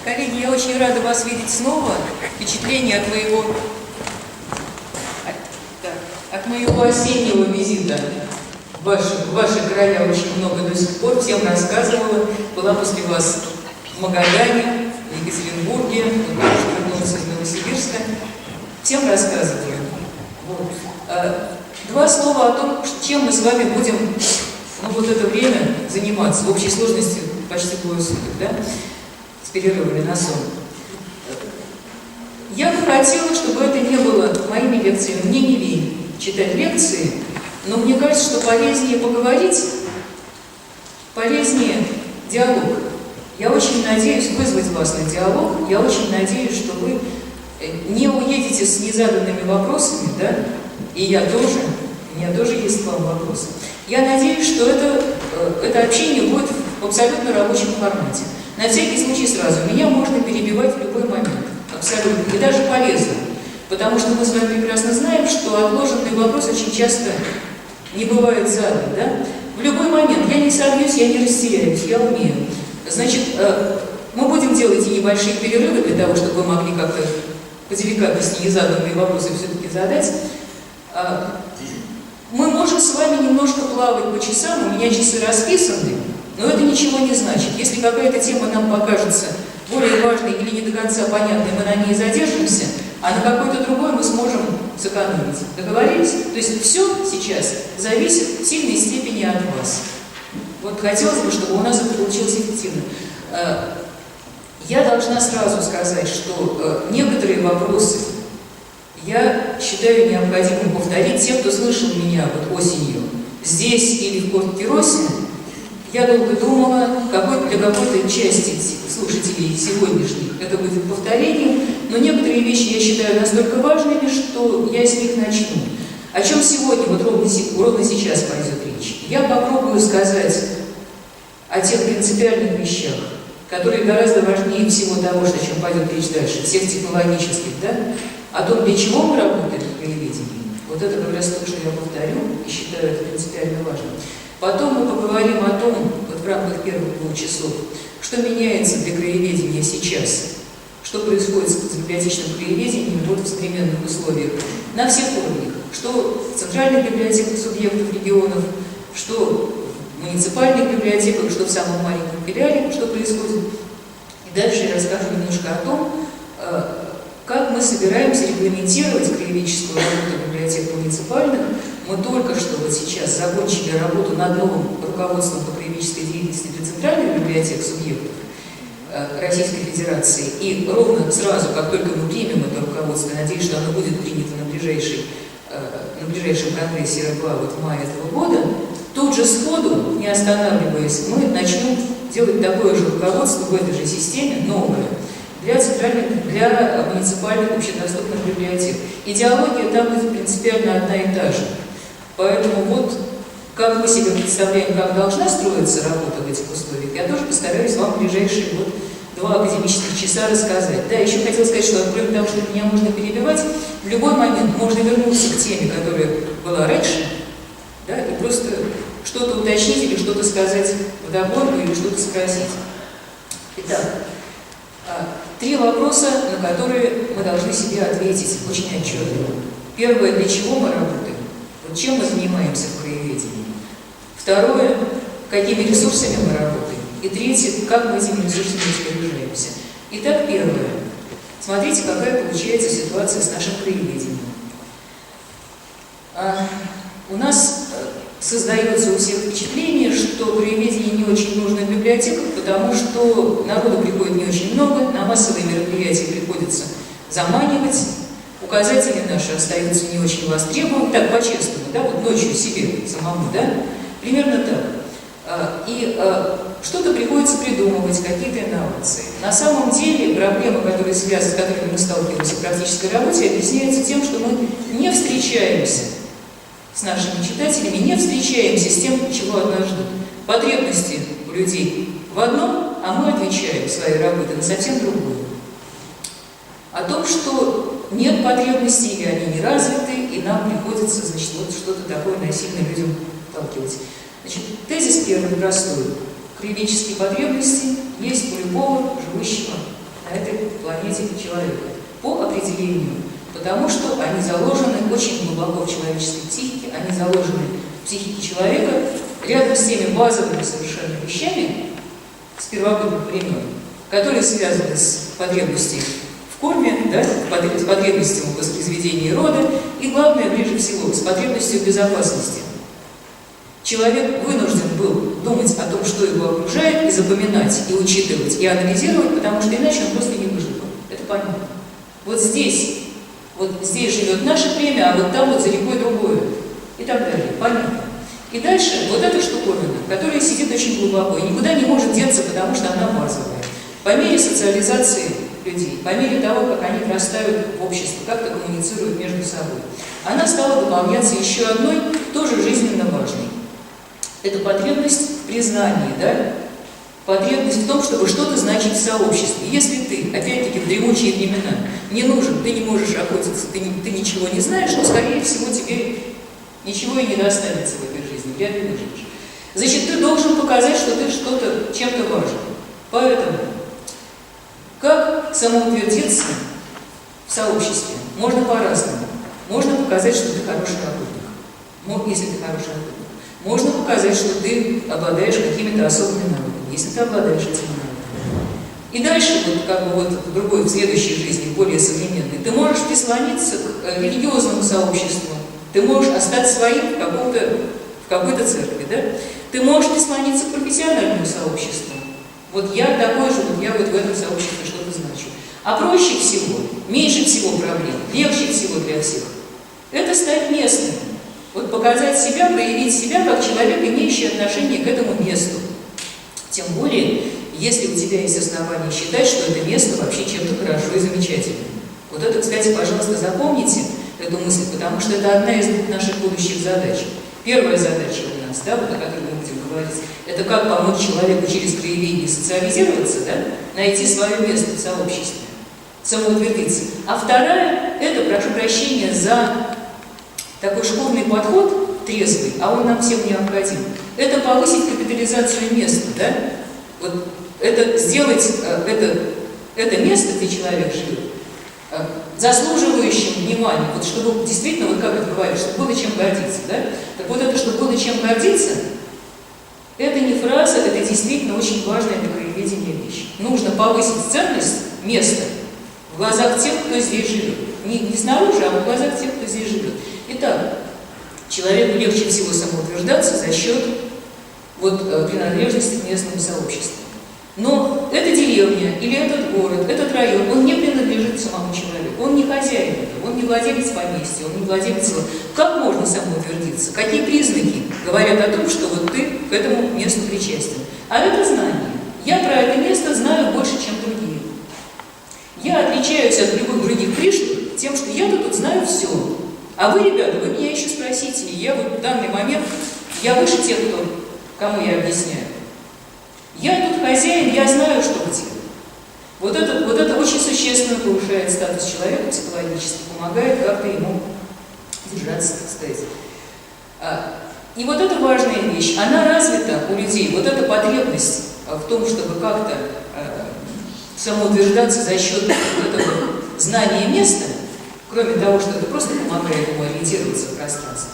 Коллеги, я очень рада вас видеть снова. Впечатление от моего осеннего визита в ваши края очень много до сих пор. Всем рассказывала. Была после вас в Магадане, в Екатеринбурге, вернулась из Новосибирска. Всем рассказываю. Вот. Два слова о том, чем мы с вами будем вот это время заниматься. В общей сложности почти двое суток, да? С перерывами на сон. Я бы хотела, чтобы это не было моими лекциями. Мне не лень читать лекции, но мне кажется, что полезнее поговорить, полезнее диалог. Я очень надеюсь вызвать вас на диалог. Я очень надеюсь, что вы не уедете с незаданными вопросами, да? И я тоже. У меня тоже есть к вам вопросы. Я надеюсь, что это общение будет в абсолютно рабочем формате. На всякий случай сразу. Меня можно перебивать в любой момент. Абсолютно. И даже полезно. Потому что мы с вами прекрасно знаем, что отложенный вопрос очень часто не бывает задан. Да? В любой момент. Я не собьюсь, я не растеряюсь, я умею. Значит, мы будем делать и небольшие перерывы для того, чтобы вы могли как-то по деликатности незаданные вопросы все-таки задать. Мы можем с вами немножко плавать по часам, у меня часы расписаны, но это ничего не значит. Если какая-то тема нам покажется более важной или не до конца понятной, мы на ней задержимся, а на какой-то другой мы сможем сэкономить. Договорились? То есть все сейчас зависит в сильной степени от вас. Вот хотелось бы, чтобы у нас это получилось эффективно. Я должна сразу сказать, что некоторые вопросы я считаю необходимым повторить. Те, кто слышал меня вот осенью здесь или в Корт-Киросе, я долго думала, для какой-то части слушателей сегодняшних это будет повторением, но некоторые вещи я считаю настолько важными, что я с них начну. О чем сегодня, вот ровно сейчас пойдет речь? Я попробую сказать о тех принципиальных вещах, которые гораздо важнее всего того, о чем пойдет речь дальше, всех технологических, да? О том, для чего мы работаем в краеведении. Вот это как раз то, что я повторю, и считаю это принципиально важным. Потом мы поговорим о том, вот в рамках первых 2 часов, что меняется для краеведения сейчас, что происходит с библиотечным краеведением вот в современных условиях, на всех уровнях, что в центральных библиотеках субъектов регионов, что в муниципальных библиотеках, что в самом маленьком филиале, что происходит. И дальше я расскажу немножко о том, как мы собираемся регламентировать краеведческую работу библиотек муниципальных. Мы только что вот сейчас закончили работу над новым руководством по краеведческой деятельности для центральных библиотек субъектов Российской Федерации. И ровно сразу, как только мы примем это руководство, надеюсь, что оно будет принято на ближайшем конгрессе РПА вот в мае этого года, тут же сходу, не останавливаясь, мы начнем делать такое же руководство в этой же системе, новое, для муниципальных общедоступных библиотек. Идеология там будет принципиально одна и та же. Поэтому вот как мы себе представляем, как должна строиться работа в этих условиях, я тоже постараюсь вам в ближайшие 2 академических часа рассказать. Да, еще хотела сказать, что кроме того, что меня можно перебивать, в любой момент можно вернуться к теме, которая была раньше, да, и просто что-то уточнить или что-то сказать вдогонку или что-то спросить. Итак, 3 вопроса, на которые мы должны себе ответить очень отчетливо. Первое, для чего мы работаем? Вот чем мы занимаемся в краеведении? Второе, какими ресурсами мы работаем? И третье, как мы этими ресурсами распоряжаемся? Итак, первое. Смотрите, какая получается ситуация с нашим краеведением. У нас создается у всех впечатление, что краеведение не очень нужно в библиотеках, потому что народу приходит не очень много, на массовые мероприятия приходится заманивать, указатели наши остаются не очень востребованы, так по-честному, да, вот ночью себе самому, да, примерно так. И что-то приходится придумывать, какие-то инновации. На самом деле проблемы, которые связаны, с которыми мы сталкиваемся в практической работе, объясняются тем, что мы не встречаемся с нашими читателями, не встречаемся с тем, чего от нас ждут. Потребности у людей в одном, а мы отвечаем своей работой на совсем другое. О том, что нет потребностей, или они не развиты, и нам приходится, значит, вот что-то такое насильно людям вталкивать. Значит, тезис первый простой. Краеведческие потребности есть у любого живущего на этой планете человека по определению, потому что они заложены очень глубоко в человеческой психике, они заложены в психике человека рядом с теми базовыми совершенно вещами с первобытных времен, которые связаны с потребностью в корме, да, с потребностью в воспроизведении рода и, главное, ближе всего, с потребностью в безопасности. Человек вынужден был думать о том, что его окружает, и запоминать, и учитывать, и анализировать, потому что иначе он просто не выжил бы. Это понятно. Вот здесь живет наше племя, а вот там вот за рекой другое. И так далее. Понятно. И дальше вот эта штуковина, которая сидит очень глубоко и никуда не может деться, потому что она базовая. По мере социализации людей, по мере того, как они вырастают в обществе, как-то коммуницируют между собой, она стала дополняться еще одной, тоже жизненно важной. Это потребность в признании, да? Потребность в том, чтобы что-то значить в сообществе. Если ты, опять-таки, в дремучие времена не нужен, ты не можешь охотиться, ты ничего не знаешь, то, скорее всего, тебе ничего и не достанется в этой жизни, вряд ли выживешь. Значит, ты должен показать, что ты что-то чем-то важен. Поэтому, как самоутвердиться в сообществе? Можно по-разному. Можно показать, что ты хороший охотник, если ты хороший охотник. Можно показать, что ты обладаешь какими-то особыми навыками, если ты обладаешь этими навыками. И дальше, в другой, в следующей жизни, более современной, ты можешь прислониться к религиозному сообществу, ты можешь остаться своим в какой-то церкви, да? Ты можешь прислониться к профессиональному сообществу. Вот я такой же, вот я вот в этом сообществе что-то значу. А проще всего, меньше всего проблем, легче всего для всех, это стать местным. Вот показать себя, проявить себя как человек, имеющий отношение к этому месту. Тем более, если у тебя есть основания считать, что это место вообще чем-то хорошо и замечательно. Вот это, кстати, пожалуйста, запомните эту мысль, потому что это одна из двух наших будущих задач. Первая задача у нас, да, вот о которой мы будем говорить, это как помочь человеку через проявление социализироваться, да, найти свое место в сообществе, самоутвердиться. А вторая, это, прошу прощения за такой шкурный подход, трезвый, а он нам всем необходим. Это повысить капитализацию места, да? Вот это сделать это место, где человек живет, заслуживающим внимания, вот чтобы действительно, вот как это говорят, чтобы было чем гордиться, да? Так вот это, чтобы было чем гордиться, это не фраза, это действительно очень важная для краеведения вещь. Нужно повысить ценность места в глазах тех, кто здесь живет. Не снаружи, а в глазах тех, кто здесь живет. Итак, человеку легче всего самоутверждаться за счет принадлежности к местному сообществу. Но эта деревня или этот город, этот район, он не принадлежит самому человеку, он не хозяин этого, он не владелец поместья, он не владелец. Как можно самоутвердиться? Какие признаки говорят о том, что вот ты к этому месту причастен? А это знание. Я про это место знаю больше, чем другие. Я отличаюсь от любых других пришлых тем, что я тут знаю все. А вы, ребята, вы меня еще спросите, и я вот в данный момент, я выше тех, кому я объясняю. Я тут хозяин, я знаю, что где. Вот это очень существенно повышает статус человека психологически, помогает как-то ему держаться, так сказать. И вот эта важная вещь, она развита у людей, вот эта потребность в том, чтобы как-то самоутверждаться за счет этого знания места, кроме того, что это просто помогает ему ориентироваться в пространстве,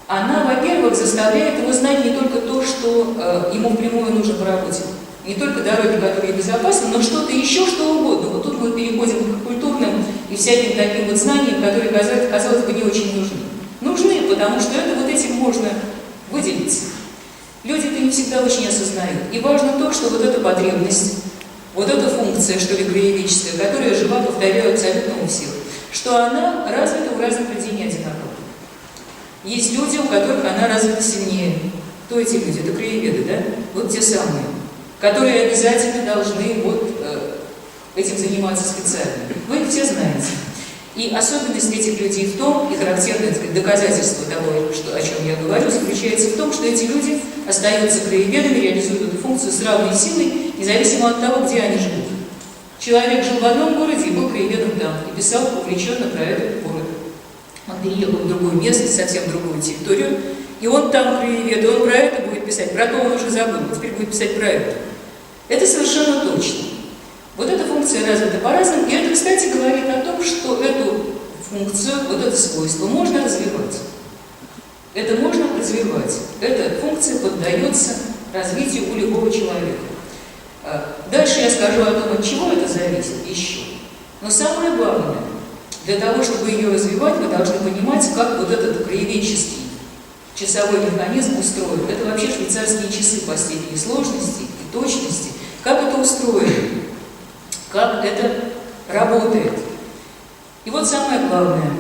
она, во-первых, заставляет его знать не только то, что ему впрямую нужно по работе, не только дороги, которые безопасны, но что-то еще, что угодно. Вот тут мы переходим к культурным и всяким таким вот знаниям, которые, казалось бы, не очень нужны. Нужны, потому что это вот этим можно выделиться. Люди это не всегда очень осознают. И важно то, что вот эта потребность, вот эта функция, что ли, краеведческая, которая жива, повторяю, абсолютно у всех, что она развита у разных людей не одинаково. Есть люди, у которых она развита сильнее. Кто эти люди? Это краеведы, да? Вот те самые, которые обязательно должны этим заниматься специально. Вы их все знаете. И особенность этих людей в том, и характерное, так сказать, доказательство того, о чем я говорю, заключается в том, что эти люди остаются краеведами, реализуют эту функцию с равной силой, независимо от того, где они живут. Человек жил в одном городе и был краеведом там, и писал увлеченно про этот город. Он переехал в другое место, совсем другую территорию, и он там краевед, и он про это будет писать, про то он уже забыл, он теперь будет писать про это. Это совершенно точно. Вот эта функция функция развита по-разному, и это, кстати, говорит о том, что эту функцию, вот это свойство можно развивать. Это можно развивать. Эта функция поддается развитию у любого человека. Дальше я скажу о том, от чего это зависит еще. Но самое главное, для того, чтобы ее развивать, вы должны понимать, как вот этот краеведческий часовой механизм устроен. Это вообще швейцарские часы по степени сложности и точности. Как это устроено, как это работает. И вот самое главное.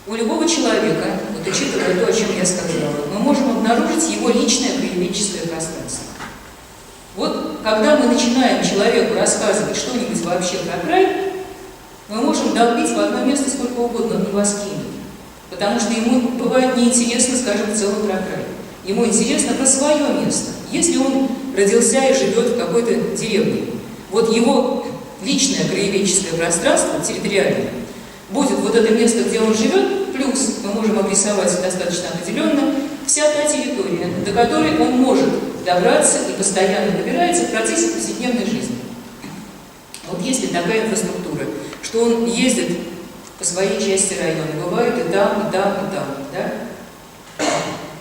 У любого человека, вот учитывая то, о чем я сказала, мы можем обнаружить его личное краеведческое пространство. Вот когда мы начинаем человеку рассказывать что-нибудь вообще про край, мы можем долбить в одно место сколько угодно, он не вас кинет. Потому что ему бывает неинтересно, скажем, в целом про край. Ему интересно про свое место. Если он родился и живет в какой-то деревне, вот его личное краеведческое пространство, территориальное, будет вот это место, где он живет, плюс мы можем обрисовать достаточно определенно вся та территория, до которой он может добраться и постоянно добирается в процессе повседневной жизни. Вот если такая инфраструктура, что он ездит по своей части района, бывает и там, и там, и там, да,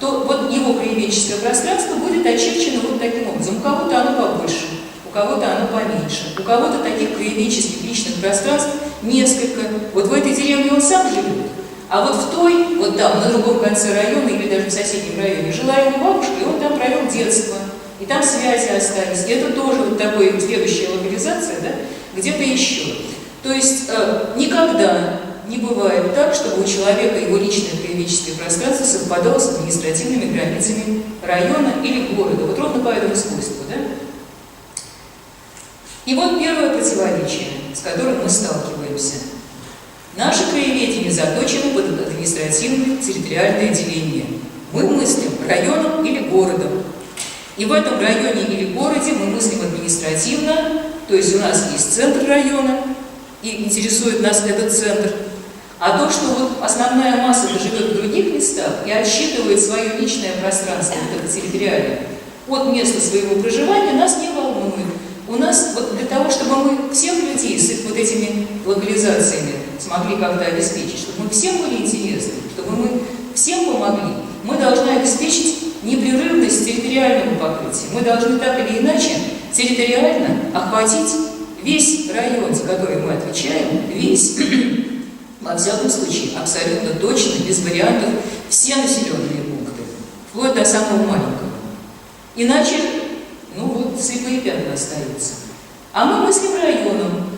то вот его краеведческое пространство будет очерчено вот таким образом. У кого-то оно побольше, у кого-то оно поменьше, у кого-то таких краеведческих личных пространств несколько. Вот в этой деревне он сам живет, а вот в той, вот там, на другом конце района или даже в соседнем районе жила его бабушка, и он там провел детство, и там связи остались. И это тоже вот такая следующая локализация, да, где-то еще. То есть никогда не бывает так, чтобы у человека его личное краеведческое пространство совпадало с административными границами района или города. Вот ровно по этому свойству, да? И вот первое противоречие, с которым мы сталкиваемся. Наше краеведение заточено под административное территориальное деление. Мы мыслим районом или городом. И в этом районе или городе мы мыслим административно, то есть у нас есть центр района, и интересует нас этот центр. А то, что вот основная масса живет в других местах и отсчитывает свое личное пространство, вот это территориальное, от места своего проживания, нас не волнует. У нас, вот для того, чтобы мы всех людей с их вот этими локализациями смогли как-то обеспечить, чтобы мы всем были интересны, чтобы мы всем помогли, мы должны обеспечить непрерывность территориального покрытия. Мы должны так или иначе территориально охватить весь район, за который мы отвечаем, весь, во всяком случае, абсолютно точно, без вариантов, все населенные пункты, вплоть до самого маленького. Иначе, ну вот, слепые пятна остаются. А мы мыслим районом.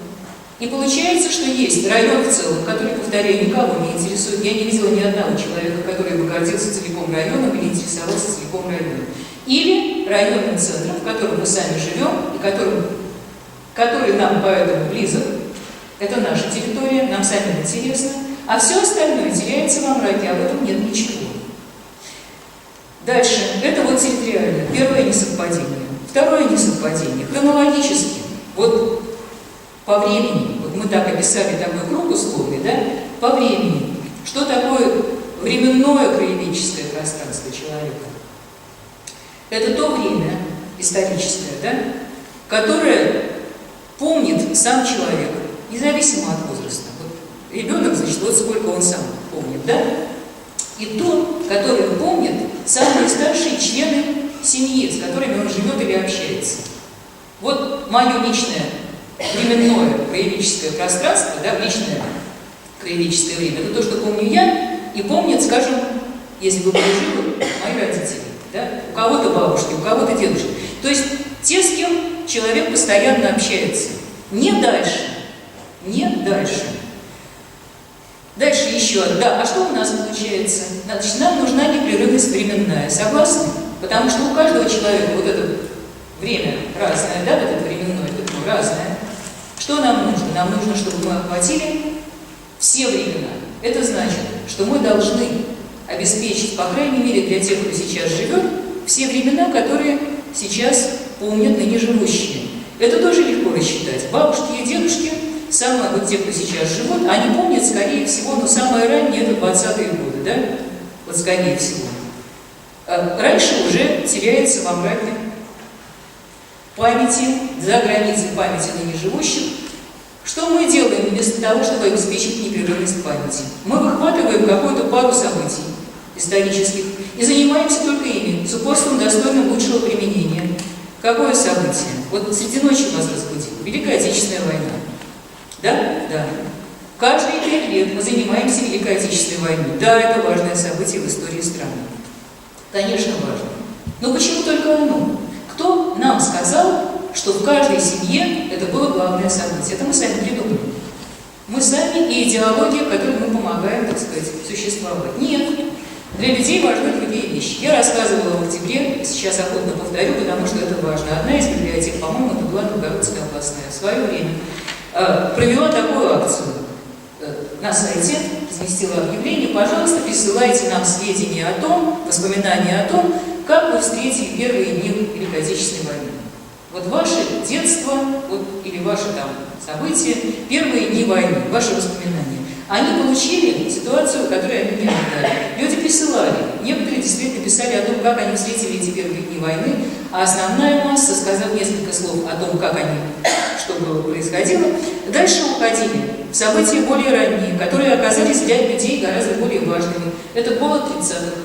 И получается, что есть район в целом, который, повторяю, никого не интересует. Я не видела ни одного человека, который бы гордился целиком районом или интересовался целиком районом. Или районным центром, в котором мы сами живем, и который нам поэтому близок. Это наша территория, нам самим интересно. А все остальное теряется во мраке, об этом нет ничего. Дальше. Это вот территориально. Первое несовпадение. Второе несовпадение. Хронологически. Вот по времени. Вот мы так описали такой круг условий, да? По времени. Что такое временное краеведческое пространство человека? Это то время историческое, да, которое помнит сам человек, независимо от возраста. Вот ребенок, значит, вот сколько он сам помнит, да? И то, которое помнит самые старшие члены семьи, с которыми он живет или общается. Вот мое личное временное краеведческое пространство, да, личное краеведческое время, это то, что помню я, и помнят, скажем, если бы были живы, мои родители, да? У кого-то бабушки, у кого-то дедушки. То есть те, с кем человек постоянно общается. Не дальше. Не дальше. Дальше еще. Да, а что у нас получается? Значит, нам нужна непрерывность временная. Согласны? Потому что у каждого человека вот это время разное, да, вот это временное, это разное. Что нам нужно? Нам нужно, чтобы мы охватили все времена. Это значит, что мы должны обеспечить, по крайней мере, для тех, кто сейчас живет, все времена, которые сейчас помнят ныне живущие. Это тоже легко рассчитать. Бабушки и дедушки, самые вот те, кто сейчас живут, они помнят, скорее всего, но самое раннее это 20-е годы, да? Вот скорее всего. А раньше уже теряется во мраке памяти, за границей памяти ныне живущих. Что мы делаем вместо того, чтобы обеспечить непрерывность памяти? Мы выхватываем какую-то пару событий исторических и занимаемся только ими, с упорством достойным лучшего применения. Какое событие? Вот среди ночи вас разбудил. Великая Отечественная война. Да? Да. Каждые 5 лет мы занимаемся Великой Отечественной войной. Да, это важное событие в истории страны. Конечно, важно. Но почему только оно? Кто нам сказал, что в каждой семье это было главное событие? Это мы сами придумали. Мы сами и идеология, которой мы помогаем, так сказать, существовать. Нет. Для людей важны другие вещи. Я рассказывала в октябре, сейчас охотно повторю, потому что это важно. Одна из библиотек, по-моему, это была Новгородская областная, в свое время провела такую акцию. На сайте разместила объявление: пожалуйста, присылайте нам сведения о том, воспоминания о том, как вы встретили первые дни Великой Отечественной войны. Вот ваше детство, вот, или ваши там события, первые дни войны, ваши воспоминания. Они получили ситуацию, которую они не ожидали. Люди присылали. Некоторые действительно писали о том, как они встретили эти первые дни войны, а основная масса, сказав несколько слов о том, как они, что было происходило, дальше уходили в события более ранние, которые оказались для людей гораздо более важными. Это голод 30-х.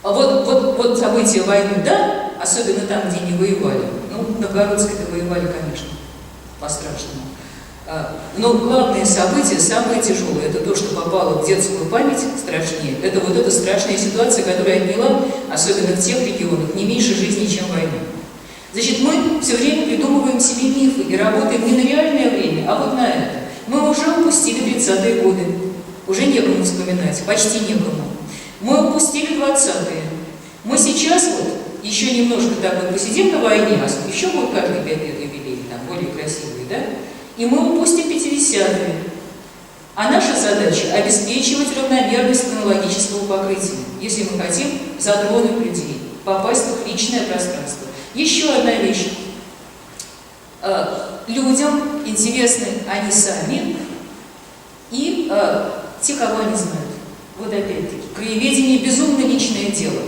А вот события войны, да, особенно там, где не воевали. Ну, в Новгородской-то воевали, конечно, по-страшному. Но главное событие, самое тяжелое, это то, что попало в детскую память страшнее. Это вот эта страшная ситуация, которая отняла, особенно в тех регионах, не меньше жизни, чем война. Значит, мы все время придумываем себе мифы и работаем не на реальное время, а вот на это. Мы уже упустили 30-е годы. Уже некому вспоминать, почти некому. Мы упустили 20-е. Мы сейчас вот еще немножко так вот посидим на войне, а еще будут каждые 5 лет юбилеи, там, более красивые, да? И мы упустим 50-е. А наша задача – обеспечивать равномерность хронологического покрытия, если мы хотим затронуть людей, попасть в их личное пространство. Еще одна вещь. Людям интересны они сами и те, кого они знают. Вот опять-таки, краеведение – безумно личное дело.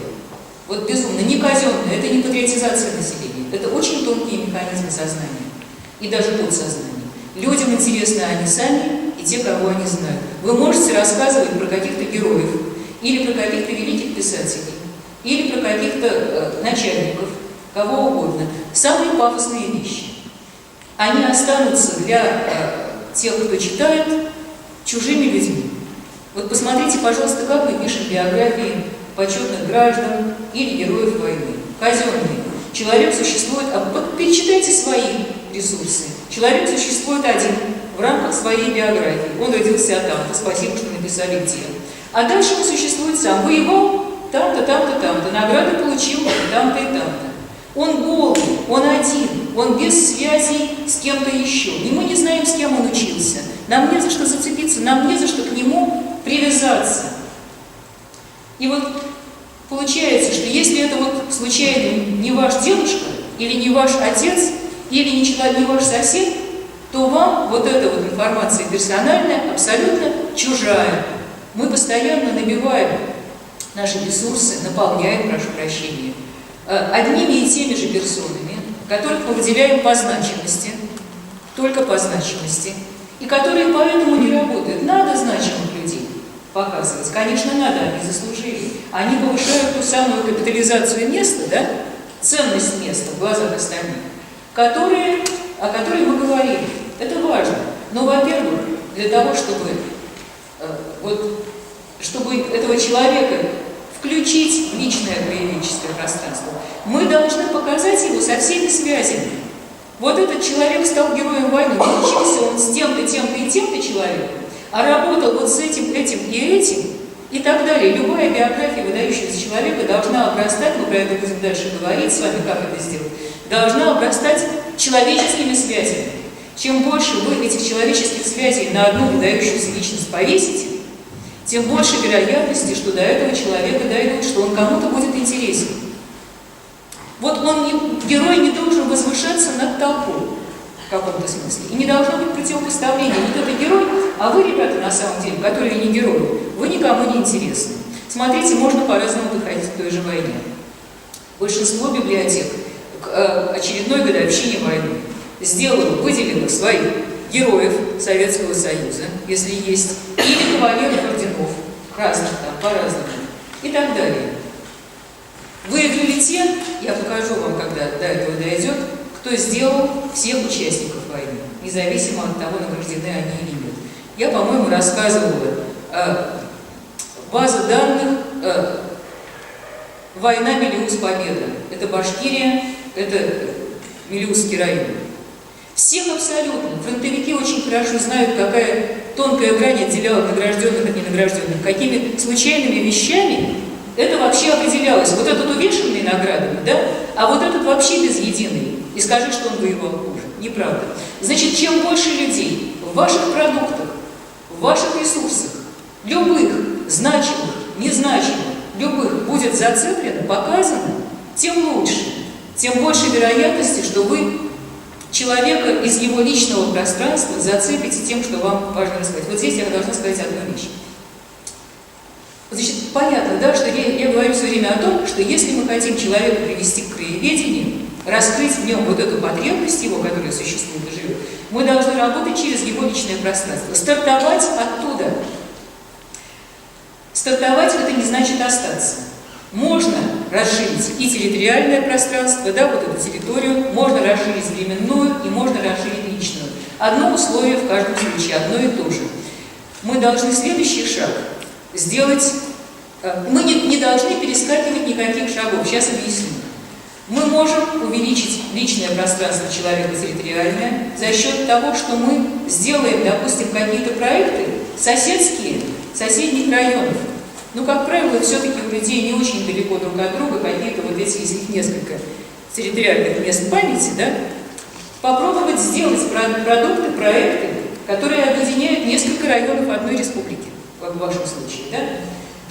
Вот безумно, не казенное, это не патриотизация населения. Это очень тонкие механизмы сознания и даже подсознания. Людям интересны они сами и те, кого они знают. Вы можете рассказывать про каких-то героев, или про каких-то великих писателей, или про каких-то начальников, кого угодно. Самые пафосные вещи. Они останутся для тех, кто читает, чужими людьми. Вот посмотрите, пожалуйста, как мы пишем биографии почетных граждан или героев войны. Казенные. Человек существует, вот перечитайте свои ресурсы. Человек существует один в рамках своей биографии. Он родился там-то, спасибо, что написали где. А дальше он существует сам. Воевал там-то, там-то, там-то, награды получил там-то и там-то. Он голый, он один, он без связей с кем-то еще. И мы не знаем, с кем он учился. Нам не за что зацепиться, нам не за что к нему привязаться. И вот получается, что если это вот случайно не ваш дедушка, или не ваш отец, или не ваш сосед, то вам вот эта вот информация персональная абсолютно чужая. Мы постоянно набиваем наши ресурсы, наполняем, прошу прощения, одними и теми же персонами, которых мы выделяем по значимости, только по значимости, и которые поэтому не работают. Надо значимых людей показывать. Конечно, надо, они заслужили. Они повышают ту самую капитализацию места, да, ценность места в глазах остальных, о которой мы говорили. Это важно. Но, во-первых, для того, чтобы этого человека включить в личное краеведческое пространство, мы должны показать его со всеми связями. Вот этот человек стал героем войны, не учился он с тем-то, тем-то и тем-то человеком, а работал вот с этим, этим и этим, и так далее. Любая биография выдающегося человека должна обрастать, мы про это будем дальше говорить с вами, как это сделать, должна обрастать человеческими связями. Чем больше вы этих человеческих связей на одну выдающуюся личность повесите, тем больше вероятности, что до этого человека дойдут, что он кому-то будет интересен. Вот герой не должен возвышаться над толпой в каком-то смысле. И не должно быть противопоставления. Вот это герой, а вы, ребята, на самом деле, которые не герои, вы никому не интересны. Смотрите, можно по-разному подходить к той же войне. Большинство библиотек, к очередной годовщине войны сделала, выделила своих героев Советского Союза, если есть, или кавалеров орденов, разных там, по-разному, и так далее. Выиграли те, я покажу вам, когда до этого дойдет, кто сделал всех участников войны, независимо от того, награждены они или нет. Я, по-моему, рассказывала база данных «Война Мелеуз-Победа». Это Башкирия, это Мелеузский район. Всех абсолютно. Фронтовики очень хорошо знают, какая тонкая грань отделяла награжденных от ненагражденных, какими случайными вещами это вообще определялось. Вот этот увешанный наградами, да, а вот этот вообще без единой. И скажи, что он воевал хуже. Неправда. Значит, чем больше людей в ваших продуктах, в ваших ресурсах, любых, значимых, незначимых, любых, будет зацеплено, показано, тем лучше. Тем больше вероятности, что вы человека из его личного пространства зацепите тем, что вам важно рассказать. Вот здесь я должна сказать одну вещь. Значит, понятно, да, что я говорю все время о том, что если мы хотим человека привести к краеведению, раскрыть в нем вот эту потребность его, которая существует и живет, мы должны работать через его личное пространство. Стартовать оттуда. Стартовать – это не значит остаться. Можно расширить и территориальное пространство, да, вот эту территорию, можно расширить временную и можно расширить личную. Одно условие в каждом случае, одно и то же. Мы должны следующий шаг сделать, мы не должны перескакивать никаких шагов, сейчас объясню. Мы можем увеличить личное пространство человека территориальное за счет того, что мы сделаем, допустим, какие-то проекты соседские, соседних районов. Но, как правило, все-таки у людей не очень далеко друг от друга какие-то вот эти, если их несколько территориальных мест памяти, да, попробовать сделать продукты, проекты, которые объединяют несколько районов одной республики, как в вашем случае, да.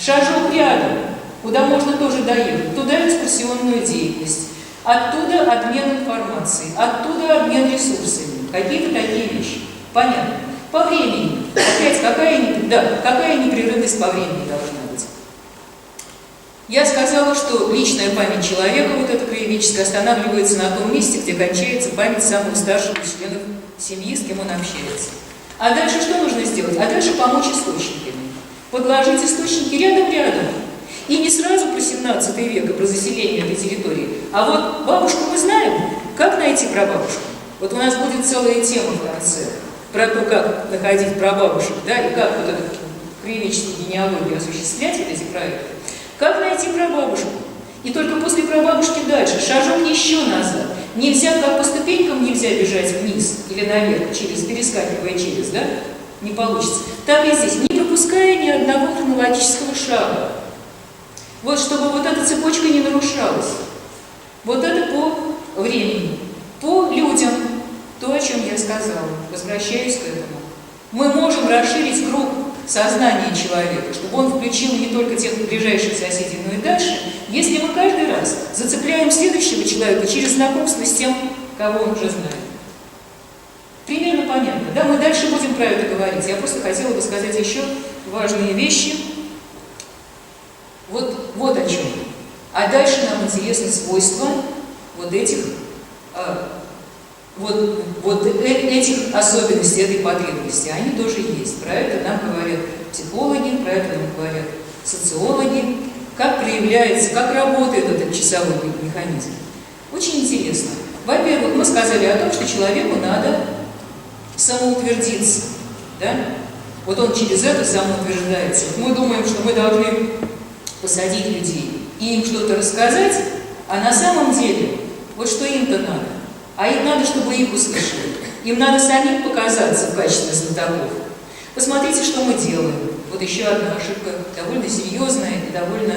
Шажок рядом, куда можно тоже доехать, туда экскурсионную деятельность, оттуда обмен информацией, оттуда обмен ресурсами, какие-то такие вещи. Понятно. По времени. Опять, какая непрерывность по времени должна быть? Я сказала, что личная память человека, вот эта краеведческая, останавливается на том месте, где кончается память самого старшего из членов семьи, с кем он общается. А дальше что нужно сделать? А дальше помочь источниками. Подложить источники рядом-рядом. И не сразу про 17 век и про заселение этой территории. А вот бабушку мы знаем. Как найти прабабушку? Вот у нас будет целая тема в конце про то, как находить прабабушек, да, и как вот эту краеведческую генеалогию осуществлять, вот эти проекты. Как найти прабабушку? И только после прабабушки дальше, шажок еще назад. Нельзя, как по ступенькам нельзя бежать вниз или наверх, перескакивая через, да? Не получится. Так и здесь, не пропуская ни одного хронологического шага. Вот, чтобы вот эта цепочка не нарушалась. Вот это по времени, по людям. То, о чем я сказала, возвращаюсь к этому. Мы можем расширить круг сознания человека, чтобы он включил не только тех ближайших соседей, но и дальше, если мы каждый раз зацепляем следующего человека через знакомство с тем, кого он уже знает. Примерно понятно, да? Мы дальше будем про это говорить. Я просто хотела бы сказать еще важные вещи. Вот о чем. А дальше нам интересны свойства вот этих этих особенностей, этой потребности, они тоже есть. Про это нам говорят психологи, про это нам говорят социологи, как проявляется, как работает этот часовой механизм. Очень интересно. Во-первых, мы сказали о том, что человеку надо самоутвердиться. Да? Вот он через это самоутверждается. Мы думаем, что мы должны посадить людей и им что-то рассказать, а на самом деле, вот что им-то надо. А им надо, чтобы их услышали. Им надо самим показаться в качестве знатоков. Посмотрите, что мы делаем. Вот еще одна ошибка, довольно серьезная и довольно,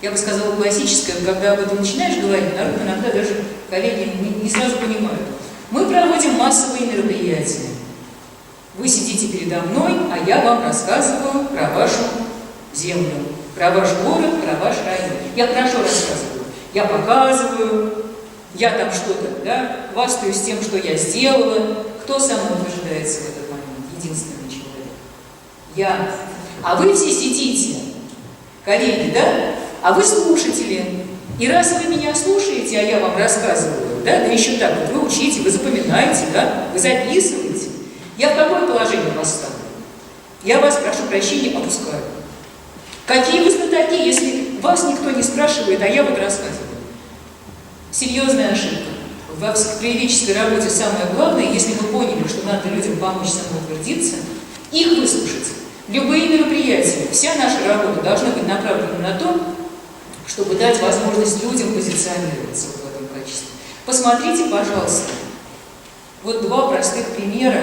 я бы сказала, классическая. Когда об этом начинаешь говорить, народ иногда даже коллеги не сразу понимают. Мы проводим массовые мероприятия. Вы сидите передо мной, а я вам рассказываю про вашу землю, про ваш город, про ваш район. Я хорошо рассказываю. Я показываю. Я там что-то, да, хвастаюсь тем, что я сделала. Кто самоутверждается в этот момент? Единственный человек. Я. А вы все сидите, коллеги, да? А вы слушатели. И раз вы меня слушаете, а я вам рассказываю, да еще так, вот вы учите, вы запоминаете, да, вы записываете, я в какое положение вас ставлю? Я вас, прошу прощения, опускаю. Какие вы знатоки, если вас никто не спрашивает, а я вот рассказываю? Серьезная ошибка. В краеведческой работе самое главное, если мы поняли, что надо людям помочь самоутвердиться, их выслушать. Любые мероприятия, вся наша работа должна быть направлена на то, чтобы дать возможность людям позиционироваться в этом качестве. Посмотрите, пожалуйста, вот два простых примера,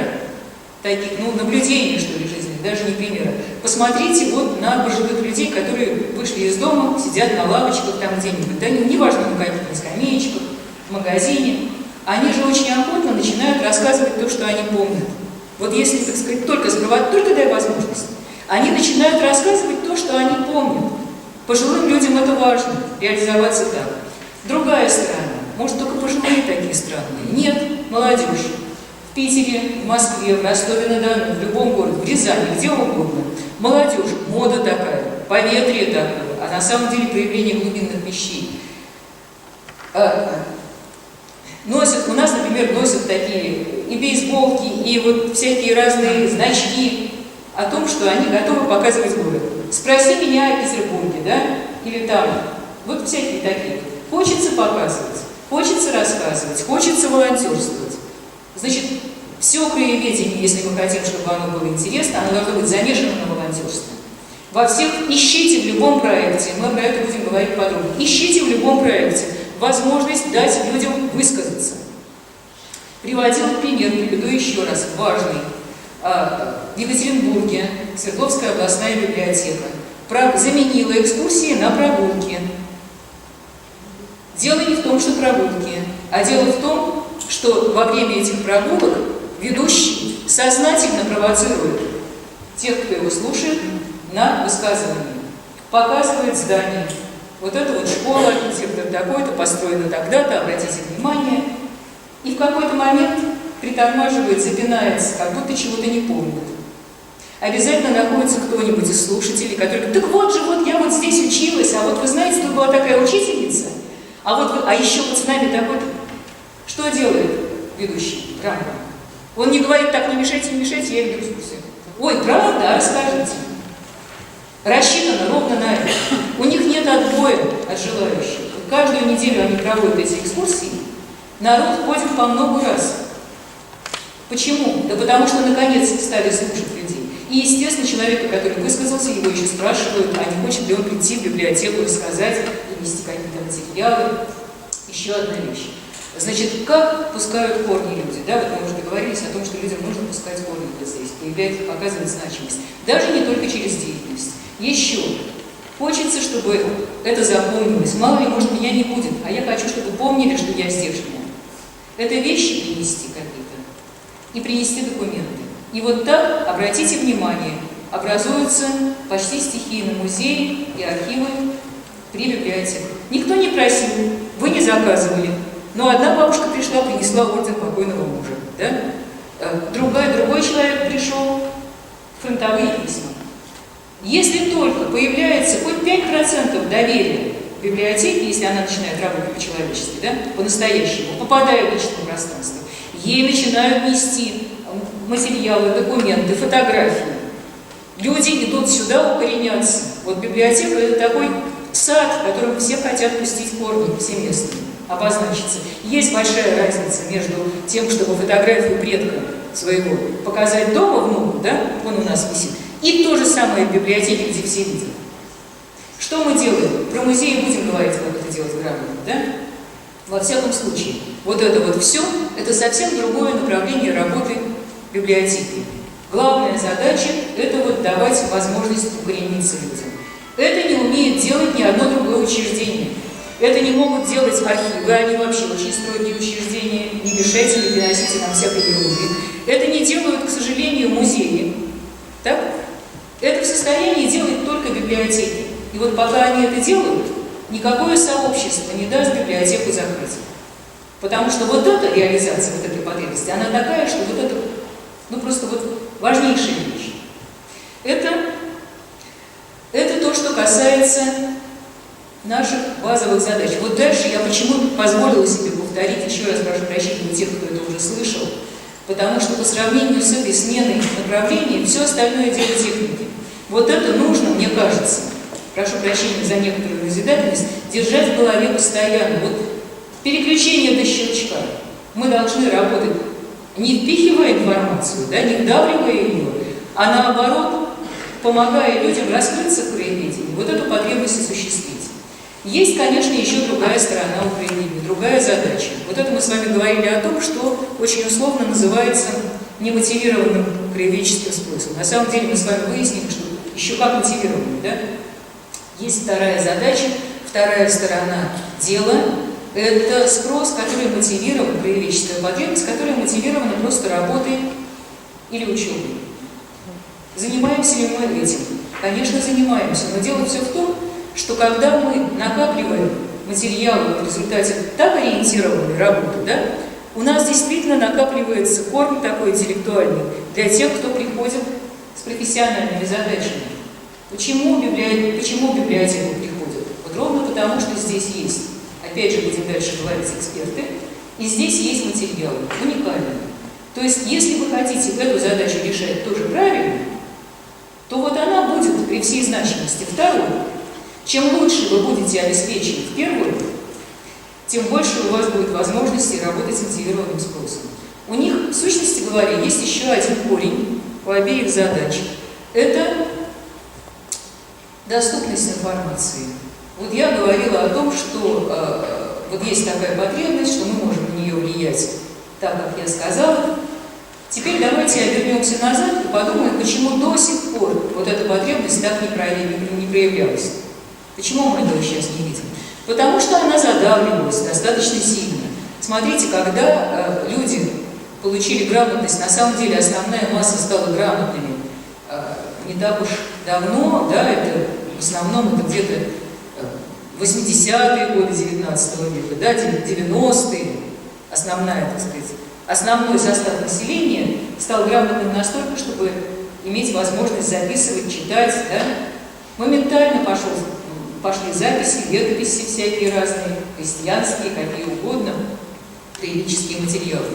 таких, наблюдений, что ли, жизни, даже не примера. Посмотрите вот на пожилых людей, которые вышли из дома, сидят на лавочках там где-нибудь, да, неважно, на каких-то скамеечках, в магазине. Они же очень охотно начинают рассказывать то, что они помнят. Вот если, так сказать, только дай возможность, они начинают рассказывать то, что они помнят. Пожилым людям это важно, реализоваться так. Другая сторона, может, только пожилые такие странные. Нет, молодежь. В Питере, в Москве, в Ростове-на-Дону, в любом городе, в Рязани, где угодно. Молодежь, мода такая, поветрие такое, а на самом деле проявление глубинных вещей. У нас, например, носят такие и бейсболки, и вот всякие разные значки о том, что они готовы показывать город. Спроси меня о Петербурге, да? Или там. Вот всякие такие. Хочется показывать, хочется рассказывать, хочется волонтерствовать. Значит, все краеведение, если мы хотим, чтобы оно было интересно, оно должно быть замешано на волонтерстве. Во всех ищите в любом проекте, мы про это будем говорить подробно, ищите в любом проекте возможность дать людям высказаться. Приводил пример, приведу еще раз, важный. В Екатеринбурге Свердловская областная библиотека заменила экскурсии на прогулки. Дело не в том, что прогулки, а дело в том, что во время этих прогулок ведущий сознательно провоцирует тех, кто его слушает, на высказывание. Показывает здание. Вот это вот школа, архитектор такой-то, построена тогда-то, обратите внимание. И в какой-то момент притормаживает, запинается, как будто чего-то не помнит. Обязательно находится кто-нибудь из слушателей, который говорит: так вот же, вот я вот здесь училась, а вот вы знаете, тут была такая учительница, а еще вот с нами такой-то. Что делает ведущий? Правда. Он не говорит: так, не мешайте, я веду экскурсию. Ой, правда? А расскажите. Рассчитано ровно на это. У них нет отбоя от желающих. Каждую неделю они проводят эти экскурсии. Народ ходит по много раз. Почему? Да потому что наконец стали слушать людей. И, естественно, человека, который высказался, его еще спрашивают, а не хочет ли он прийти в библиотеку, рассказать, принести какие-то материалы. Еще одна вещь. Значит, как пускают корни люди? Да, вот мы уже договорились о том, что людям нужно пускать корни здесь, показывать значимость. Даже не только через деятельность. Еще. Хочется, чтобы это запомнилось. Мало ли, может, меня не будет, а я хочу, чтобы помнили, что я здешняя. Это вещи принести какие-то и принести документы. И вот так, обратите внимание, образуются почти стихийно музеи и архивы при библиотеках. Никто не просил, вы не заказывали. Но одна бабушка пришла, принесла орден покойного мужа. Да? Другой человек пришел, фронтовые письма. Если только появляется хоть 5% доверия в библиотеке, если она начинает работать по-человечески, да, по-настоящему, попадая в личное пространство, ей начинают нести материалы, документы, фотографии. Люди идут сюда укореняться. Вот библиотека – это такой сад, в котором все хотят пустить корни, все местные, обозначиться. Есть большая разница между тем, чтобы фотографию предка своего показать дома внуку, да, он у нас висит, и то же самое в библиотеке, где все видят. Что мы делаем? Про музеи будем говорить, как это делать грамотно, да? Во всяком случае, вот это вот все, это совсем другое направление работы библиотеки. Главная задача – это вот давать возможность укорениться людям. Это не умеет делать ни одно другое учреждение. Это не могут делать архивы, они вообще очень строгие учреждения, не мешайте, не приносите нам всякой ерунды. Это не делают, к сожалению, музеи. Так? Это в состоянии делать только библиотеки. И вот пока они это делают, никакое сообщество не даст библиотеку закрыть. Потому что вот эта реализация вот этой потребности, она такая, что вот это, просто вот важнейшая вещь. Это то, что касается наших базовых задач. Вот дальше я почему позволила себе повторить, еще раз прошу прощения у тех, кто это уже слышал, потому что по сравнению с этой сменой направления все остальное дело техники. Вот это нужно, мне кажется, прошу прощения за некоторую назидательность, держать в голове постоянно. Вот переключение до щелчка. Мы должны работать, не впихивая информацию, да, не вдавливая ее, а наоборот, помогая людям раскрыться в краеведении, вот эту потребность осуществить. Есть, конечно, еще другая сторона у краеведения, другая задача. Вот это мы с вами говорили о том, что очень условно называется немотивированным краеведческим способом. На самом деле мы с вами выяснили, что еще как мотивированный, да? Есть вторая задача, вторая сторона дела. Это спрос, который мотивирован, краеведческая потребность, которая мотивирована просто работой или учебой. Занимаемся ли мы этим? Конечно, занимаемся, но дело все в том, что когда мы накапливаем материалы в результате так ориентированной работы, да, у нас действительно накапливается корм такой интеллектуальный для тех, кто приходит с профессиональными задачами. Почему в библиотеку приходят? Вот ровно потому, что здесь есть, опять же, будем дальше говорить, эксперты, и здесь есть материалы, уникальные. То есть, если вы хотите эту задачу решать тоже правильно, то вот она будет при всей значимости. Второе, чем лучше вы будете обеспечены в первую, тем больше у вас будет возможности работать с мотивированным спросом. У них, в сущности говоря, есть еще один корень у обеих задач. Это доступность информации. Вот я говорила о том, что вот есть такая потребность, что мы можем на нее влиять так, как я сказала. Теперь давайте вернемся назад и подумаем, почему до сих пор вот эта потребность так не проявлялась. Почему мы этого сейчас не видим? Потому что она задавливалась достаточно сильно. Смотрите, когда люди получили грамотность, на самом деле основная масса стала грамотными не так уж давно, да, это в основном это где-то 80-е годы 19 века, да, 90-е, основная, так сказать, основной состав населения стал грамотным настолько, чтобы иметь возможность записывать, читать, да. Моментально пошли записи, летописи всякие разные, крестьянские, какие угодно, краеведческие материалы.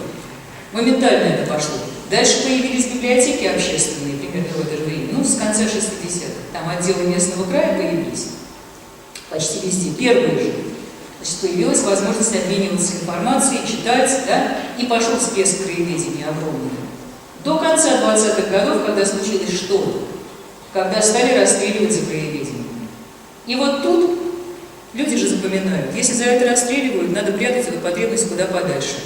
Моментально это пошло. Дальше появились библиотеки общественные, примерно в это же время, ну, с конца 60-х. Там отделы местного края появились почти везде, первые же. Значит, появилась возможность обмениваться информацией, читать, да, и пошел всплеск краеведения огромный. До конца 20-х годов, когда случилось что? Когда стали расстреливать за краеведение. И вот тут люди же запоминают, если за это расстреливают, надо прятать эту потребность куда подальше.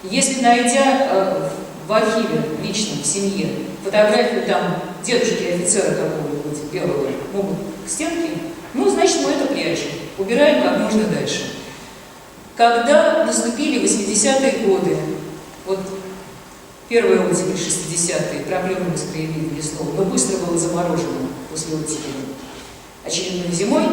Если, найдя в архиве личном, в семье, фотографию там дедушки офицера какого-нибудь белого могут к стенке, ну, значит, мы это прячем, убираем как можно дальше. Когда наступили 80-е годы, вот первая оттепель 60-е, проблемы с краеведением лесного, но быстро было заморожено после оттепели очередной зимой,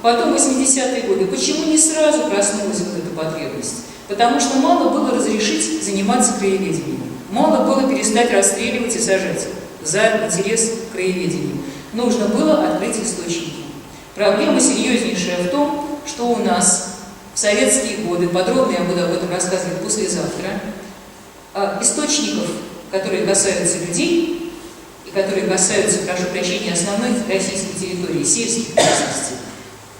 потом 80-е годы, почему не сразу проснулась вот эта потребность? Потому что мало было разрешить заниматься краеведением, мало было перестать расстреливать и сажать за интерес к краеведению. Нужно было открыть источники. Проблема серьезнейшая в том, что у нас в советские годы, подробно я буду об этом рассказывать послезавтра, источников, которые касаются людей и которые касаются, прошу прощения, основной российской территории, сельских местностей,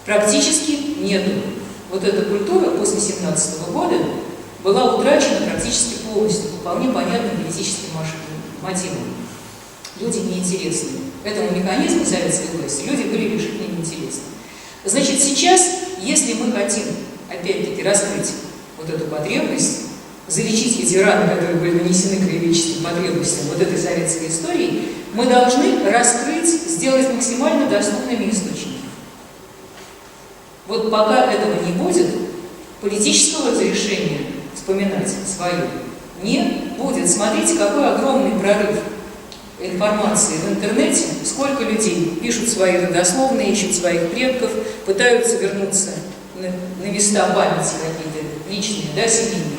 практически нету. Вот эта культура после 17-го года была утрачена практически полностью, по вполне понятным политическим мотивам. Люди неинтересны. Этому механизму советской власти люди были решительно неинтересны. Значит, сейчас, если мы хотим, опять-таки, раскрыть вот эту потребность, залечить эти раны, которые были нанесены краеведческим потребностям вот этой советской истории, мы должны раскрыть, сделать максимально доступными источники. Вот пока этого не будет, политического разрешения вспоминать свое не будет. Смотрите, какой огромный прорыв информации в интернете, сколько людей пишут свои родословные, ищут своих предков, пытаются вернуться на места памяти какие-то личные, да, семейные.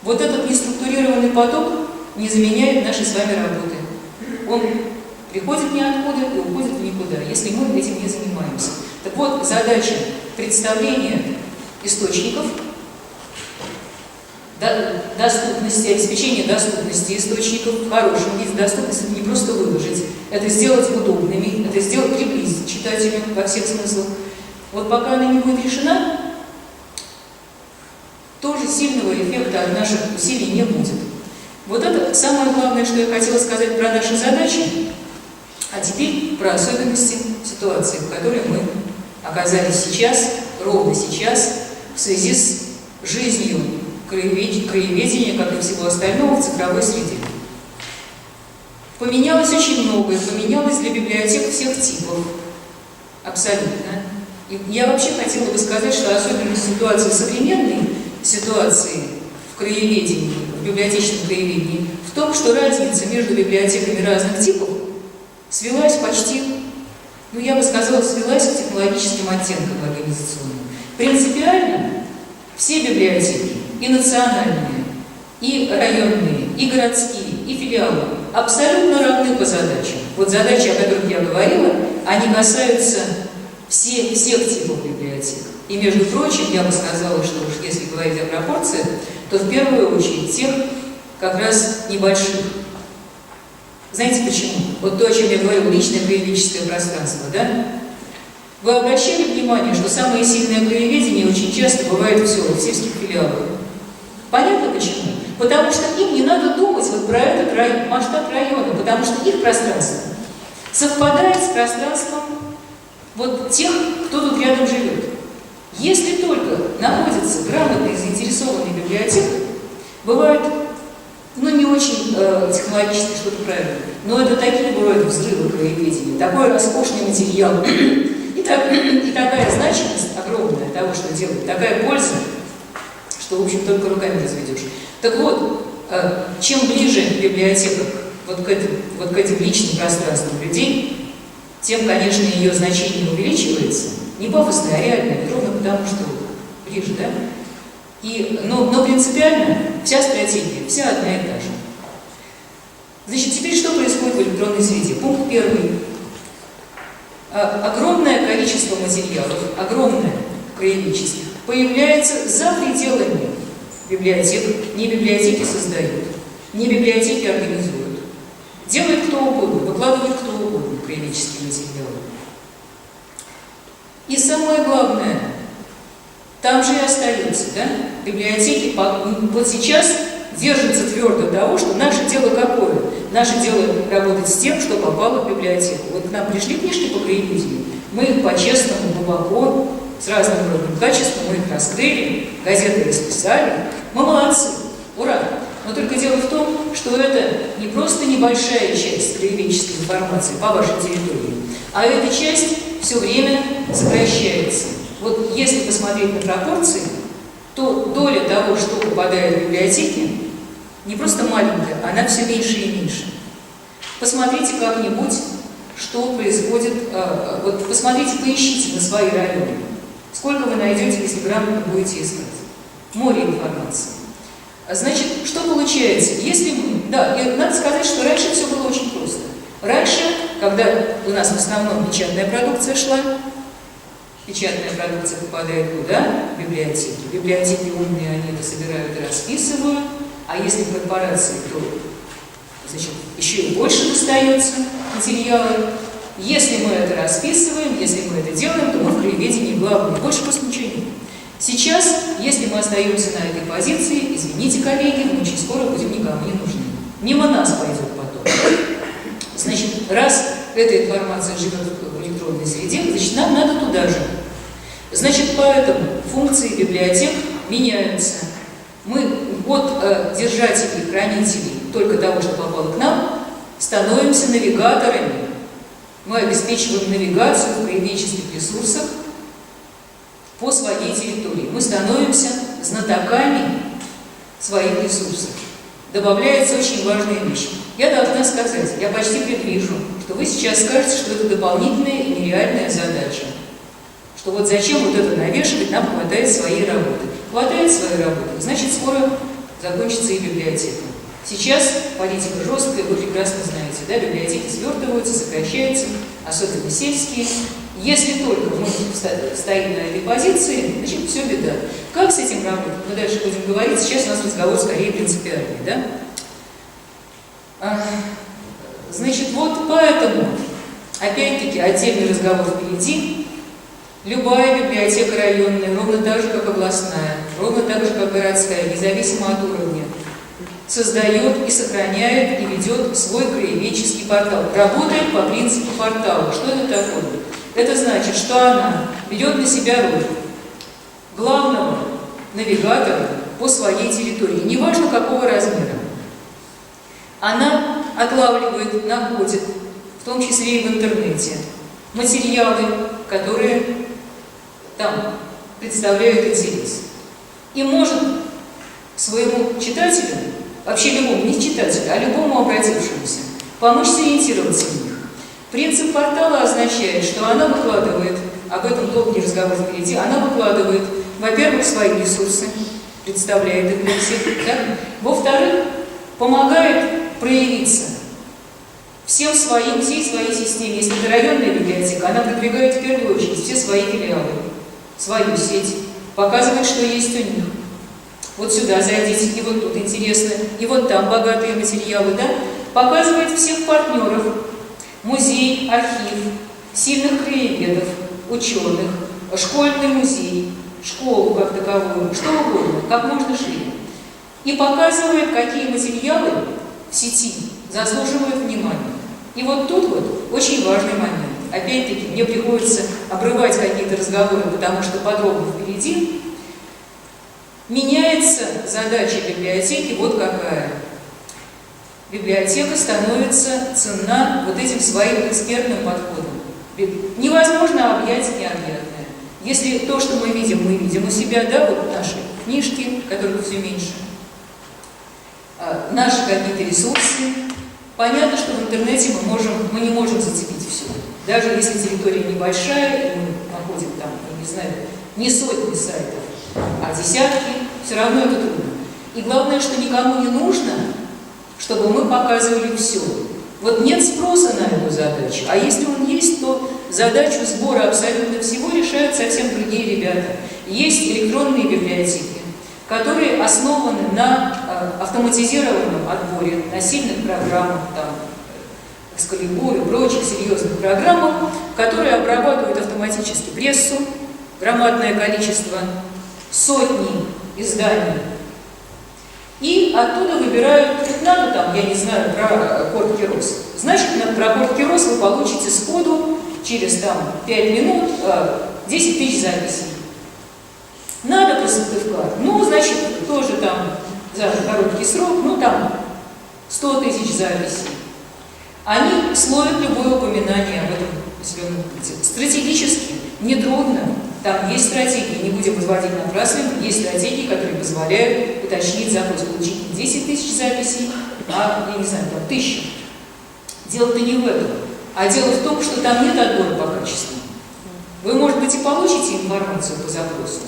Вот этот неструктурированный поток не заменяет нашей с вами работы. Он приходит ниоткуда и уходит в никуда, если мы этим не занимаемся. Так вот, задача представления источников, доступности, обеспечения доступности источников в хорошем виде. Доступность — это не просто выложить, это сделать удобными, это сделать приблизить читателю во всех смыслах. Вот пока она не будет решена, тоже сильного эффекта от наших усилий не будет. Вот это самое главное, что я хотела сказать про наши задачи, а теперь про особенности ситуации, в которой мы оказались сейчас, ровно сейчас, в связи с жизнью краеведения, как и всего остального, в цифровой среде. Поменялось очень многое, поменялось для библиотек всех типов, абсолютно. И я вообще хотела бы сказать, что особенность ситуации современной, ситуации в краеведении, в библиотечном краеведении, в том, что разница между библиотеками разных типов свелась почти, ну я бы сказала, свелась к технологическим оттенкам организационным. Принципиально все библиотеки, и национальные, и районные, и городские, и филиалы, абсолютно равны по задачам. Вот задачи, о которых я говорила, они касаются всех типов библиотек. И, между прочим, я бы сказала, что уж если говорить о пропорциях, то в первую очередь тех как раз небольших. Знаете почему? Вот то, о чем я говорила, личное краеведческое пространство, да? Вы обращали внимание, что самое сильное краеведение очень часто бывает в селах, в сельских филиалах? Понятно почему? Потому что им не надо думать вот про этот масштаб района, потому что их пространство совпадает с пространством вот тех, кто тут рядом живет. Если только находится грамотный и заинтересованный библиотек, бывает, ну не очень технологически что-то правильно, но это такие бывают взрывы краеведения, такой роскошный материал и такая значимость огромная того, что делает, такая польза, что, в общем, только руками разведешь. Так вот, чем ближе библиотека вот к этим личным пространствам людей, тем, конечно, ее значение увеличивается. Не пафосное, а реальное, ровно потому, что ближе, да? Но принципиально вся стратегия, вся одна и та же. Значит, теперь что происходит в электронной среде? Пункт первый. Огромное количество материалов, огромное краеведческих, появляется за пределами библиотек. Не библиотеки создают, не библиотеки организуют. Делает кто угодно, выкладывает кто угодно краеведческие материалы. И самое главное, там же и остается, да? Библиотеки вот сейчас держатся твердо того, что наше дело какое? Наше дело работать с тем, что попало в библиотеку. Вот к нам пришли книжки по краеведению, мы их по-честному, глубоко, с разным уровнем качества, мы их раскрыли, газеты расписали. Мы молодцы, ура! Но только дело в том, что это не просто небольшая часть краеведческой информации по вашей территории, а эта часть все время сокращается. Вот если посмотреть на пропорции, то доля того, что попадает в библиотеки, не просто маленькая, она все меньше и меньше. Посмотрите как-нибудь, что происходит, вот посмотрите, поищите на свои районы. Сколько вы найдете, если грамотно будете искать? Море информации. Значит, что получается? Если мы... Да, и надо сказать, что раньше все было очень просто. Раньше, когда у нас в основном печатная продукция шла, печатная продукция попадает куда? В библиотеки. Библиотеки умные, они это собирают и расписывают. А если в корпорации, то, значит, еще и больше достается материала. Если мы это расписываем, если мы это делаем, то мы в краеведении главные. Больше просто ничего нет. Сейчас, если мы остаемся на этой позиции, извините, коллеги, мы очень скоро будем никому не нужны. Мимо нас пойдет потом. Значит, раз эта информация живет в электронной среде, значит, нам надо туда же. Значит, поэтому функции библиотек меняются. Мы от держателей, хранителей только того, что попало к нам, становимся навигаторами. Мы обеспечиваем навигацию в краеведческих ресурсах по своей территории. Мы становимся знатоками своих ресурсов. Добавляется очень важная вещь. Я должна сказать, я почти предвижу, что вы сейчас скажете, что это дополнительная и нереальная задача. Что вот зачем вот это навешивать, нам хватает своей работы. Хватает своей работы, значит, скоро закончится и библиотека. Сейчас политика жесткая, вы прекрасно знаете, да, библиотеки свертываются, сокращаются, особенно сельские. Если только мы стоим на этой позиции, значит, все беда. Как с этим работать? Мы дальше будем говорить. Сейчас у нас разговор скорее принципиальный, да? Значит, вот поэтому, опять-таки, отдельный разговор впереди. Любая библиотека районная, ровно так же, как областная, ровно так же, как городская, независимо от уровня, создает и сохраняет и ведет свой краеведческий портал. Работает по принципу портала. Что это такое? Это значит, что она ведет на себя роль главного навигатора по своей территории, неважно какого размера. Она отлавливает, находит, в том числе и в интернете, материалы, которые там представляют интерес. И может своему читателю, вообще любому, не читателю, а любому обратившемуся, помочь сориентироваться в них. Принцип портала означает, что она выкладывает, об этом долгий разговор впереди, она выкладывает, во-первых, свои ресурсы, представляет их для всех, да? Во-вторых, помогает проявиться всей своей системе. Если это районная библиотека, она продвигает в первую очередь все свои филиалы, свою сеть, показывает, что есть у них. Вот сюда зайдите, и вот тут интересно, и вот там богатые материалы, да? Показывает всех партнеров, музей, архив, сильных краеведов, ученых, школьный музей, школу как таковую, что угодно, как можно шире. И показывает, какие материалы в сети заслуживают внимания. И вот тут вот очень важный момент. Опять-таки, мне приходится обрывать какие-то разговоры, потому что подробно впереди. Меняется задача библиотеки вот какая. Библиотека становится ценна вот этим своим экспертным подходом. Невозможно объять необъятное. Если то, что мы видим у себя, да, вот наши книжки, которых все меньше, наши какие-то ресурсы, понятно, что в интернете мы не можем зацепить все. Даже если территория небольшая, и мы находим там, я не знаю, не сотни сайтов, а десятки, все равно это трудно. И главное, что никому не нужно, чтобы мы показывали все. Вот нет спроса на эту задачу, а если он есть, то задачу сбора абсолютно всего решают совсем другие ребята. Есть электронные библиотеки, которые основаны на автоматизированном отборе, на сильных программах, там, Экскалибур и прочих серьезных программах, которые обрабатывают автоматически прессу, громадное количество, сотни изданий. И оттуда выбирают, надо там, я не знаю, про Корткерос. Значит, про Корткерос вы получите сходу через там 5 минут 10 тысяч записей. Надо про Сыктывкар, ну, значит, тоже там за короткий срок, ну, там 100 тысяч записей. Они словят любое упоминание об этом населенном пункте. Стратегически нетрудно. Там есть стратегии, не будем возводить напрасно, есть стратегии, которые позволяют уточнить запрос, получить не 10 тысяч записей, а, я не знаю, там 1000. Дело-то не в этом, а дело в том, что там нет отбора по качеству. Вы, может быть, и получите информацию по запросу,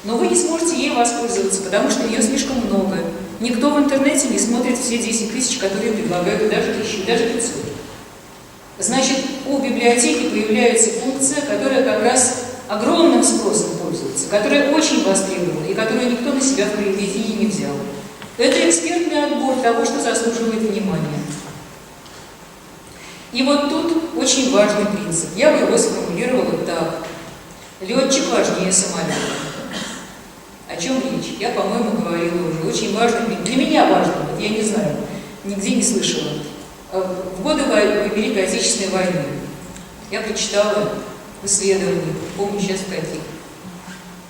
но вы не сможете ей воспользоваться, потому что ее слишком много. Никто в интернете не смотрит все 10 тысяч, которые предлагают, даже 1000, даже 500. Значит, у библиотеки появляется функция, которая как раз огромным спросом пользуется, которая очень востребована и которую никто на себя в краеведении не взял. Это экспертный отбор того, что заслуживает внимания. И вот тут очень важный принцип. Я бы его сформулировала так. Летчик важнее самолета. О чем речь? Я, по-моему, говорила уже. Очень важный принцип. Для меня важный, вот я не знаю, нигде не слышала. В годы Великой Отечественной войны я прочитала исследований, помню сейчас каких.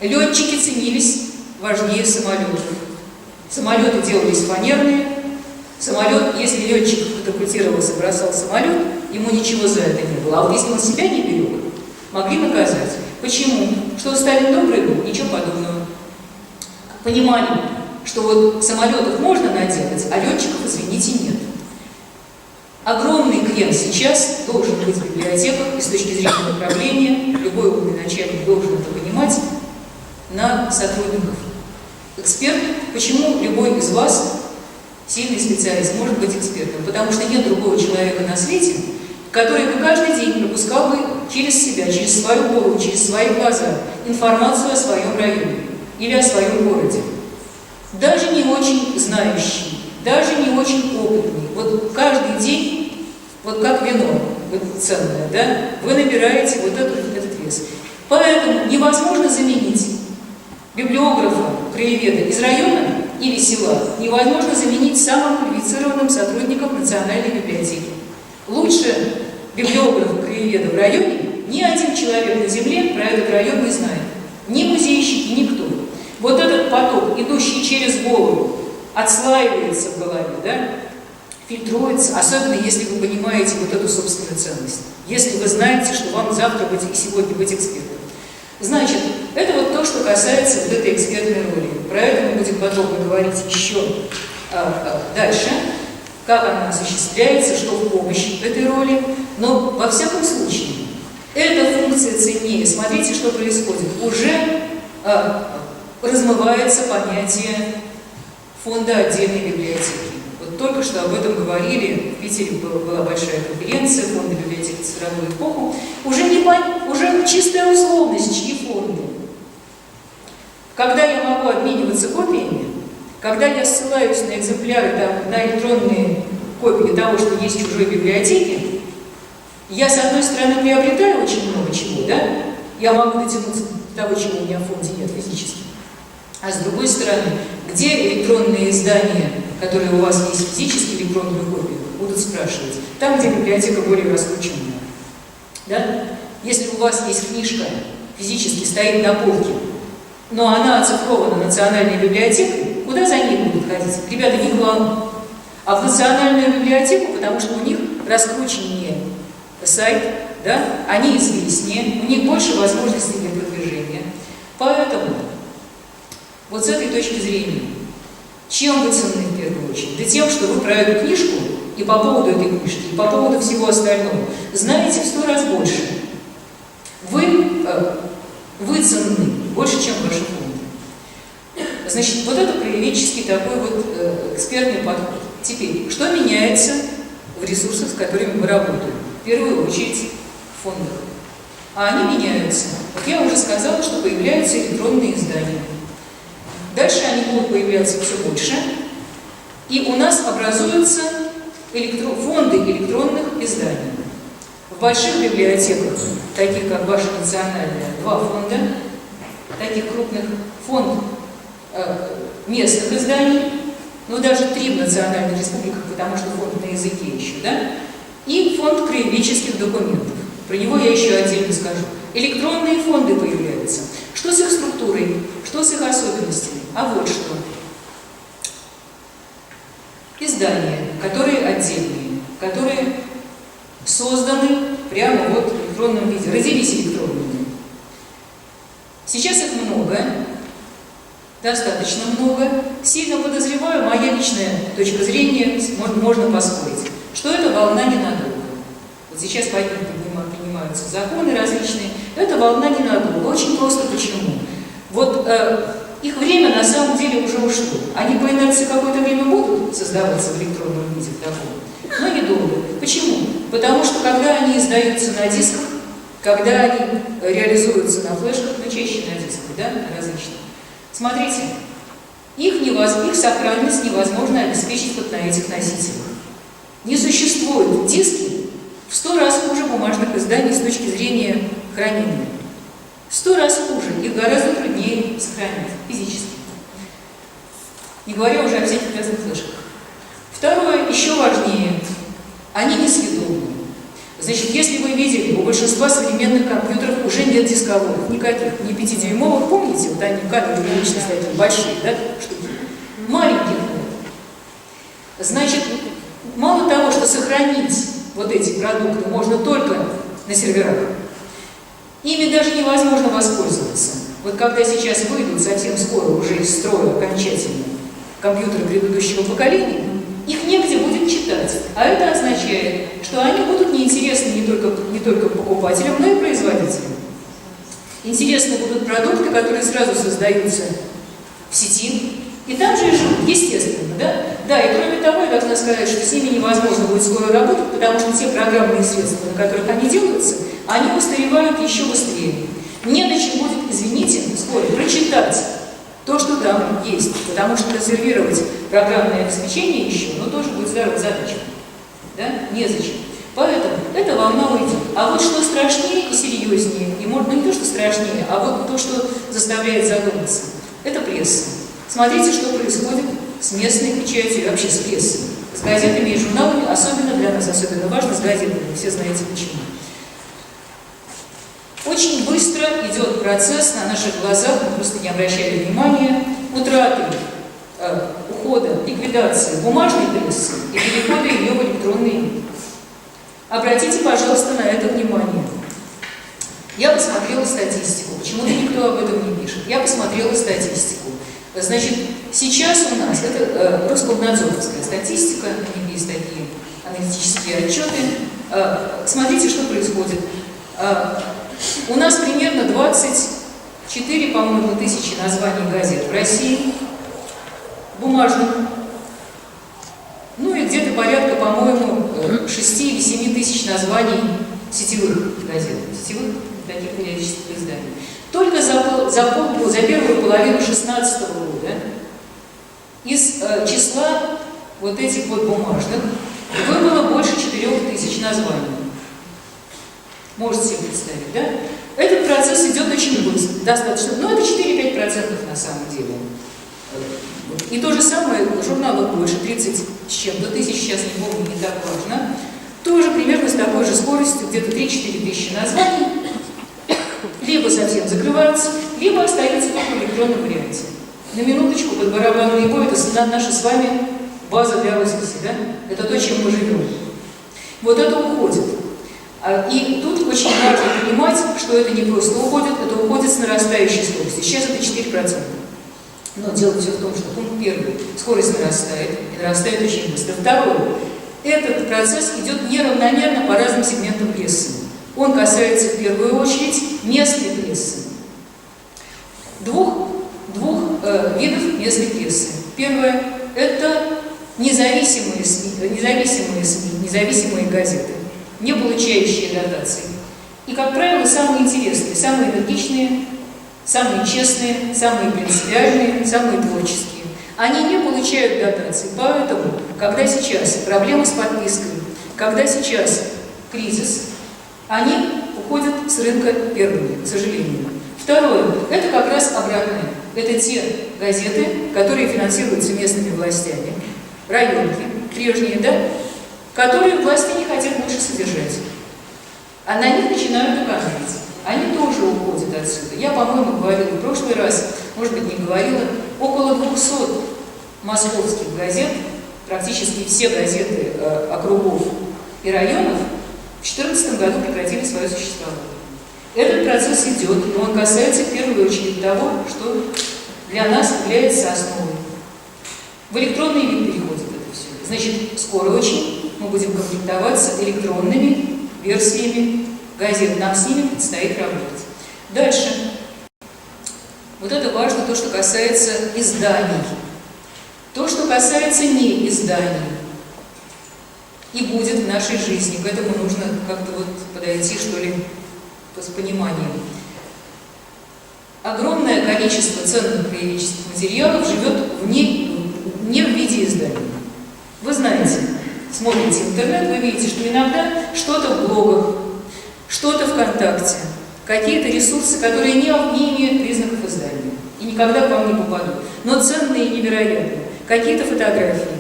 Летчики ценились важнее самолетов. Самолеты делались фанерные. Самолет, если летчик катапультировался, бросал самолет, ему ничего за это не было. А вот если он себя не берег, могли наказать. Почему? Что Сталин добрый был? Ничего подобного. Понимали, что вот самолетов можно наделать, а летчиков, извините, нет. Огромный крен сейчас должен быть в библиотеках, и с точки зрения управления, любой умный начальник должен это понимать, на сотрудников. Эксперт, почему любой из вас, сильный специалист, может быть экспертом? Потому что нет другого человека на свете, который бы каждый день пропускал бы через себя, через свою голову, через свои глаза информацию о своем районе или о своем городе. Даже не очень знающий, даже не очень опытный. Вот каждый день, вот как вино, вот ценное, да, вы набираете вот этот вес. Поэтому невозможно заменить библиографа, краеведа из района или села, невозможно заменить самым квалифицированным сотрудником Национальной библиотеки. Лучше библиографа, краеведа в районе ни один человек на земле про этот район не знает. Ни музейщики, никто. Вот этот поток, идущий через голову, отслаивается в голове, да, фильтруется, особенно если вы понимаете вот эту собственную ценность. Если вы знаете, что вам завтра быть и сегодня быть экспертом. Значит, это вот то, что касается вот этой экспертной роли. Про это мы будем подробно говорить еще дальше, как она осуществляется, что в помощь этой роли. Но во всяком случае, эта функция ценнее. Смотрите, что происходит. Уже размывается понятие фонда отдельной библиотеки. Вот только что об этом говорили, в Питере была большая конференция фонда библиотеки в цифровую эпоху. Уже чистая условность, чьи фонды. Когда я могу обмениваться копиями, когда я ссылаюсь на экземпляры, на электронные копии того, что есть в чужой библиотеке, я, с одной стороны, приобретаю очень много чего, да? Я могу дотянуться до того, чего у меня в фонде нет физически. А с другой стороны, где электронные издания, которые у вас есть физически, электронную копию, будут спрашивать? Там, где библиотека более раскрученная. Да? Если у вас есть книжка, физически стоит на полке, но она оцифрована национальной библиотекой, куда за ней будут ходить? Ребята, не к вам, а в национальную библиотеку, потому что у них раскрученнее сайт, да? Они известнее, у них больше возможностей для продвижения. Поэтому, вот с этой точки зрения, чем вы ценны в первую очередь? Да тем, что вы про эту книжку и по поводу этой книжки, и по поводу всего остального знаете в 100 раз больше. Вы ценны больше, чем ваши фонды. Значит, вот это краеведческий такой вот экспертный подход. Теперь, что меняется в ресурсах, с которыми мы работаем? В первую очередь в фондах. А они меняются. Вот я уже сказала, что появляются электронные издания. Дальше они будут появляться все больше. И у нас образуются фонды электронных изданий. В больших библиотеках, таких как ваша национальная, 2 фонда, таких крупных, фонд местных изданий, ну даже 3 в национальных республиках, потому что фонд на языке еще, да, и фонд краеведческих документов. Про него я еще отдельно скажу. Электронные фонды появляются. Что с их структурой, что с их особенностями? А вот что. Издания, которые отдельные, которые созданы прямо вот в электронном виде, родились электронными. Сейчас их много, достаточно много. Сильно подозреваю, моя личная точка зрения, можно поспорить, что это волна ненадолго. Вот сейчас по ним принимаются законы различные. Это волна ненадолго. Очень просто почему. Вот их время на самом деле уже ушло. Они по инерции какое-то время будут создаваться в электронном виде таком, но недолго. Почему? Потому что когда они издаются на дисках, когда они реализуются на флешках, но чаще на дисках, да, различных. Смотрите, их сохранность невозможно обеспечить вот на этих носителях. Не существует диски в 100 раз хуже бумажных изданий с точки зрения хранения. В 100 раз хуже, их гораздо труднее сохранить физически. Не говоря уже о всяких разных флешках. Второе, еще важнее, они несъедобны. Значит, если вы видели, у большинства современных компьютеров уже нет дисковых, никаких, не 5-дюймовых, помните, вот они камеры личные такие большие, да, штуки, маленьких нет. Значит, мало того, что сохранить вот эти продукты можно только на серверах, ими даже невозможно воспользоваться. Вот когда сейчас выйдут совсем скоро уже из строя окончательно компьютеры предыдущего поколения, их негде будет читать. А это означает, что они будут неинтересны не только покупателям, но и производителям. Интересны будут продукты, которые сразу создаются в сети, И там же и живут, естественно, да? Да, и кроме того, я должна сказать, что с ними невозможно будет скоро работать, потому что те программные средства, на которых они делаются, они устаревают еще быстрее. Не на чем будет, извините, вскоре прочитать то, что там есть, потому что консервировать программное обеспечение еще, ну, тоже будет задача. Да? Незачем. Поэтому эта волна уйдет. А вот что страшнее и серьезнее, и может, ну не то, что страшнее, а вот то, что заставляет задуматься, это пресса. Смотрите, что происходит с местной печатью и вообще с прессой, с газетами и журналами, особенно для нас, особенно важно с газетами, вы все знаете почему. Очень быстро идет процесс на наших глазах, мы просто не обращали внимания, утраты, ухода, ликвидации бумажной прессы и перехода ее в электронный вид. Обратите, пожалуйста, на это внимание. Я посмотрела статистику, почему-то никто об этом не пишет. Я посмотрела статистику. Значит, сейчас у нас, это Роскомнадзоровская статистика, у них есть такие аналитические отчеты. Смотрите, что происходит. У нас примерно 24, по-моему, тысячи названий газет в России, бумажных. Ну и где-то порядка, по-моему, 6 или 7 тысяч названий сетевых газет, сетевых таких периодических изданий. Только за первую половину 2016 года из числа вот этих вот бумажных выбыло больше 4 тысяч названий. Можете себе представить, да? Этот процесс идет очень быстро, достаточно, но это 4-5% на самом деле. И то же самое, журналов больше, 30 с чем-то тысяч, сейчас не помню, не так важно. Тоже примерно с такой же скоростью, где-то 3-4 тысячи названий, либо совсем закрываются, либо остаются только в электронном варианте. На минуточку, под барабанный бой, это наша с вами база для росписи, да? Это то, чем мы живем. Вот это уходит. И тут очень важно понимать, что это не просто уходит, это уходит с нарастающей скоростью. Сейчас это 4%. Но дело все в том, что пункт первый, скорость нарастает, и нарастает очень быстро. Второй, этот процесс идет неравномерно по разным сегментам прессы. Он касается в первую очередь местной прессы. Двух видов местной прессы. Первое – это независимые СМИ, независимые газеты, не получающие дотации. И, как правило, самые интересные, самые энергичные, самые честные, самые принципиальные, самые творческие. Они не получают дотации. Поэтому, когда сейчас проблемы с подпиской, когда сейчас кризис, они уходят с рынка первыми, к сожалению. Второе – это как раз обратное. Это те газеты, которые финансируются местными властями, районки, прежние, да, которые власти не хотят больше содержать. А на них начинают экономить. Они тоже уходят отсюда. Я, по-моему, говорила в прошлый раз, может быть, не говорила, около 200 московских газет, практически все газеты округов и районов, в 2014 году прекратили свое существование. Этот процесс идет, но он касается в первую очередь того, что для нас является основой. В электронный вид переходит это все. Значит, скоро очень мы будем комплектоваться электронными версиями газет. Нам с ними предстоит работать. Дальше. Вот это важно, то, что касается изданий. То, что касается не изданий. И будет в нашей жизни. К этому нужно как-то вот подойти, что ли, с пониманием. Огромное количество ценных краеведческих материалов живет не в виде изданий. Вы знаете, смотрите интернет, вы видите, что иногда что-то в блогах, что-то ВКонтакте, какие-то ресурсы, которые не имеют признаков издания и никогда к вам не попадут, но ценные и невероятные. Какие-то фотографии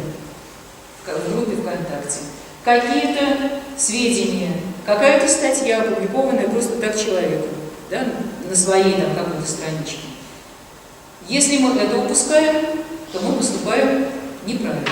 в группе ВКонтакте, какие-то сведения, какая-то статья, опубликованная просто так человеком, да, на своей там какой-то страничке. Если мы это упускаем, то мы поступаем неправильно.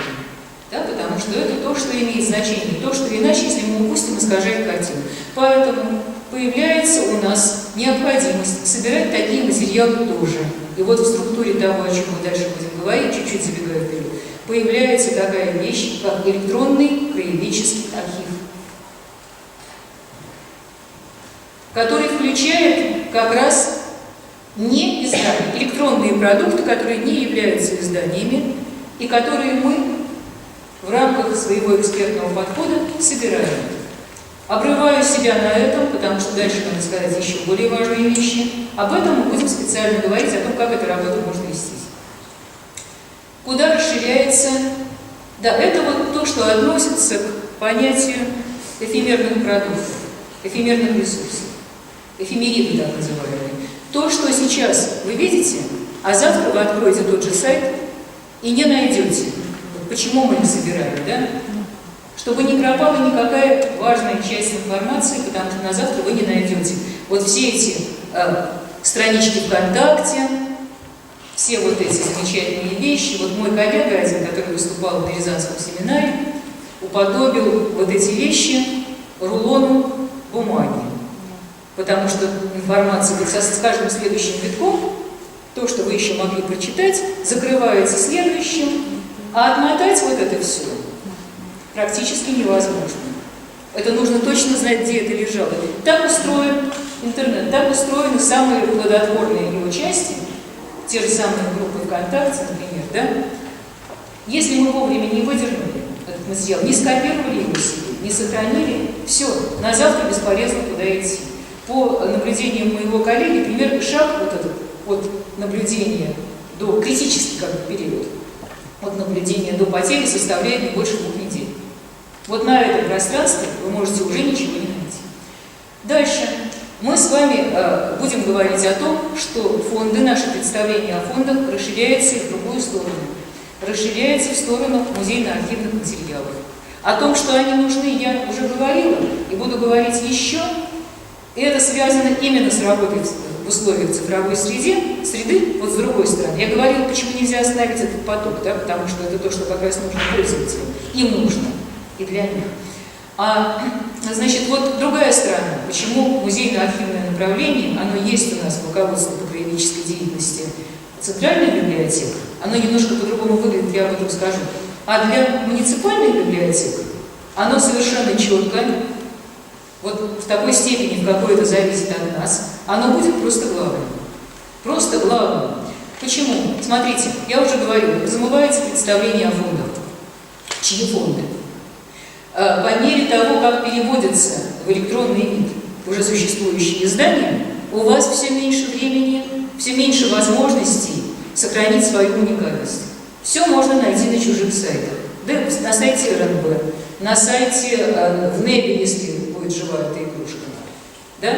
Да, потому что это то, что имеет значение, то, что иначе, если мы упустим, искажает картину. Поэтому появляется у нас необходимость собирать такие материалы тоже. И вот в структуре того, о чем мы дальше будем говорить, чуть-чуть забегая вперед, появляется такая вещь, как электронный краеведческий архив, который включает как раз не издания, электронные продукты, которые не являются изданиями и которые мы в рамках своего экспертного подхода собираем. Обрываю себя на этом, потому что дальше надо сказать еще более важные вещи. Об этом мы будем специально говорить, о том, как эту работу можно вести. Куда расширяется? Да, это вот то, что относится к понятию эфемерных продуктов, эфемерных ресурсов, эфемериды так называемые. То, что сейчас вы видите, а завтра вы откроете тот же сайт и не найдете. Вот почему мы их собираем, да? Чтобы не пропала никакая важная часть информации, потому что на завтра вы не найдете. Вот все эти странички ВКонтакте, все вот эти замечательные вещи. Вот мой коллега один, который выступал на Рязанском семинаре, уподобил вот эти вещи рулону бумаги. Потому что информация с каждым следующим витком, то, что вы еще могли прочитать, закрывается следующим, а отмотать вот это все практически невозможно. Это нужно точно знать, где это лежало. Так устроен интернет, так устроены самые плодотворные его части, те же самые группы ВКонтакте, например, да? Если мы вовремя не выдернули этот материал, не скопировали его себе, не сохранили, все, на завтра бесполезно туда идти. По наблюдениям моего коллеги, примерно шаг вот этот от наблюдения до критический период, от наблюдения до потери составляет не больше 2 недель. Вот на этом пространстве вы можете уже ничего не найти. Дальше мы с вами будем говорить о том, что фонды, наше представление о фондах расширяется и в другую сторону. Расширяется в сторону музейно-архивных материалов. О том, что они нужны, я уже говорила и буду говорить еще. И это связано именно с работой в условиях цифровой среды, вот с другой стороны. Я говорила, почему нельзя остановить этот поток, да, потому что это то, что как раз нужно пользователям. Им нужно, и для них. Значит, вот другая сторона. Почему музейно-архивное направление, оно есть у нас в руководстве по краеведческой деятельности центральной библиотеки, оно немножко по-другому выглядит, я об этом скажу. А для муниципальной библиотеки оно совершенно четко, вот в такой степени, в какой это зависит от нас, оно будет просто главным. Просто главным. Почему? Смотрите, я уже говорю, размывается представление о фондах. Чьи фонды? По мере того, как переводятся в электронный вид уже существующие издания, у вас все меньше времени, все меньше возможностей сохранить свою уникальность. Все можно найти на чужих сайтах. Да, на сайте РНБ, на сайте в НЭБе, если будет жива эта игрушка. Да?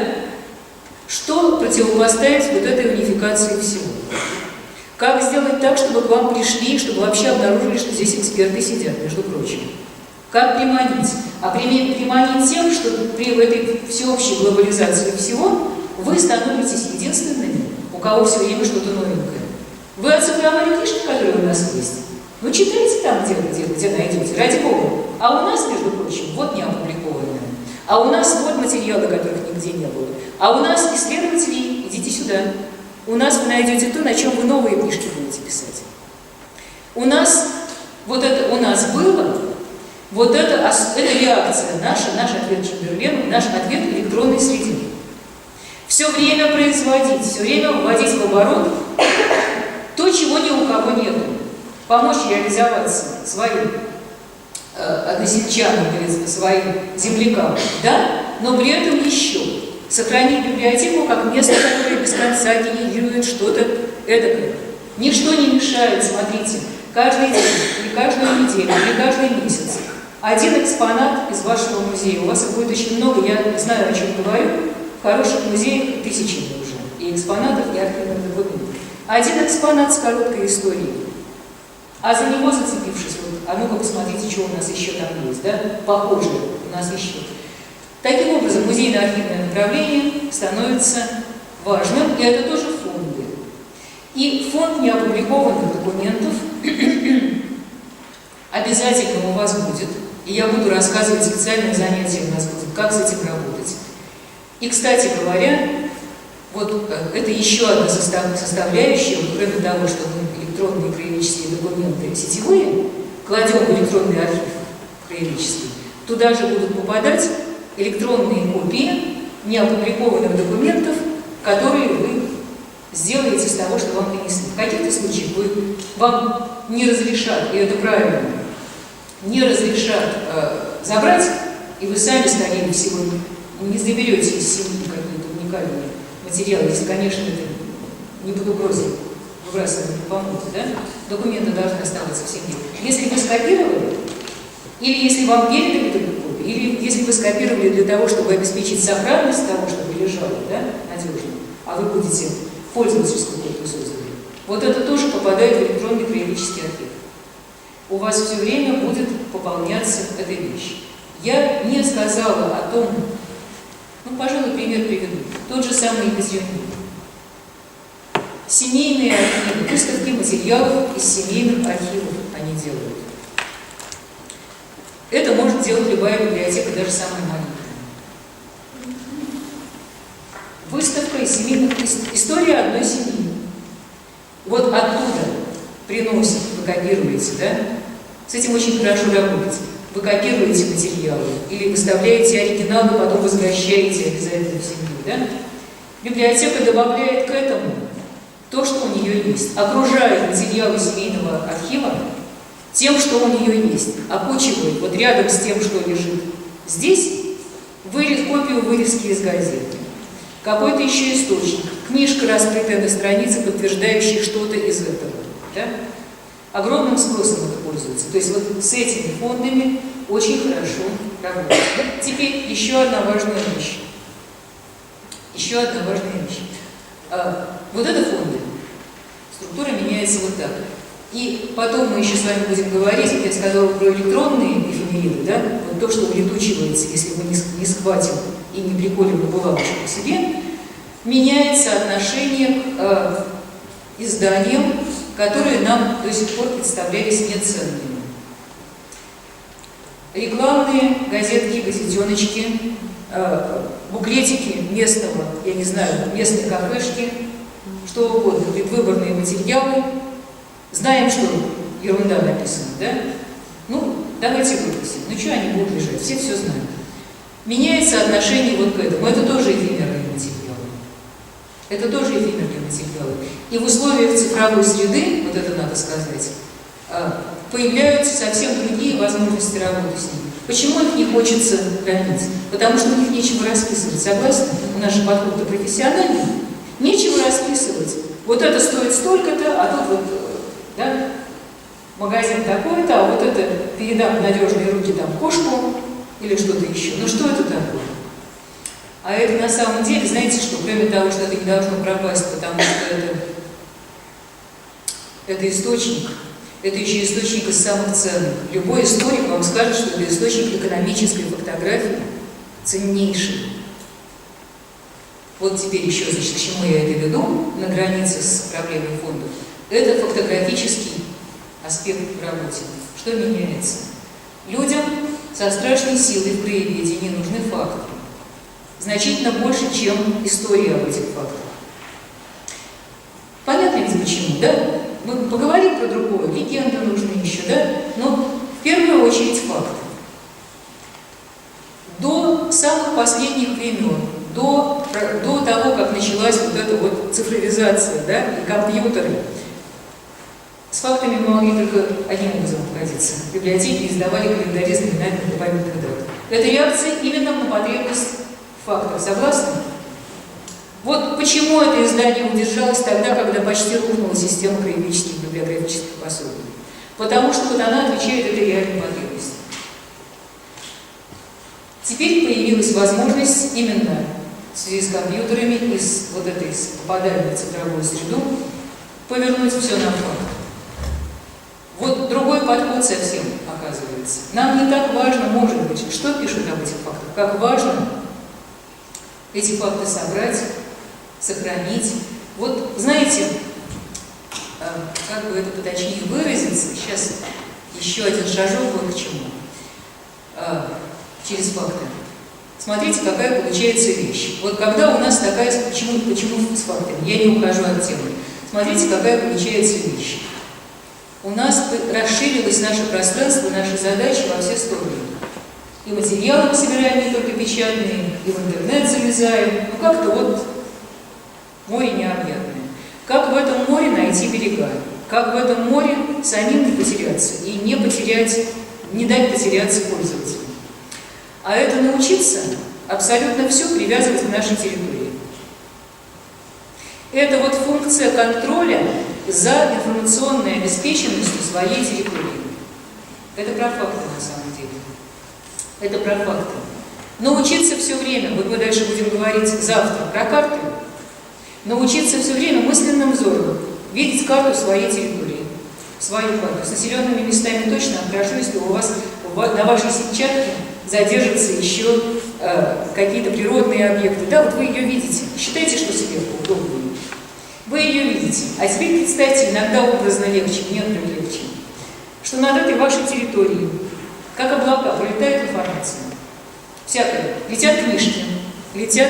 Что противопоставить вот этой унификации всего? Как сделать так, чтобы к вам пришли, чтобы вообще обнаружили, что здесь эксперты сидят, между прочим? Как приманить? А приманить тем, что при этой всеобщей глобализации всего вы становитесь единственными, у кого все время что-то новенькое. Вы оцифровали книжки, которые у нас есть? Ну, читайте там, где найдете, ради Бога. А у нас, между прочим, вот не опубликованные. А у нас вот материалы, которых нигде не было. А у нас исследователи, идите сюда. У нас вы найдете то, на чем вы новые книжки будете писать. У нас, вот это у нас было, вот это реакция наша, наш ответ Чемберлену, наш ответ электронной среде. Все время производить, все время вводить в оборот то, чего ни у кого нет. Помочь реализоваться своим односельчанам или своим землякам, да, но при этом еще сохранить библиотеку как место, которое без конца генерирует что-то эдакое. Ничто не мешает, смотрите, каждый день, или каждую неделю, или каждый месяц один экспонат из вашего музея. У вас их будет очень много, я знаю, о чем говорю. В хороших музеях тысячи уже, и экспонатов, и архивных документов. Один экспонат с короткой историей. А за него зацепившись, вот, а ну-ка посмотрите, что у нас еще там есть, да? Похоже, у нас еще. Таким образом, музейно-архивное направление становится важным, и это тоже фонды. И фонд неопубликованных документов обязательно у вас будет, и я буду рассказывать, специальное занятие у нас будет, как с этим работать. И, кстати говоря, вот это еще одна составляющая, кроме того, что мы электронные краеведческие документы сетевые кладем в электронный архив краеведческий, туда же будут попадать электронные копии неопубликованных документов, которые вы сделаете с того, что вам принесли. В каких-то случаях вам не разрешат, и это правильно, не разрешат забрать, и вы сами, скорее всего, не заберете из семьи какие-то уникальные материалы, если, конечно, это не под угрозой выбрасывания помолвки, да? Документы должны оставаться в семье. Если вы скопировали, или если вам передали такую копию, или если вы скопировали для того, чтобы обеспечить сохранность того, чтобы лежало, да, надежно, а вы будете пользовательскую копию создали, вот это тоже попадает в электронный краеведческий архив. У вас все время будет пополняться эта вещь. Я не сказала о том, ну, пожалуй, пример приведу. Тот же самый Екатеринбург. Семейные архивы, выставки материалов из семейных архивов они делают. Это может делать любая библиотека, даже самая маленькая. Выставка из семейных... История одной семьи. Вот оттуда приносят, вы копируете, да? С этим очень хорошо работать. Вы копируете материалы или выставляете оригиналы, потом возвращаете обязательно в семью, да? Библиотека добавляет к этому то, что у нее есть, окружает материалы семейного архива тем, что у нее есть, окучивает вот рядом с тем, что лежит здесь, копию вырезки из газеты, какой-то еще источник, книжка, раскрытая на странице, подтверждающая что-то из этого, да? Огромным спросом это пользуется. То есть вот с этими фондами очень хорошо работать. Теперь еще одна важная вещь. Еще одна важная вещь. Вот это фонды. Структура меняется вот так. И потом мы еще с вами будем говорить, я сказала про электронные эфемериды, да? Вот то, что улетучивается, если мы не схватим и не приколем на булавочку к себе, меняется отношение к изданиям, которые нам до сих пор представлялись неценными. Рекламные газетки, газетеночки, буклетики местного, я не знаю, местной кафешки, что угодно, предвыборные материалы. Знаем, что ерунда написана, да? Ну, давайте выбросим. Ну, что они будут лежать? Все знают. Меняется отношение вот к этому. Это тоже эфемерные материалы. Это тоже эфемерные материалы. И в условиях цифровой среды, вот это надо сказать, появляются совсем другие возможности работы с ними. Почему их не хочется хранить? Потому что у них нечего расписывать. Согласны? У нас же подход-то профессиональный. Нечего расписывать. Вот это стоит столько-то, а тут вот, да, магазин такой-то, а вот это передам в надежные руки там кошку или что-то еще. Ну что это такое? А это на самом деле, знаете что, кроме того, что это не должно пропасть, потому что это источник, это еще источник из самых ценных. Любой историк вам скажет, что это источник экономической фотографии ценнейший. Вот теперь еще, значит, к чему я это веду, на границе с проблемой фондов. Это фотографический аспект в работе. Что меняется? Людям со страшной силой в краеведении нужны факты. Значительно больше, чем история об этих фактах. Понятно ведь почему, да? Мы поговорим про другое, легенды нужны еще, да? Но в первую очередь факты. До самых последних времен, до того, как началась вот эта вот цифровизация, да, и компьютеры, с фактами мы могли только одним образом обходиться. Библиотеки издавали календари с номинальных памятных дат. Это реакция именно на потребность фактов. Согласны? Вот почему это издание удержалось тогда, когда почти рухнула система краеведческих библиографических пособий. Потому что вот она отвечает этой реальной потребности. Теперь появилась возможность именно в связи с компьютерами и с вот этой попаданием в цифровую среду повернуть все на факт. Вот другой подход совсем оказывается. Нам не так важно, может быть, что пишут об этих фактах, как важно эти факты собрать, сохранить. Вот, знаете, как бы это поточнее выразиться, сейчас еще один шажок вот к чему. Через факты. Смотрите, какая получается вещь. Вот когда у нас такая... Почему с фактами? Я не ухожу от темы. Смотрите, какая получается вещь. У нас расширилось наше пространство, наши задачи во все стороны. И материалы мы собираем не только печатные, и в интернет залезаем. Ну как-то вот море необъятное. Как в этом море найти берега? Как в этом море самим не потеряться и не дать потеряться пользователю? А это научиться абсолютно все привязывать к нашей территории. Это вот функция контроля за информационной обеспеченностью своей территории. Это про факты на самом деле. Это про факты. Научиться все время, вот мы дальше будем говорить завтра про карты, научиться все время мысленным взором видеть карту своей территории, свою карту. С населенными местами точно хорошо, если у вас на вашей сетчатке задержатся еще какие-то природные объекты. Да, вот вы ее видите. Считайте, что сверху удобнее. Вы ее видите. А теперь представьте, иногда образно легче, некоторые легче, что над этой вашей территорией, как облака, пролетает информация. Всякое. Летят книжки, летит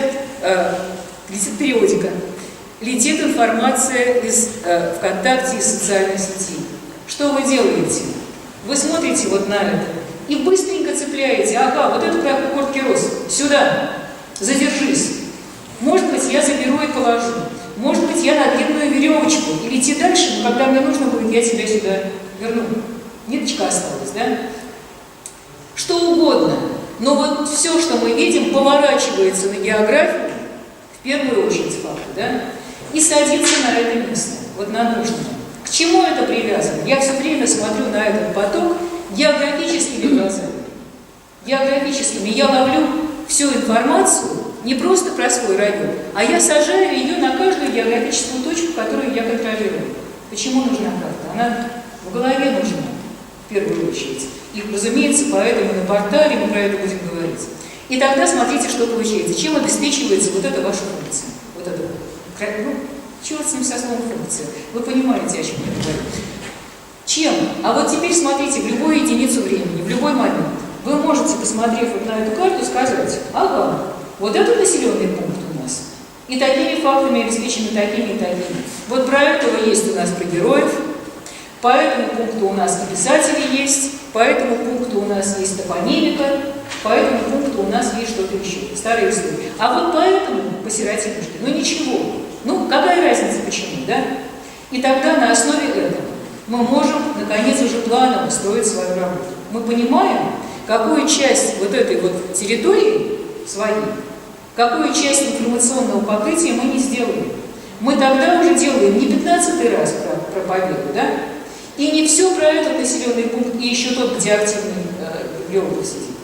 периодика, летит информация из ВКонтакте, из социальных сетей. Что вы делаете? Вы смотрите вот на это и быстренько цепляете. Ага, вот это про короткий рост. Сюда. Задержись. Может быть, я заберу и положу. Может быть, я на длинную веревочку. И лети дальше, но когда мне нужно будет, я тебя сюда верну. Ниточка осталась, да? Что угодно. Но вот все, что мы видим, поворачивается на географию, в первую очередь факты, да? И садится на это место, вот на нужное. К чему это привязано? Я все время смотрю на этот поток географическими глазами. Географическими. Я ловлю всю информацию не просто про свой район, а я сажаю ее на каждую географическую точку, которую я контролирую. Почему нужна карта? Она в голове нужна, в первую очередь. И, разумеется, поэтому на портале мы про это будем говорить. И тогда смотрите, что получается. Чем обеспечивается вот эта ваша функция? Вот эта, черт с ним со словом функция. Вы понимаете, о чем я говорю. Чем? А вот теперь смотрите, в любую единицу времени, в любой момент, вы можете, посмотрев вот на эту карту, сказать: ага, вот этот населенный пункт у нас, и такими фактами обеспечены такими и такими. Вот про этого есть у нас про героев, по этому пункту у нас и писатели есть, по этому пункту у нас есть топонимика, по этому пункту у нас есть что-то еще, старые истории. А вот поэтому по Сиротинушке, ну ничего, ну какая разница почему, да? И тогда на основе этого мы можем, наконец, уже планово строить свою работу. Мы понимаем, какую часть вот этой вот территории своей, какую часть информационного покрытия мы не сделаем. Мы тогда уже делаем не 15-й раз про победу, да? И не все про этот населенный пункт, и еще тот, где активный биолог сидит,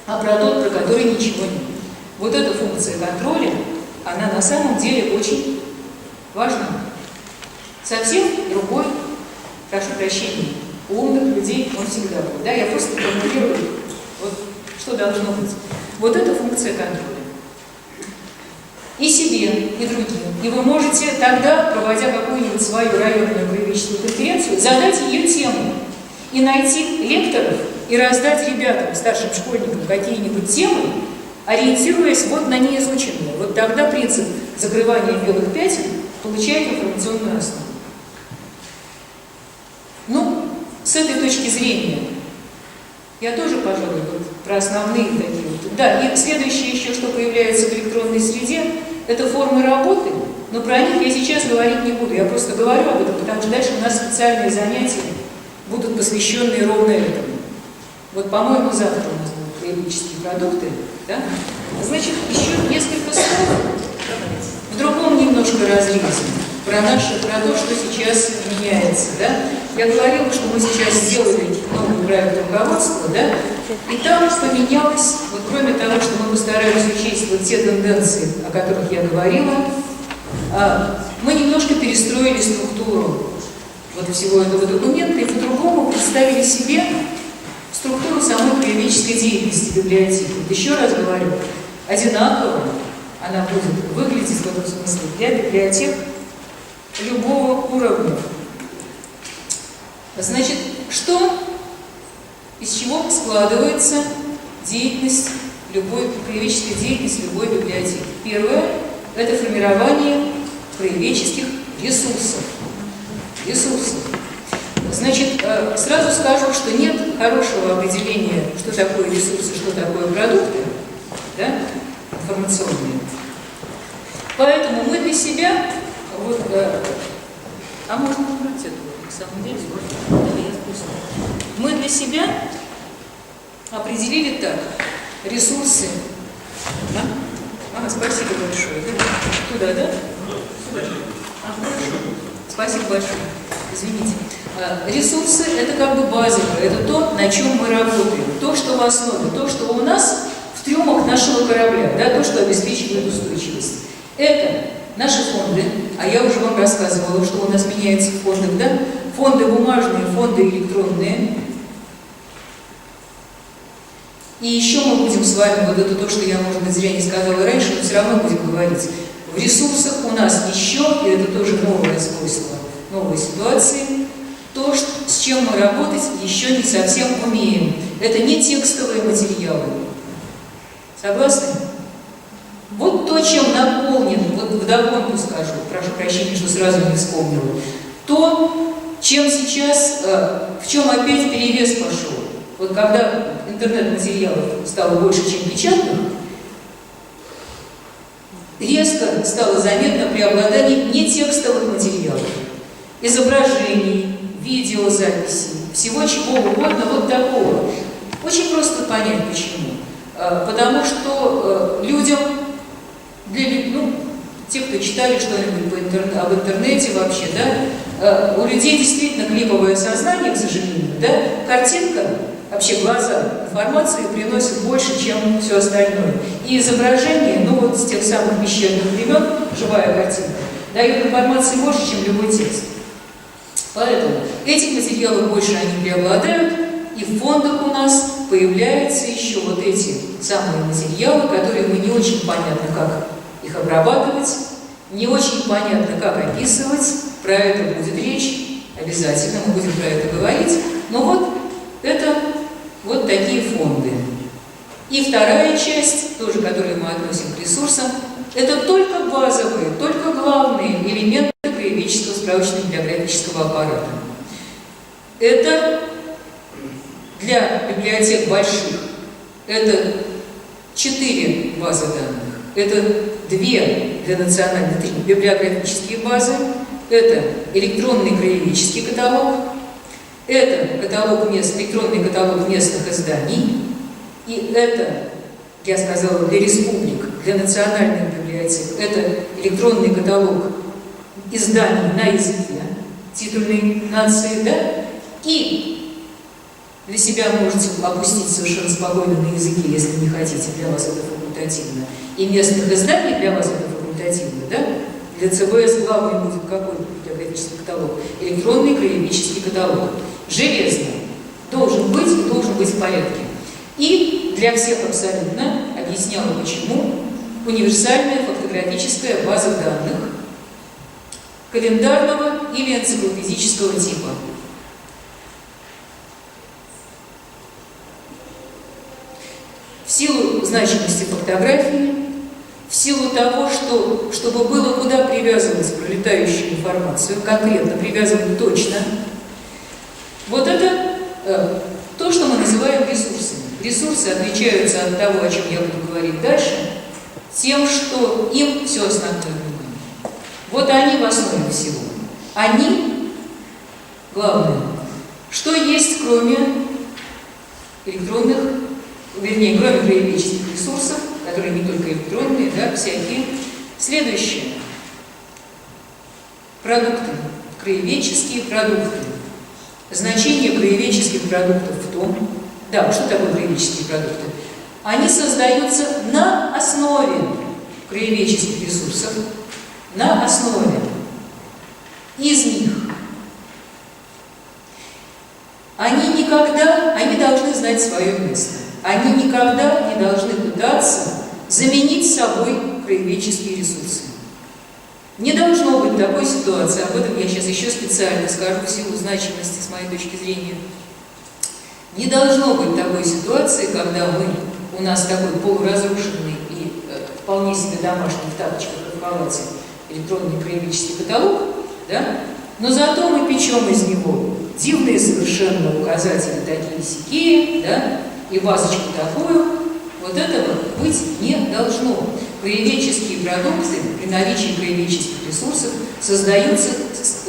а про тот, про который ничего нет. Вот эта функция контроля, она на самом деле очень важна. Совсем другой, прошу прощения, у умных людей он всегда был. Да? Я просто формулирую, вот, что должно быть. Вот эта функция контроля. И себе, и другим. И вы можете тогда, проводя какую-нибудь свою районную краеведческую конференцию, задать ее тему и найти лекторов и раздать ребятам, старшим школьникам, какие-нибудь темы, ориентируясь вот на неизученные. Вот тогда принцип закрывания белых пятен получает информационную основу. Ну, с этой точки зрения, я тоже, пожалуй, вот про основные такие вот. Да, и следующее еще, что появляется в электронной среде, это формы работы, но про них я сейчас говорить не буду. Я просто говорю об этом, потому что дальше у нас специальные занятия будут посвященные ровно этому. Вот, по-моему, завтра у нас будут краеведческие продукты, да? Значит, еще несколько слов в другом немножко разрезе про то, что сейчас меняется, да? Я говорила, что мы сейчас сделали новый проект руководства, да? И там поменялось, вот кроме того, что мы постарались учесть вот те тенденции, о которых я говорила, мы немножко перестроили структуру вот всего этого документа и по-другому представили себе структуру самой краеведческой деятельности библиотеки. Вот еще раз говорю, одинаково она будет выглядеть в этом смысле для библиотек любого уровня. Значит, из чего складывается деятельность краеведческая деятельность любой библиотеки? Первое – это формирование краеведческих ресурсов. Значит, сразу скажу, что нет хорошего определения, что такое ресурсы, что такое продукты, да, информационные. Поэтому мы для себя Вот, а можно убрать это, на самом деле? Да, я спустила. Мы для себя определили так. Ресурсы. Да? Спасибо большое. Туда, да? Сюда. Хорошо. Спасибо большое. Извините. Ресурсы – это как бы базовое, это то, на чем мы работаем, то, что в основе, то, что у нас в трюмах нашего корабля, да, то, что обеспечивает устойчивость. Это наши фонды, а я уже вам рассказывала, что у нас меняется в фондах, да? Фонды бумажные, фонды электронные. И еще мы будем с вами, вот это то, что я, может быть, зря не сказала раньше, но все равно будем говорить. В ресурсах у нас еще, и это тоже новое свойство, новой ситуации, то, с чем мы работать еще не совсем умеем. Это не текстовые материалы. Согласны? Вот то, чем наполнен, вот вдогонку скажу, прошу прощения, что сразу не вспомнила, то, чем сейчас, в чем опять перевес пошел. Вот когда интернет-материалов стало больше, чем печатных, резко стало заметно преобладание нетекстовых материалов, изображений, видеозаписей, всего чего угодно, вот такого. Очень просто понять, почему. Потому что людям, те, кто читали что-нибудь об интернете вообще, да, у людей действительно клиповое сознание, к сожалению, да, картинка, вообще глаза информации приносят больше, чем все остальное. И изображение, вот с тех самых пещерных времен, живая картинка, дает информации больше, чем любой текст. Поэтому этих материалов больше они преобладают, и в фондах у нас появляются еще вот эти самые материалы, которые мы не очень понятно, как их обрабатывать, не очень понятно, как описывать, про это будет речь, обязательно мы будем про это говорить, но вот это вот такие фонды. И вторая часть, тоже которую мы относим к ресурсам, это только базовые, только главные элементы краеведческого справочного библиографического аппарата. Это для библиотек больших, это 4 базы данных, это 2 для национальных 3 библиографические базы, это электронный краеведческий каталог, это электронный каталог местных изданий, и это, я сказала, для республик, для национальных библиотек, это электронный каталог изданий на языке титульной нации, да, и для себя можете опустить совершенно спокойно на языке, если не хотите, для вас это факультативно. И местных изданий для вас это факультативно, да? Для ЦБС главный будет какой библиографический каталог? Электронный краеведческий каталог. Железный. Должен быть и должен быть в порядке. И для всех абсолютно, объясняла почему, универсальная фактографическая база данных календарного или энциклопедического типа. В силу значимости фотографии, в силу того, что, чтобы было куда привязывать пролетающую информацию, конкретно привязывать точно, вот это то, что мы называем ресурсами. Ресурсы отличаются от того, о чем я буду говорить дальше, тем, что им все основное внимание. Вот они в основе всего. Они, главное, что есть, кроме электронных, вернее, кроме краеведческих ресурсов, которые не только электронные, да, всякие. Следующее. Продукты. Краеведческие продукты. Значение краеведческих продуктов в том, да, что такое краеведческие продукты? Они создаются на основе краеведческих ресурсов, на основе из них. Они должны знать свое место. Они никогда не должны пытаться заменить собой краеведческие ресурсы. Не должно быть такой ситуации, об этом я сейчас еще специально скажу в силу значимости с моей точки зрения. Не должно быть такой ситуации, когда у нас такой полуразрушенный и вполне себе домашний в тапочках и в халате электронный краеведческий каталог, да? Но зато мы печем из него дивные совершенно указатели такие-сякие, да? И вазочку такую, Вот этого быть не должно. Краеведческие продукты при наличии краеведческих ресурсов создаются с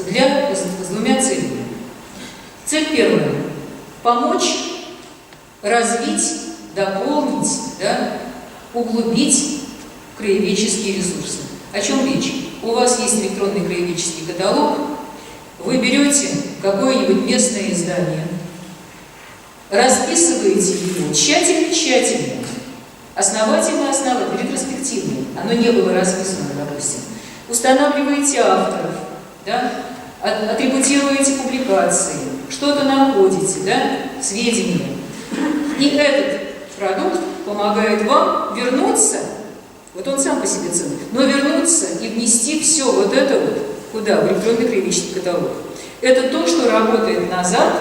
двумя целями. Цель первая – помочь, развить, дополнить, углубить краеведческие ресурсы. О чем речь? У вас есть электронный краеведческий каталог, вы берете какое-нибудь местное издание, расписываете его тщательно, основательно, ретроспективно, оно не было расписано, допустим, устанавливаете авторов, атрибутируете публикации, что-то находите, сведения. И этот продукт помогает вам вернуться, вот он сам по себе ценный, но вернуться и внести все вот это вот куда? В электронный краеведческий каталог. Это то, что работает назад,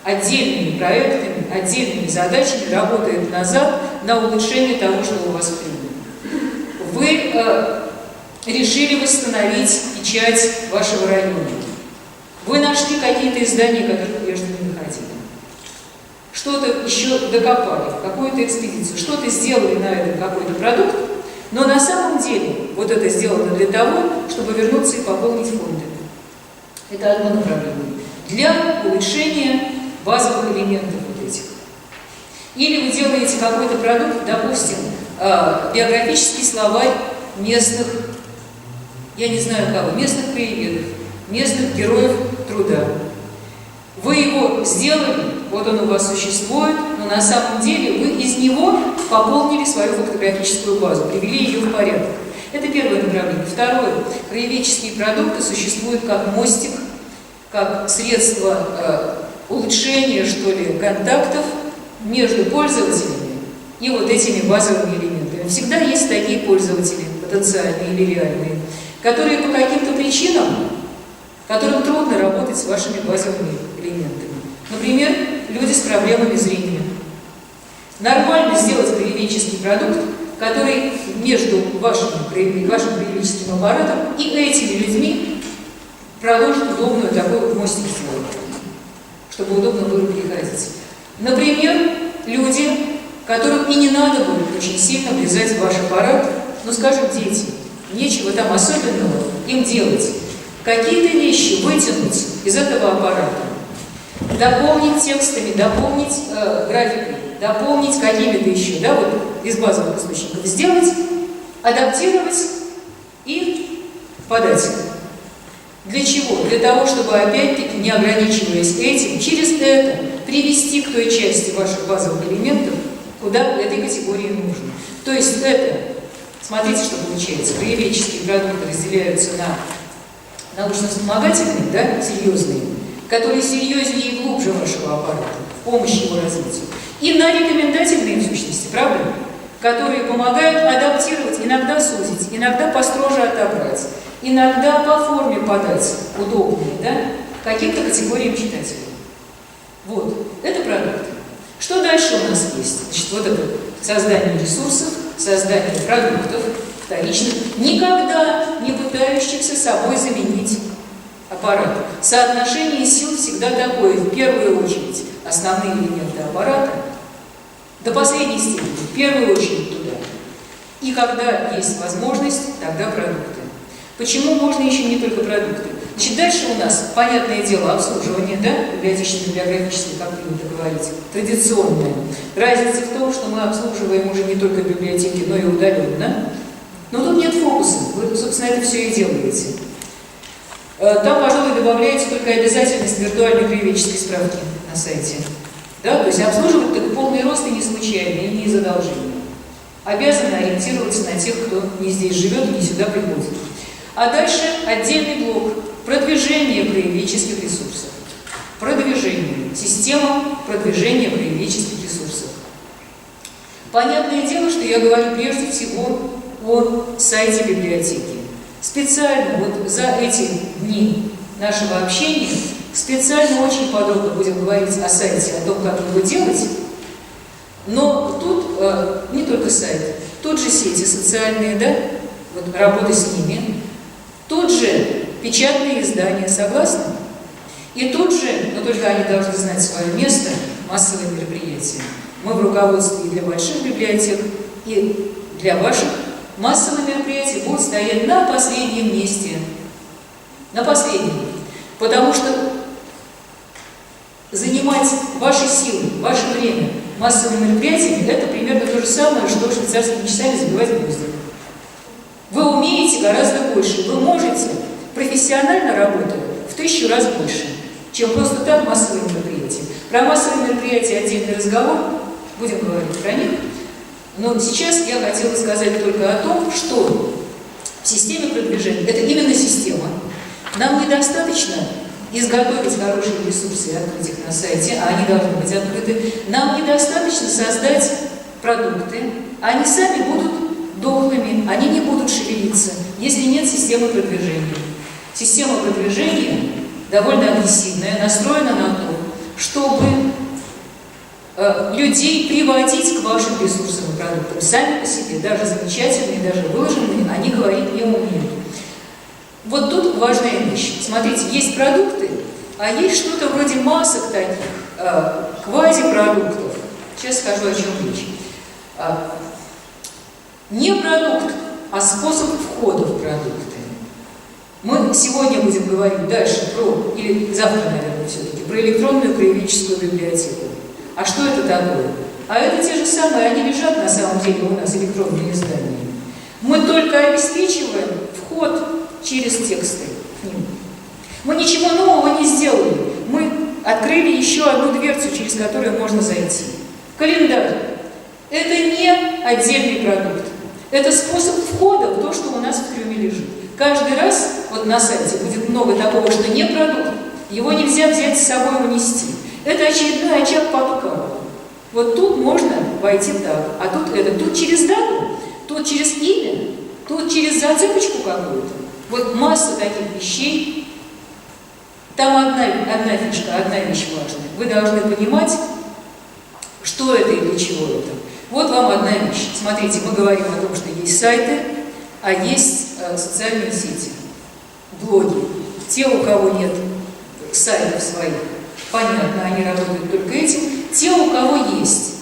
отдельными проектами, отдельными задачами работает назад на улучшение того, что у вас в книге. Вы решили восстановить печать вашего района. Вы нашли какие-то издания, которые прежде не находили. Что-то еще докопали, какую-то экспедицию, что-то сделали на этом какой-то продукт, но на самом деле вот это сделано для того, чтобы вернуться и пополнить фонды. Это одно направление. Для улучшения базовых элементов вот этих. Или вы делаете какой-то продукт, допустим, биографический словарь местных, я не знаю кого, местных краеведов, местных героев труда. Вы его сделали, вот он у вас существует, но на самом деле вы из него пополнили свою фактографическую базу, привели ее в порядок. Это первое направление. Второе. Краеведческие продукты существуют как мостик, как средство улучшения, что ли, контактов между пользователями и вот этими базовыми элементами. Всегда есть такие пользователи, потенциальные или реальные, которые по каким-то причинам, которым трудно работать с вашими базовыми элементами. Например, люди с проблемами зрения. Нормально сделать краеведческий продукт, который между вашим краеведческим аппаратом и этими людьми проложит удобную такой мостик сделать, чтобы удобно было переходить. Например, люди, которым и не надо будет очень сильно влезать в ваш аппарат, ну, скажем, дети, нечего там особенного им делать. Какие-то вещи вытянуть из этого аппарата, дополнить текстами, дополнить графикой, дополнить какими-то еще, вот из базовых источников сделать, адаптировать и подать. Для чего? Для того, чтобы, опять-таки, не ограничиваясь этим, через это привести к той части ваших базовых элементов, куда этой категории нужно. То есть это, смотрите, что получается, краеведческие продукты разделяются на научно-вспомогательные, серьезные, которые серьезнее и глубже вашего аппарата, в помощь его развитию, и на рекомендательные, в сущности, правда? Которые помогают адаптировать, иногда сузить, иногда построже отобрать, иногда по форме подать удобнее, каким-то категориям читателей. Вот, это продукты. Что дальше у нас есть? Значит, вот это создание ресурсов, создание продуктов вторичных, никогда не пытающихся собой заменить аппарат. Соотношение сил всегда такое, в первую очередь, основные элементы аппарата, до последней степени, в первую очередь туда. И когда есть возможность, тогда продукты. Почему можно еще не только продукты? Значит, дальше у нас, понятное дело, обслуживание, библиотечно-библиографическое, как принято говорить, традиционное. Разница в том, что мы обслуживаем уже не только библиотеки, но и удаленно. Но тут нет фокуса, вы, собственно, это все и делаете. Там, пожалуй, добавляете только обязательность виртуальной краеведческой справки на сайте. То есть обслуживать так полный рост и не случайно, и не из одолжения. Обязаны ориентироваться на тех, кто не здесь живет и не сюда приходит. А дальше отдельный блок – продвижение краеведческих ресурсов. Продвижение. Система продвижения краеведческих ресурсов. Понятное дело, что я говорю прежде всего о сайте библиотеки. Специально вот за эти дни нашего общения специально очень подробно будем говорить о сайте, о том, как его делать. Но тут не только сайт, тут же сети социальные, вот работа с ними, тут же печатные издания, согласны? И тут же, но только они должны знать свое место, массовые мероприятия. Мы в руководстве и для больших библиотек, и для ваших массовые мероприятия будут стоять на последнем месте. На последнем. Потому что занимать ваши силы, ваше время массовыми мероприятиями – это примерно то же самое, что швейцарскими часами забивать гвозди. Вы умеете гораздо больше, вы можете, профессионально работая, в 1000 раз больше, чем просто так массовые мероприятия. Про массовые мероприятия отдельный разговор, будем говорить про них. Но сейчас я хотела сказать только о том, что в системе продвижения, это именно система, нам недостаточно изготовить хорошие ресурсы и открыть их на сайте, а они должны быть открыты. Нам недостаточно создать продукты, они сами будут дохлыми, они не будут шевелиться, если нет системы продвижения. Система продвижения довольно агрессивная, настроена на то, чтобы людей приводить к вашим ресурсам и продуктам. Сами по себе, даже замечательные, даже выложенные, они говорить не умеют. Вот тут важная вещь. Смотрите, есть продукты, а есть что-то вроде масок таких, квазипродуктов. Сейчас скажу, о чем речь. Не продукт, а способ входа в продукты. Мы сегодня будем говорить дальше про, или завтра, наверное, все-таки, про электронную краеведческую библиотеку. А что это такое? А это те же самые, они лежат на самом деле у нас, электронные издания. Мы только обеспечиваем вход через тексты к ним. Мы ничего нового не сделали. Мы открыли еще одну дверцу, через которую можно зайти. Календарь. Это не отдельный продукт. Это способ входа в то, что у нас в трюме лежит. Каждый раз вот на сайте будет много такого, что не продукт. Его нельзя взять с собой унести. Это очередной очаг подкаста. Вот тут можно войти так, а тут это. Тут через дату, тут через имя, тут через зацепочку какую-то. Вот масса таких вещей. Там одна фишка, одна вещь важная. Вы должны понимать, что это и для чего это. Вот вам одна вещь. Смотрите, мы говорим о том, что есть сайты, а есть социальные сети, блоги. Те, у кого нет сайтов своих, понятно, они работают только этим. Те, у кого есть,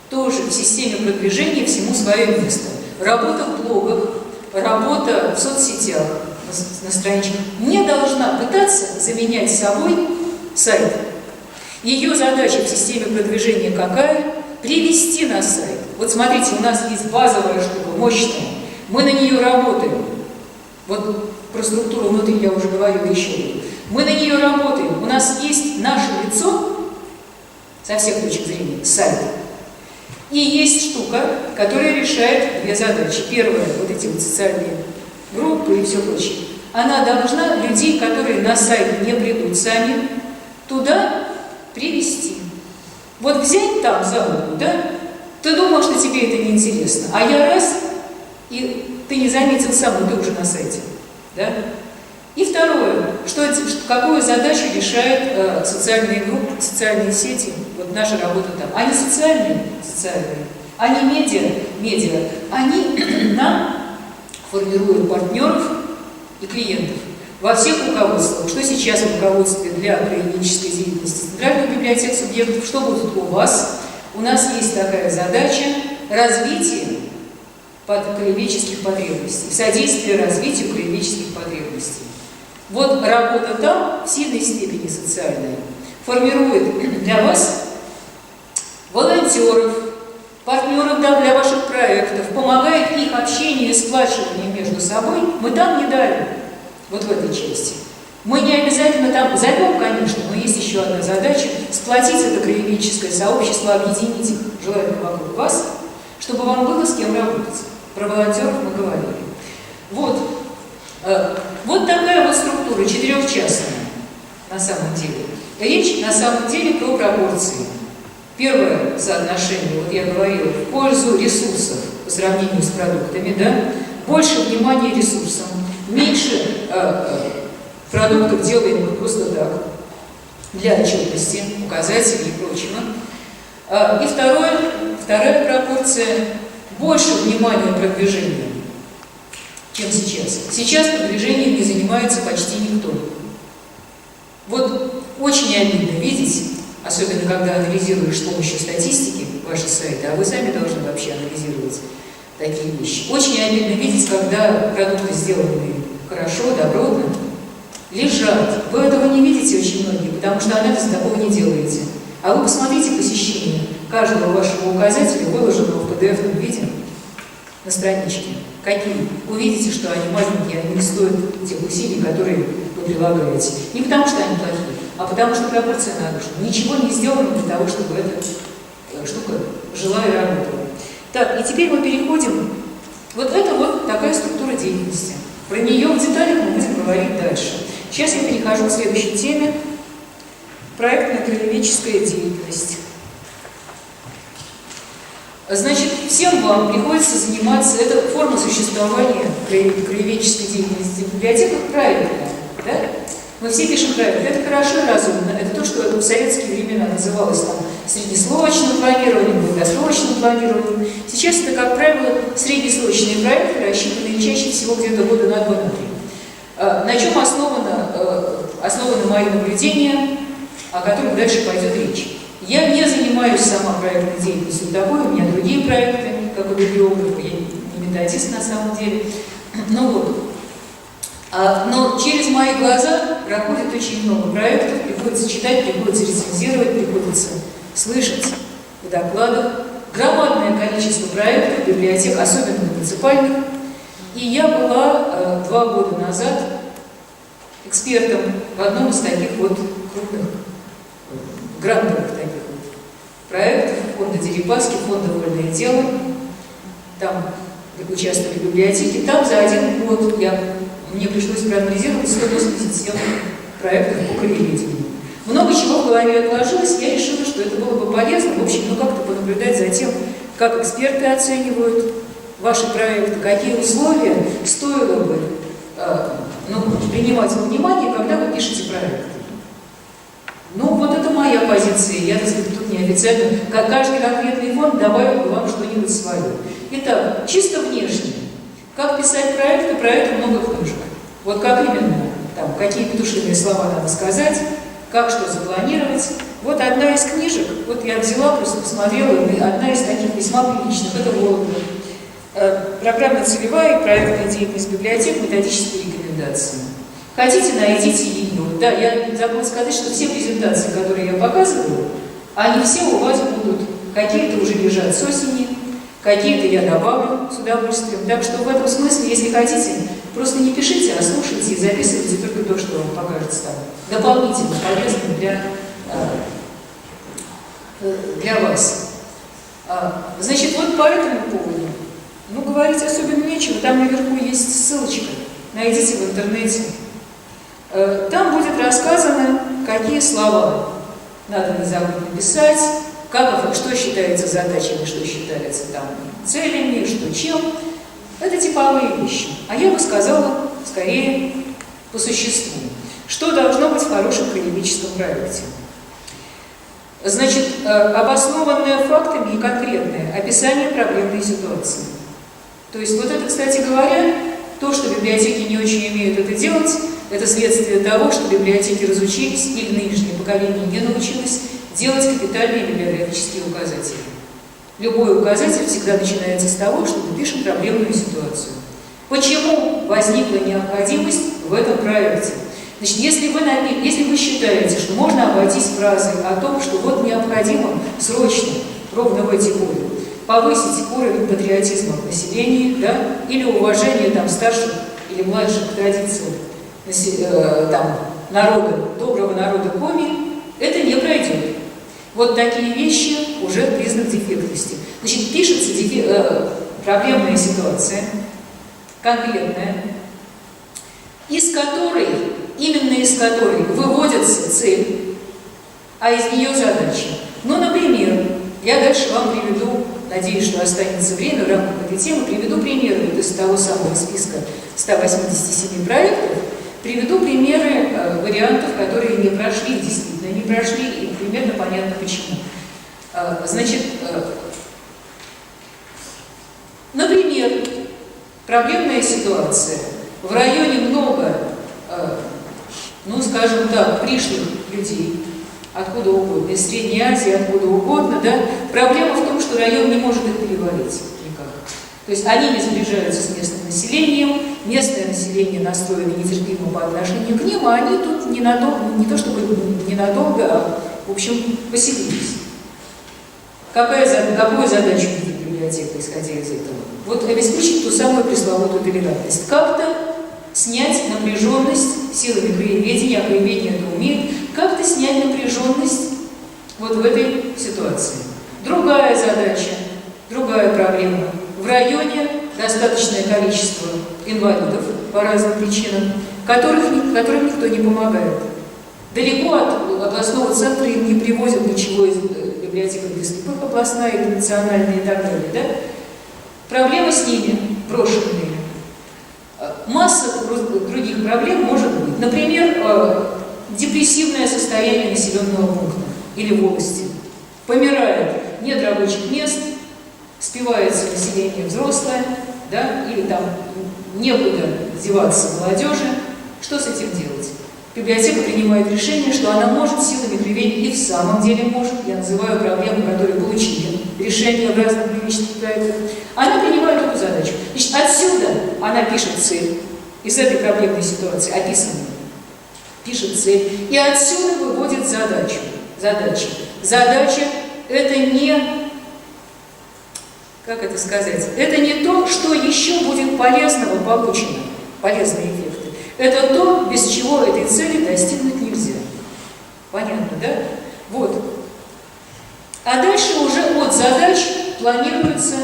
тоже в системе продвижения всему свое место. Работа в блогах, работа в соцсетях, на страничках не должна пытаться заменять собой сайт. Ее задача в системе продвижения какая? Привести на сайт. Вот смотрите, у нас есть базовая штука, мощная. Мы на нее работаем. Вот про структуру внутри я уже говорила еще. Мы на нее работаем. У нас есть наше лицо, со всех точек зрения, сайт. И есть штука, которая решает две задачи. Первая, вот эти вот социальные группы и все прочее. Она должна людей, которые на сайт не придут сами, туда привести. Вот взять там за руку, да? Ты думал, что тебе это неинтересно, а я раз, и ты не заметил сам, ты уже на сайте, да? И второе, какую задачу решают социальные группы, социальные сети, вот наша работа там. Они социальные, они медиа, они нам формируют партнеров и клиентов во всех руководствах. Что сейчас в руководстве для краеведческой деятельности центральных библиотек субъектов, что будет у вас? У нас есть такая задача развития краеведческих потребностей, содействия развитию краеведческих потребностей. Вот работа там в сильной степени социальная формирует для вас волонтеров, партнеров для ваших проектов, помогает их общению и сплачиванию между собой. Мы там не дали, вот в этой части. Мы не обязательно там займем, конечно, но есть еще одна задача – сплотить это краеведческое сообщество, объединить их, желательно вокруг вас, чтобы вам было с кем работать. Про волонтеров мы говорили. Вот такая вот структура, четырехчастная на самом деле. Речь на самом деле про пропорции. Первое соотношение, вот я говорила, в пользу ресурсов по сравнению с продуктами, да? Больше внимания ресурсам, меньше продуктов делаем мы просто так, для отчетности, указателей и прочего. И вторая пропорция – больше внимания продвижению, чем сейчас. Сейчас продвижением не занимается почти никто. Вот очень обидно видеть, особенно когда анализируешь с помощью статистики ваши сайты, а вы сами должны вообще анализировать такие вещи. Очень обидно видеть, когда продукты сделаны хорошо, добротно, лежат. Вы этого не видите очень многие, потому что анализ такого не делаете. А вы посмотрите посещение каждого вашего указателя, выложенного в PDF-ном виде на страничке. Какие? Увидите, что они маленькие, они не стоят тех усилий, которые вы прилагаете. Не потому что они плохие, а потому что пропорция нарушена. Ничего не сделано для того, чтобы эта штука жила и работала. Так, и теперь мы переходим. Вот это вот такая структура деятельности. Про нее в деталях мы будем говорить дальше. Сейчас я перехожу к следующей теме. Проектно-краеведческая деятельность. Значит, всем вам приходится заниматься, это форма существования краеведческой деятельности в библиотеках проектная. Да? Мы все пишем проекты. Это хорошо и разумно. Это то, что в советские времена называлось там среднесрочным планированием, долгосрочным планированием. Сейчас это, как правило, среднесрочные проекты, рассчитанные чаще всего где-то года на 2-3. На чем основаны мои наблюдения, о которых дальше пойдет речь. Я не занимаюсь сама проектной деятельностью такой, у меня другие проекты, как у библиографа, я не методист на самом деле. Ну вот. Но через мои глаза проходит очень много проектов, приходится читать, приходится рецензировать, приходится слышать в докладах. Громадное количество проектов, библиотек, особенно муниципальных. И я была 2 года назад экспертом в одном из таких вот крупных, грантовых таких вот проектов фонда Дерипаски, фонда «Вольное дело». Там участвовали библиотеки. Там за 1 год мне пришлось проанализировать 187 проектов по краеведению. Много чего в голове отложилось, я решила, что это было бы полезно, в общем, как-то понаблюдать за тем, как эксперты оценивают ваши проекты, какие условия стоило бы принимать во внимание, когда вы пишете проект. Ну, вот это моя позиция. Я, так сказать, тут неофициально, как каждый конкретный фонд добавил бы вам что-нибудь свое. Итак, чисто внешне. Как писать проекты? Про это много книжек. Вот как именно, там, какие петушиные слова надо сказать, как что запланировать. Вот одна из книжек, вот я взяла, просто посмотрела, одна из таких весьма приличных, это вот программно-целевая и проектная деятельность библиотек, методические рекомендации. Хотите, найдите ее. Да, я забыла сказать, что все презентации, которые я показываю, они все у вас будут. Какие-то уже лежат с осени, какие-то я добавлю с удовольствием. Так что в этом смысле, если хотите, просто не пишите, а слушайте и записывайте только то, что вам покажется там дополнительно полезным для вас. Значит, вот по этому поводу, говорить особенно нечего. Там наверху есть ссылочка, найдите в интернете. Там будет рассказано, какие слова надо не забыть написать, что считается задачами, что считается там целями, что чем. Это типовые вещи. А я бы сказала, скорее, по существу. Что должно быть в хорошем краеведческом проекте? Значит, обоснованное фактами и конкретное описание проблемной ситуации. То есть вот это, кстати говоря, то, что библиотеки не очень умеют это делать, это следствие того, что библиотеки разучились, или нынешнее поколение не научилось делать капитальные библиографические указатели. Любой указатель всегда начинается с того, что мы пишем проблемную ситуацию. Почему возникла необходимость в этом проекте? Значит, если вы считаете, что можно обойтись фразой о том, что вот необходимо срочно, ровно в эти годы, повысить уровень патриотизма в населении, да, или уважение там старших или младших традиций народа, доброго народа Коми, это не пройдет. Вот такие вещи уже признак дефектности. Значит, пишется проблемная ситуация, конкретная, именно из которой выводится цель, а из нее задача. Например, я дальше вам приведу, надеюсь, что останется время в рамках этой темы, приведу примеры вот из того самого списка 187 проектов, приведу примеры вариантов, которые не прошли, действительно не прошли, и примерно понятно почему. Значит, например, проблемная ситуация. В районе много, скажем так, пришлых людей, откуда угодно, из Средней Азии, откуда угодно, да. Проблема в том, что район не может их переварить никак. То есть они не сближаются с местным населением, местное население настроено нетерпимо по отношению к ним, а они тут ненадолго, не то чтобы ненадолго, а, в общем, поселились. Какую задачу видит библиотека, исходя из этого? Вот обеспечить ту самую пресловутую толерантность. Как-то снять напряженность силами краеведения, а краеведение это умеет, как-то снять напряженность вот в этой ситуации. Другая задача, другая проблема. В районе достаточное количество инвалидов по разным причинам, которым никто не помогает. Далеко от областного центра им не привозят ничего из библиотек для слепых, областная или национальная и так далее. Да? Проблемы с ними брошенные. Масса других проблем может быть. Например, депрессивное состояние населенного пункта или волости. Помирает, нет рабочих мест, спивается население взрослое, да, или там некуда деваться молодежи. Что с этим делать? Библиотека принимает решение, что она может силами краеведения, и в самом деле может, я называю проблему, которые получили решение в разных клинических проектах, она принимает эту задачу. Значит, отсюда она пишет цель, из этой проблемной ситуации, описанной, пишет цель, и отсюда выводит задачу. Задача – это не, как это сказать, это не то, что еще будет полезного получено, полезные эффекты. Это то, без чего этой цели достигнуть нельзя. Понятно, да? Вот. А дальше уже от задач планируются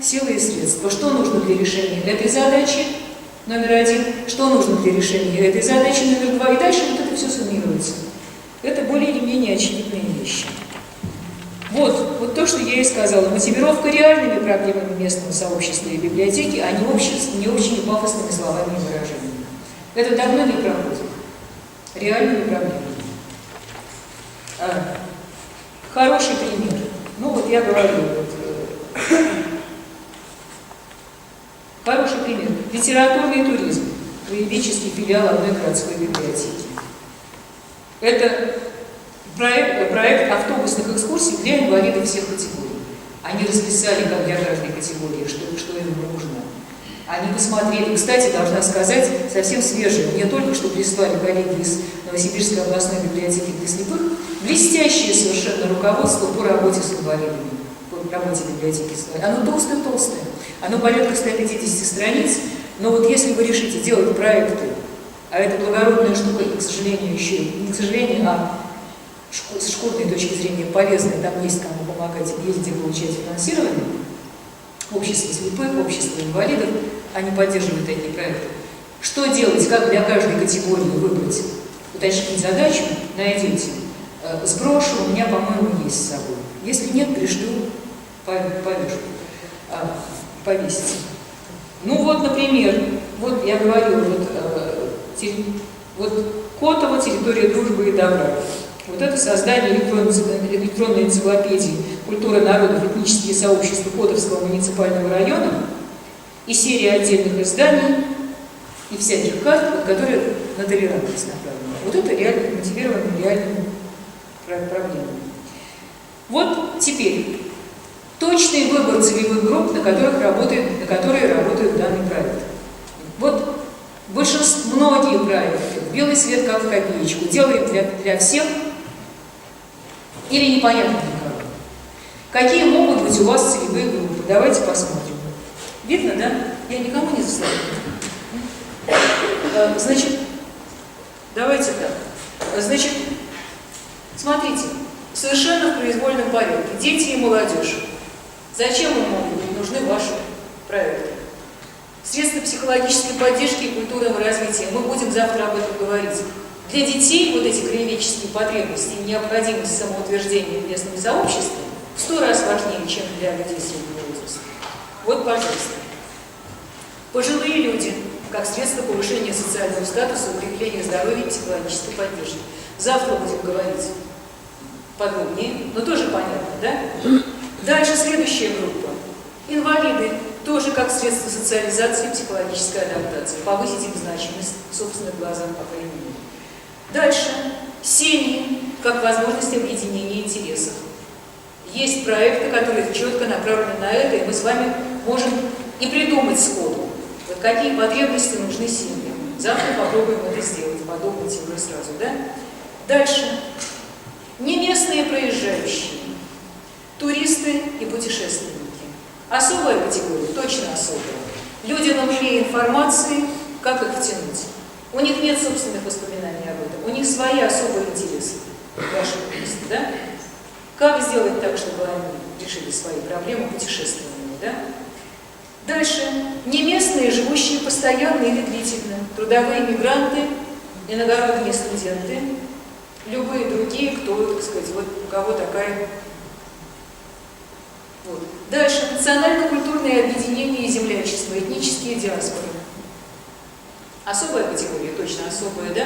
силы и средства. Что нужно для решения этой задачи, номер один, что нужно для решения этой задачи, номер два, и дальше вот это все суммируется. Это более или менее очевидные вещи. Вот то, что я и сказала. Мотивировка реальными проблемами местного сообщества и библиотеки, а не общими пафосными словами и выражениями. Это давно не проходит. Реальными проблемами. Хороший пример. Ну вот я говорю, хороший пример. Литературный туризм. Краеведческий филиал одной городской библиотеки. Это проект автобусных экскурсий для инвалидов всех категорий. Они расписали, как для каждой категории, что им нужно. Они посмотрели, кстати, должна сказать, совсем свежие. Мне только что прислали коллеги из Новосибирской областной библиотеки для слепых блестящее совершенно руководство по работе с инвалидами, по работе библиотеки с инвалидами. Оно толстое-толстое, оно порядка 150 страниц, но вот если вы решите делать проекты, а это благородная штука, и, к сожалению, еще, не к сожалению, а с школьной точки зрения полезная, там есть кому помогать, есть где получать финансирование, общество слепых, общество инвалидов, они поддерживают такие проекты. Что делать, как для каждой категории выбрать, уточнить задачу, найдете. Сброшу, у меня, по-моему, есть с собой. Если нет, пришлю, повешу, повесите. Ну вот, например, вот я говорила, вот Котово, территория дружбы и добра. Вот это создание электронной энциклопедии «Культура народов, этнические сообщества Котовского муниципального района» и серия отдельных изданий и всяких карт, которые на толерантность направлены. Вот это реально мотивировано реальными проблемами. Вот теперь точный выбор целевых групп, на которые работают данный проект. Вот многие проекты, белый свет как в копеечку, делаем для всех или непонятно для кого. Какие могут быть у вас целевые группы? Давайте посмотрим. Видно, да? Я никому не заставляю. Значит, давайте так. Значит, смотрите, совершенно в произвольном порядке. Дети и молодежь. Зачем им могут быть нужны ваши проекты? Средства психологической поддержки и культурного развития. Мы будем завтра об этом говорить. Для детей вот эти краеведческие потребности и необходимость самоутверждения в местном сообществе в 100 раз важнее, чем для людей среднего возраста. Вот, пожалуйста. Пожилые люди, как средство повышения социального статуса, укрепления здоровья и психологической поддержки. Завтра будем говорить подробнее, но тоже понятно, да? Дальше следующая группа. Инвалиды. Тоже как средство социализации и психологической адаптации. Повысить их значимость в собственных глазах, по крайней мере. Дальше. Семьи. как возможность объединения интересов. Есть проекты, которые четко направлены на это, и мы с вами можем и придумать сходу, вот какие потребности нужны семьям. Завтра попробуем это сделать, подумайте уже сразу, да? Дальше. Не местные проезжающие, туристы и путешественники. Особая категория, точно особая. Люди нужнее информации, как их втянуть. У них нет собственных воспоминаний об этом, у них свои особые интересы, ваши туристы, да? Как сделать так, чтобы они решили свои проблемы путешествиями, да? Дальше. Не местные, живущие постоянно или длительно. Трудовые мигранты, иногородние студенты, любые другие, кто, так сказать, вот у кого такая... Вот. Дальше. Национально-культурные объединения и землячество, этнические диаспоры. Особая категория, точно особая, да?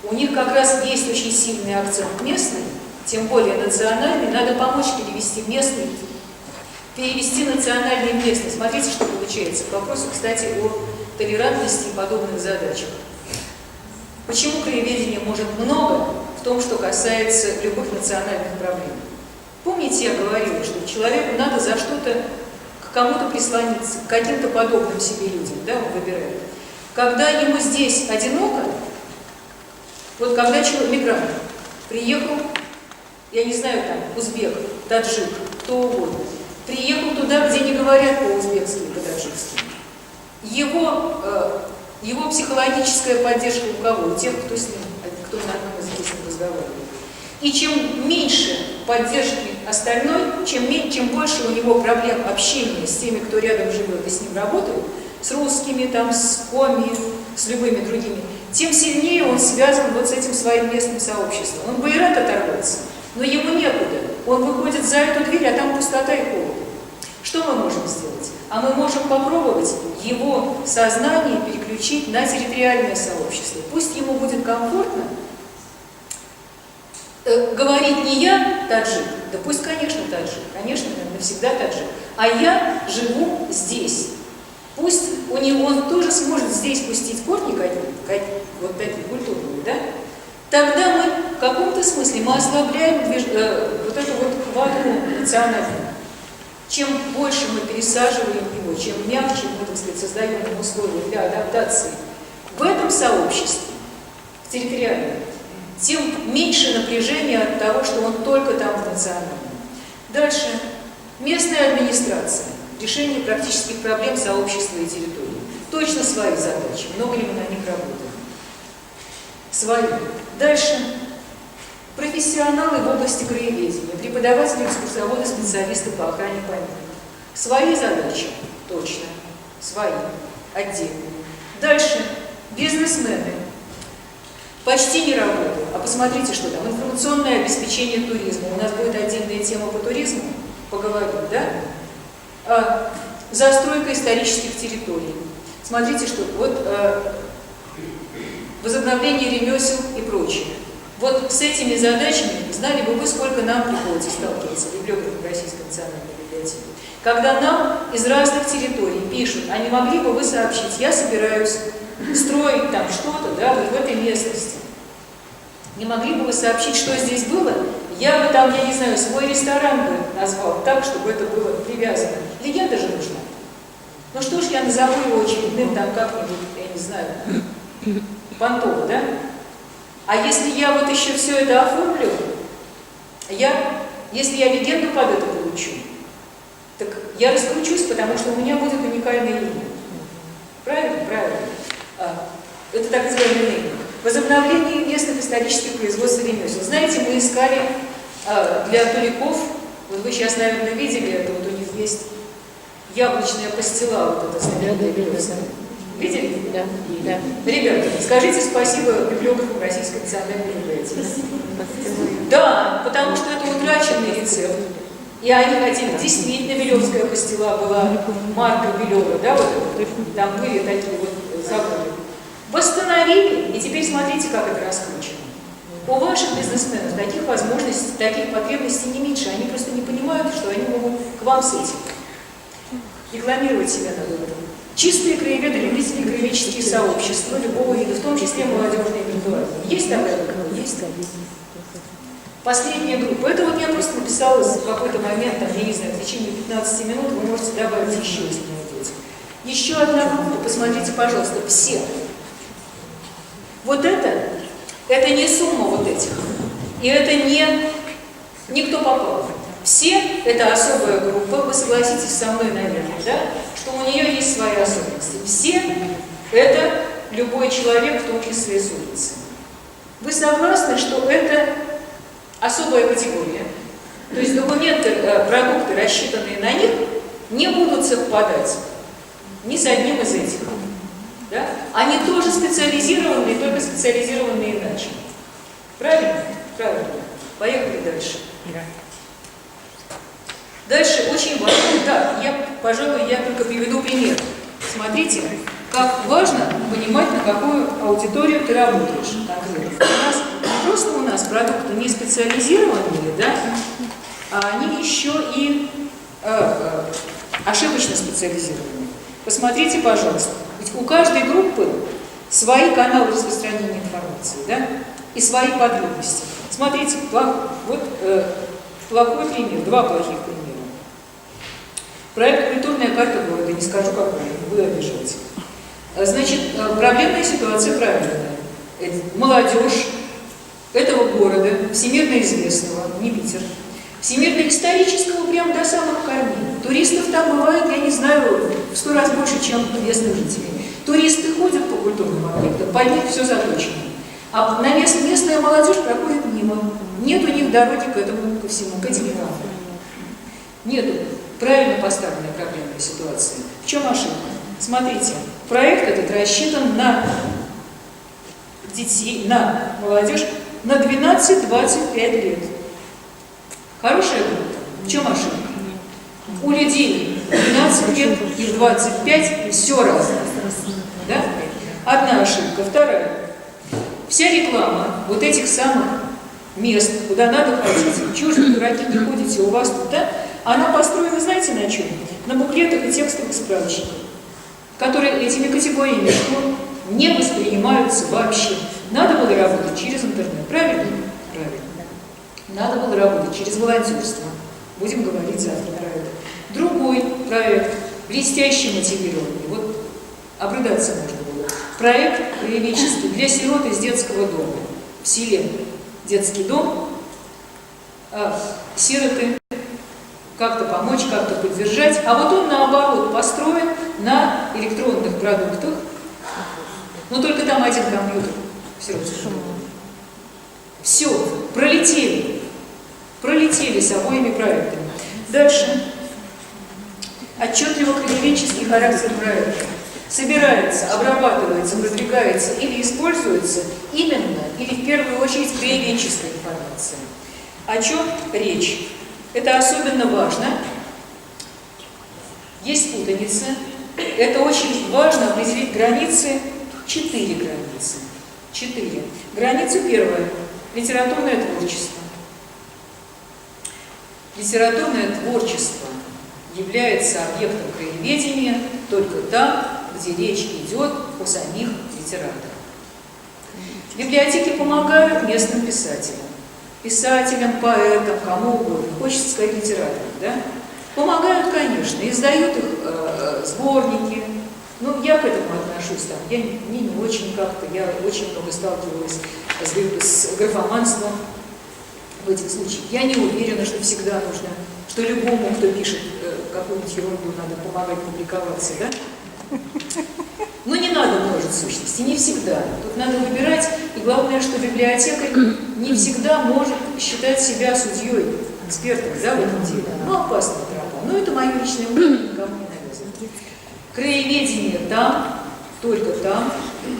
У них как раз есть очень сильный акцент местный, тем более национальный. Надо помочь перевести местный, перевести национальный в местный. Смотрите, что получается. К вопросу, кстати, о толерантности и подобных задачах. Почему краеведение может много в том, что касается любых национальных проблем? Помните, я говорила, что человеку надо за что-то, к кому-то прислониться, к каким-то подобным себе людям, да, он выбирает. Когда ему здесь одиноко, вот когда человек, мигрант, приехал, я не знаю, там, узбек, таджик, кто угодно, приехал туда, где не говорят по-узбекски и по-таджикски, его психологическая поддержка у кого? У тех, кто с ним, кто на одном языке с ним разговаривает. И чем меньше поддержки остальной, чем больше у него проблем общения с теми, кто рядом живет и с ним работает, с русскими, там, с коми, с любыми другими, тем сильнее он связан вот с этим своим местным сообществом. Он бы и рад оторваться, но ему некуда. Он выходит за эту дверь, а там пустота и холод. Что мы можем сделать? А мы можем попробовать его сознание переключить на территориальное сообщество. Пусть ему будет комфортно говорить не я таджик, да пусть, конечно, таджик, конечно, навсегда таджик, а я живу здесь. Пусть он тоже сможет здесь пустить корни какие-то, вот такие культурные, да? Тогда мы в каком-то смысле мы ослабляем вот эту вот хватку национальную. Чем больше мы пересаживаем его, чем мягче мы, так сказать, создаем ему условия для адаптации в этом сообществе, в территориальном, тем меньше напряжения от того, что он только там в национальном. Дальше. Местная администрация. Решение практических проблем сообщества и территории. Точно свои задачи. Много ли мы на них работаем? Свои. Дальше. Профессионалы в области краеведения. Преподаватели, экскурсоводы, специалисты по охране памятников. Свои задачи. Точно. Свои. Отдельные. Дальше. Бизнесмены. Почти не работают. А посмотрите, что там. Информационное обеспечение туризма. У нас будет отдельная тема по туризму. Поговорим, да? Застройка исторических территорий. Смотрите, что вот возобновление ремесел и прочее. Вот с этими задачами, знали бы вы, сколько нам приходится сталкиваться в библиографах Российской национальной библиотеки. Когда нам из разных территорий пишут, а не могли бы вы сообщить, я собираюсь строить там что-то, да, вот в этой местности. Не могли бы вы сообщить, что здесь было? Я бы там, я не знаю, свой ресторан бы назвал так, чтобы это было привязано. Легенда же нужна. Ну что ж, я назову его очередным там как-нибудь, я не знаю, Понтово, да? А если я вот еще все это оформлю, если я легенду под это получу, так я раскручусь, потому что у меня будет уникальная линия. Правильно? Правильно. Это так называемый нейминг. Возобновление местных исторических производств и ремесел. Знаете, мы искали для туликов, вот вы сейчас, наверное, видели это, вот у них есть яблочная пастила, вот это знаменитая белесая. Видели? Да. Да. Ребята, скажите спасибо библиографам Российской национальной библиотеки. Да, потому что это утраченный рецепт. И они хотели, действительно, Белевская пастила была марка Белева, да, вот там были такие вот заводы. Восстановили, и теперь смотрите, как это раскручено. У ваших бизнесменов таких возможностей, таких потребностей не меньше, они просто не понимают, что они могут к вам с этим рекламировать себя на выбор. Чистые краеведы, любители краеведческие сообщества любого вида, в том числе молодежные и виртуальные. Есть такая группа? Есть. Последняя группа. Это вот я просто написала в какой-то момент, там, я не знаю, в течение 15 минут вы можете добавить еще, если найдете. Еще одна группа, посмотрите, пожалуйста, все. Вот это не сумма вот этих. И это не никто попал. Все – это особая группа, вы согласитесь со мной, наверное, да, что у нее есть свои особенности. Все – это любой человек, в том числе с улицы. Вы согласны, что это особая категория? То есть документы, продукты, рассчитанные на них, не будут совпадать ни с одним из этих. Да? Они тоже специализированные, только специализированные иначе. Правильно? Правильно. Поехали дальше. Дальше очень важно. Да, пожалуй, я только приведу пример. Смотрите, как важно понимать, на какую аудиторию ты работаешь. Не просто у нас продукты не специализированные, да, а они еще и ошибочно специализированные. Посмотрите, пожалуйста, ведь у каждой группы свои каналы распространения информации, да, и свои потребности. Смотрите, плохой пример, два плохих примера. Проект «Культурная карта города», не скажу какой, не буду обижать. Значит, проблемная ситуация правильная. Молодежь этого города, всемирно известного, не Питер, всемирно исторического, прям до самых корней. Туристов там бывает, я не знаю, в 100 раз больше, чем местных жителей. Туристы ходят по культурным объектам, под них все заточено. А на местная молодежь проходит мимо. Нет у них дороги к этому, ко всему, к этим графам. Нету. Правильно поставленная проблемная ситуация. В чем ошибка? Смотрите, проект этот рассчитан на детей, на молодежь на 12-25 лет. Хорошая группа. В чем ошибка? У людей 12 лет и 25 все разное. Да? Одна ошибка. Вторая. Вся реклама вот этих самых мест, куда надо ходить, чего же вы, дураки, не ходите, у вас тут, да? Она построена, знаете, на чем? На буклетах и текстовых справочниках, которые этими категориями что не воспринимаются вообще. Надо было работать через интернет, правильно? Правильно. Надо было работать через волонтерство. Будем говорить завтра про это. Другой проект, блестяще мотивированный, вот обрыдаться можно было. Проект краеведческий для сирот из детского дома. В селе детский дом, сироты, как-то помочь, как-то поддержать. А вот он, наоборот, построен на электронных продуктах, но только там один компьютер. Все, пролетели с обоими проектами. Дальше. Отчетливо краеведческий характер проекта. Собирается, обрабатывается, продвигается или используется именно, или в первую очередь краеведческая информация. О чем речь? Это особенно важно. Есть путаница. Это очень важно определить границы, 4 границы. 4. Граница первая. Литературное творчество. Литературное творчество является объектом краеведения только там, где речь идет о самих литераторах. Библиотеки помогают местным писателям. Писателям, поэтам, кому угодно. Хочется сказать литераторам, да? Помогают, конечно, издают их сборники. Ну, я к этому отношусь, там, мне не очень как-то, я очень много сталкивалась с графоманством в этих случаях. Я не уверена, что всегда нужно, что любому, кто пишет какую-нибудь ерунду, надо помогать публиковаться, да? Но не надо множить сущности, не всегда. Тут надо выбирать, и главное, что библиотекарь не всегда может считать себя судьей, экспертом, да, в этом деле. Ну, опасная тропа. Но это мое личное мнение, никому не навязано. Краеведение там, только там,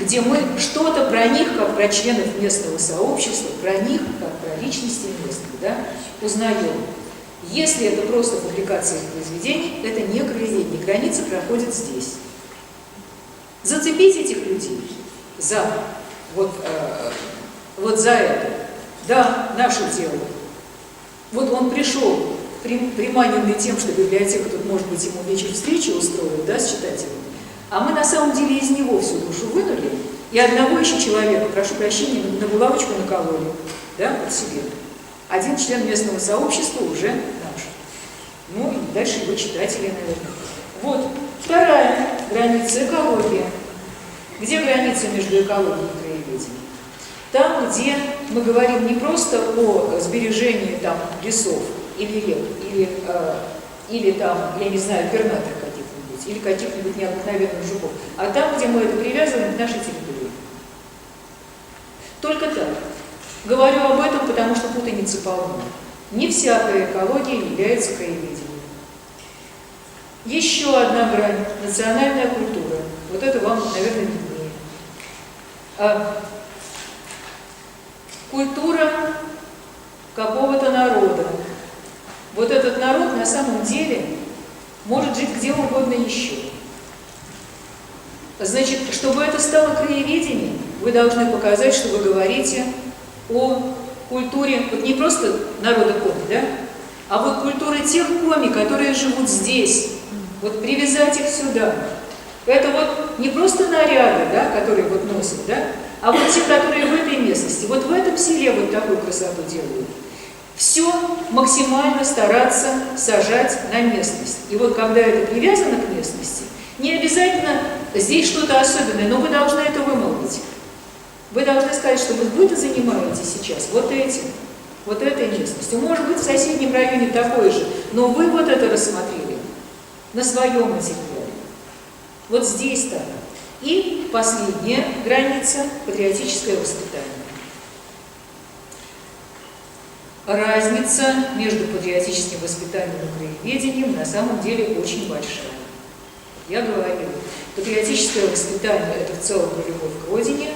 где мы что-то про них, как про членов местного сообщества, про них, как про личности местных, да, узнаем. Если это просто публикация их произведений, это не краеведение. Граница проходит здесь. Зацепить этих людей за вот за это, да, наше дело. Вот он пришел, приманенный тем, что библиотека тут, может быть, ему вечер встречи устроит, да, с читателями, А мы на самом деле из него всю душу вынули, и одного еще человека, прошу прощения, на булавочку накололи, да, под себе. Один член местного сообщества уже наш. Ну и дальше его читатели, наверное. Вот, вторая граница – экология. Где граница между экологией и краеведением? Там, где мы говорим не просто о сбережении там лесов или рек, или там, я не знаю, пернатых каких-нибудь, или каких-нибудь необыкновенных жуков, а там, где мы это привязываем к нашей территории. Только так. Говорю об этом, потому что путаница полна. Не всякая экология является краеведением. Еще одна грань – национальная культура. Вот это вам, наверное, виднее. Культура какого-то народа. Вот этот народ на самом деле может жить где угодно еще. Значит, чтобы это стало краеведением, вы должны показать, что вы говорите о культуре, вот не просто народа коми, да, а вот культуры тех коми, которые живут здесь. Вот привязать их сюда. Это вот не просто наряды, да, которые вот носят, да, а вот те, которые в этой местности. Вот в этом селе вот такую красоту делают. Все максимально стараться сажать на местность. И вот когда это привязано к местности, не обязательно здесь что-то особенное, но вы должны это вымолвить. Вы должны сказать, что вы-то занимаетесь сейчас вот этим, вот этой местностью. Может быть, в соседнем районе такой же, но вы вот это рассмотрели на своем материале. Вот здесь так. И последняя граница – патриотическое воспитание. Разница между патриотическим воспитанием и краеведением на самом деле очень большая. Я говорила, патриотическое воспитание – это в целом любовь к родине,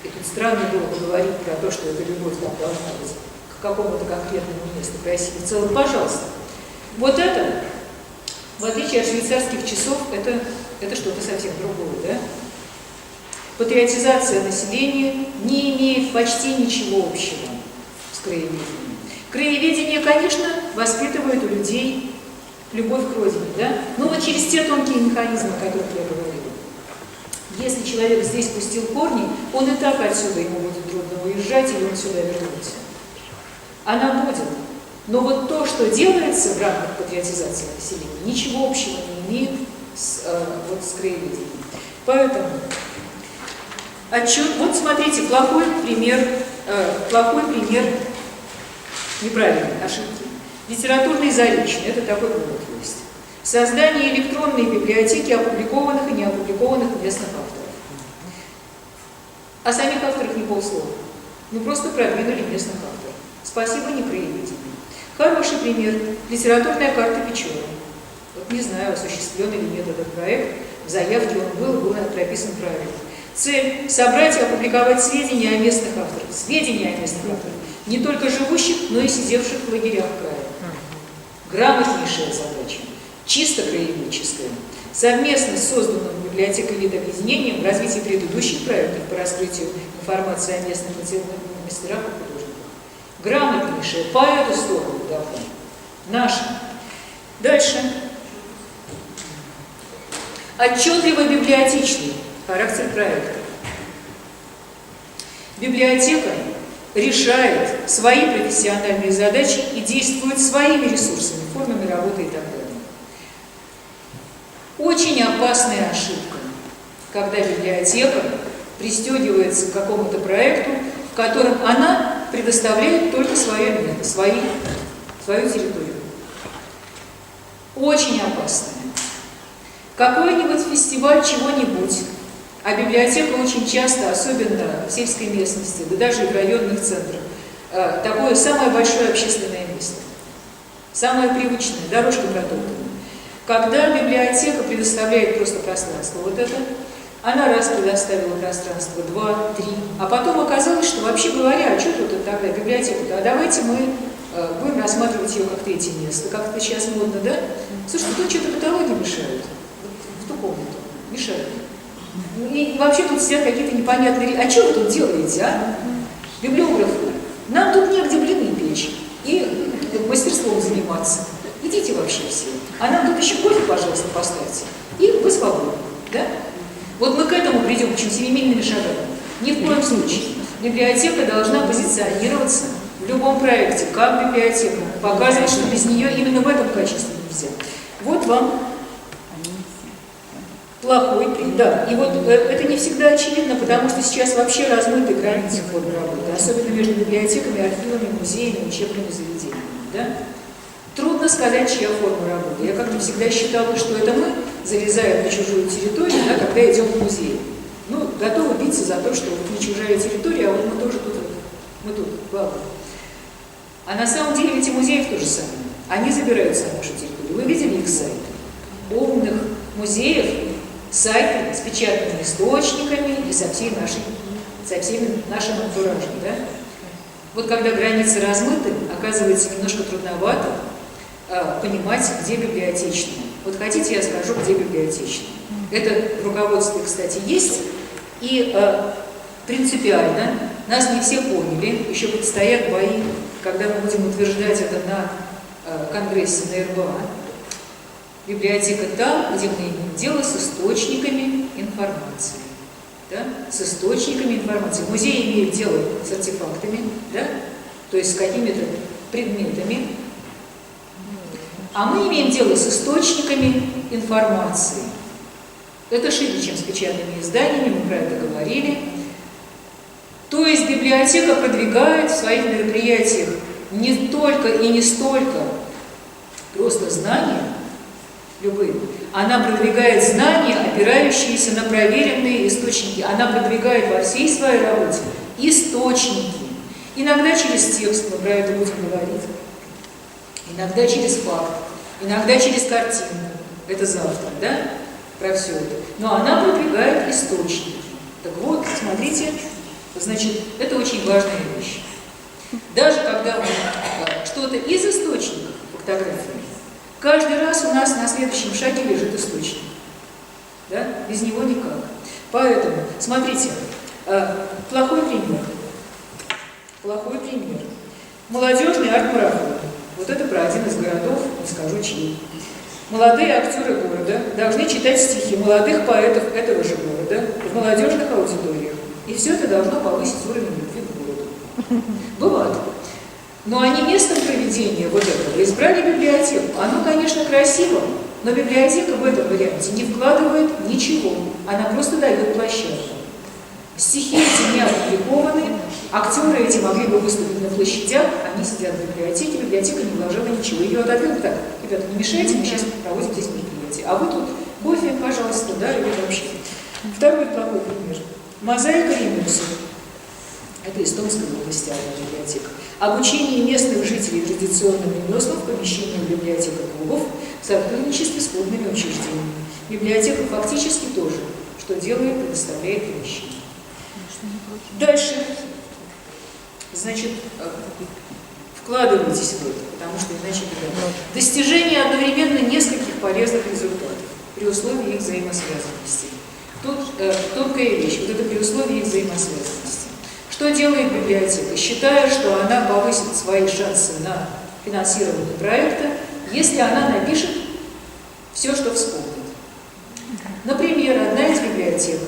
и тут странно было бы говорить про то, что эта любовь там должна быть к какому-то конкретному месту к России. В целом, пожалуйста. Вот это, в отличие от швейцарских часов, это что-то совсем другое, да? Патриотизация населения не имеет почти ничего общего с краеведением. Краеведение, конечно, воспитывает у людей любовь к родине, да? Но вот через те тонкие механизмы, о которых я говорила. Если человек здесь пустил корни, он и так отсюда, ему будет трудно уезжать, или он сюда вернется. Она будет. Но вот то, что делается в рамках патриотизации населения, ничего общего не имеет с краеведением. Поэтому вот смотрите, плохой пример неправильной ошибки. Литературный заречный, это такой вывод есть. Создание электронной библиотеки опубликованных и неопубликованных местных авторов. О самих авторах не полслова. Мы просто продвинули местных авторов. Спасибо, не краеведению. Хороший пример – литературная карта Печоры. Вот не знаю, осуществлен или нет этот проект. В заявке он был прописан правильно. Цель – собрать и опубликовать сведения о местных авторах. Сведения о местных авторах. Не только живущих, но и сидевших в лагерях края. Грамотнейшая задача. Чисто краеведческая. Совместно с созданным библиотекой литобъединением в развитии предыдущих проектов по раскрытию информации о местных мастерах и художниках. Грамотнейшая по эту сторону давно. Наша. Дальше. Отчетливо библиотечный характер проекта. Библиотека решает свои профессиональные задачи и действует своими ресурсами, формами работы и так далее. Очень опасная ошибка, когда библиотека пристегивается к какому-то проекту, в котором она предоставляет только свою территорию. Очень опасная. Какой-нибудь фестиваль чего-нибудь, а библиотека очень часто, особенно в сельской местности, да даже в районных центрах, такое самое большое общественное место, самое привычное, дорожка протоптана. Когда библиотека предоставляет просто пространство, вот это, она раз предоставила пространство, два, три, а потом оказалось, что вообще говоря, а что тут тогда библиотека-то, а давайте мы будем рассматривать ее как третье место, как это сейчас модно, да? Слушайте, тут что-то каталоги мешают, в ту комнату, мешают. И вообще тут сидят какие-то непонятные... А что вы тут делаете, а? Библиографы. Нам тут негде блины печь и мастерством заниматься. Идите вообще все. А нам тут еще кофе, пожалуйста, поставьте. И вы свободны. Да? Вот мы к этому придем, причем семимильными шагами. Ни в коем случае. Библиотека должна позиционироваться в любом проекте, как библиотека, показывать, что без нее именно в этом качестве нельзя. Вот вам плохой пример. Да, и вот это не всегда очевидно, потому что сейчас вообще размыты границы формы работы, особенно между библиотеками, архивами, музеями, учебными заведениями. Да? Трудно сказать, чья форма работы. Я как-то всегда считала, что это мы залезаем на чужую территорию, да, когда идем в музей. Ну, готовы биться за то, что вот не чужая территория, а вот мы тоже тут, мы тут, главное. А на самом деле ведь и музеев то же самое. Они забираются на нашу территорию. Вы видели их сайты? У умных музеев сайты с печатными источниками и со всеми нашим антуражем, да? Вот когда границы размыты, оказывается немножко трудновато понимать, где библиотечные. Вот хотите, я скажу, где библиотечные. Это в руководстве, кстати, есть. И принципиально нас не все поняли. Еще предстоят бои, когда мы будем утверждать это на конгрессе на РБА. Библиотека там, где мы имеем дело с источниками информации. Да? С источниками информации. Музей имеет дело с артефактами, да? То есть с какими-то предметами. А мы имеем дело с источниками информации. Это шире, чем с печатными изданиями, мы про это говорили. То есть библиотека продвигает в своих мероприятиях не только и не столько просто знания, любые. Она продвигает знания, опирающиеся на проверенные источники. Она продвигает во всей своей работе источники. Иногда через текст, мы про это будем говорить. Иногда через факт. Иногда через картину. Это завтра, да? Про все это. Но она продвигает источники. Так вот, смотрите, значит, это очень важная вещь. Даже когда мы что-то из источников фотографии, каждый раз у нас на следующем шаге лежит источник. Да? Без него никак. Поэтому, смотрите, плохой пример. Плохой пример. Молодежный арт-марафон. Вот это про один из городов, не скажу чьи. Молодые актеры города должны читать стихи молодых поэтов этого же города в молодежных аудиториях. И все это должно повысить уровень любви к городу. Бывает. Но они местом проведения вот этого избрали библиотеку. Оно, конечно, красиво, но библиотека в этом варианте не вкладывает ничего. Она просто дает площадку. Стихи эти не опубликованы, актеры эти могли бы выступить на площадях, они сидят в библиотеке, библиотека не вложила ничего. Ее отодвинули так: ребята, не мешайте, мы сейчас проводим здесь мероприятие. А вы тут кофе, пожалуйста, да, или вообще. Второй плохой пример. Мозаика Ремюса. Это эстонская область, библиотека. Обучение местных жителей традиционным ремеслам в помещении библиотека клубов в сотрудничестве с клубными учреждениями. Библиотека фактически тоже, что делает, предоставляет помещение. Дальше. Значит, вкладывайтесь в это, потому что иначе беда. Достижение одновременно нескольких полезных результатов при условии их взаимосвязанности. Тут тонкая вещь, вот это при условии их взаимосвязанности. Что делает библиотека? Считая, что она повысит свои шансы на финансирование проекта, если она напишет все, что вспомнит. Например, одна из библиотек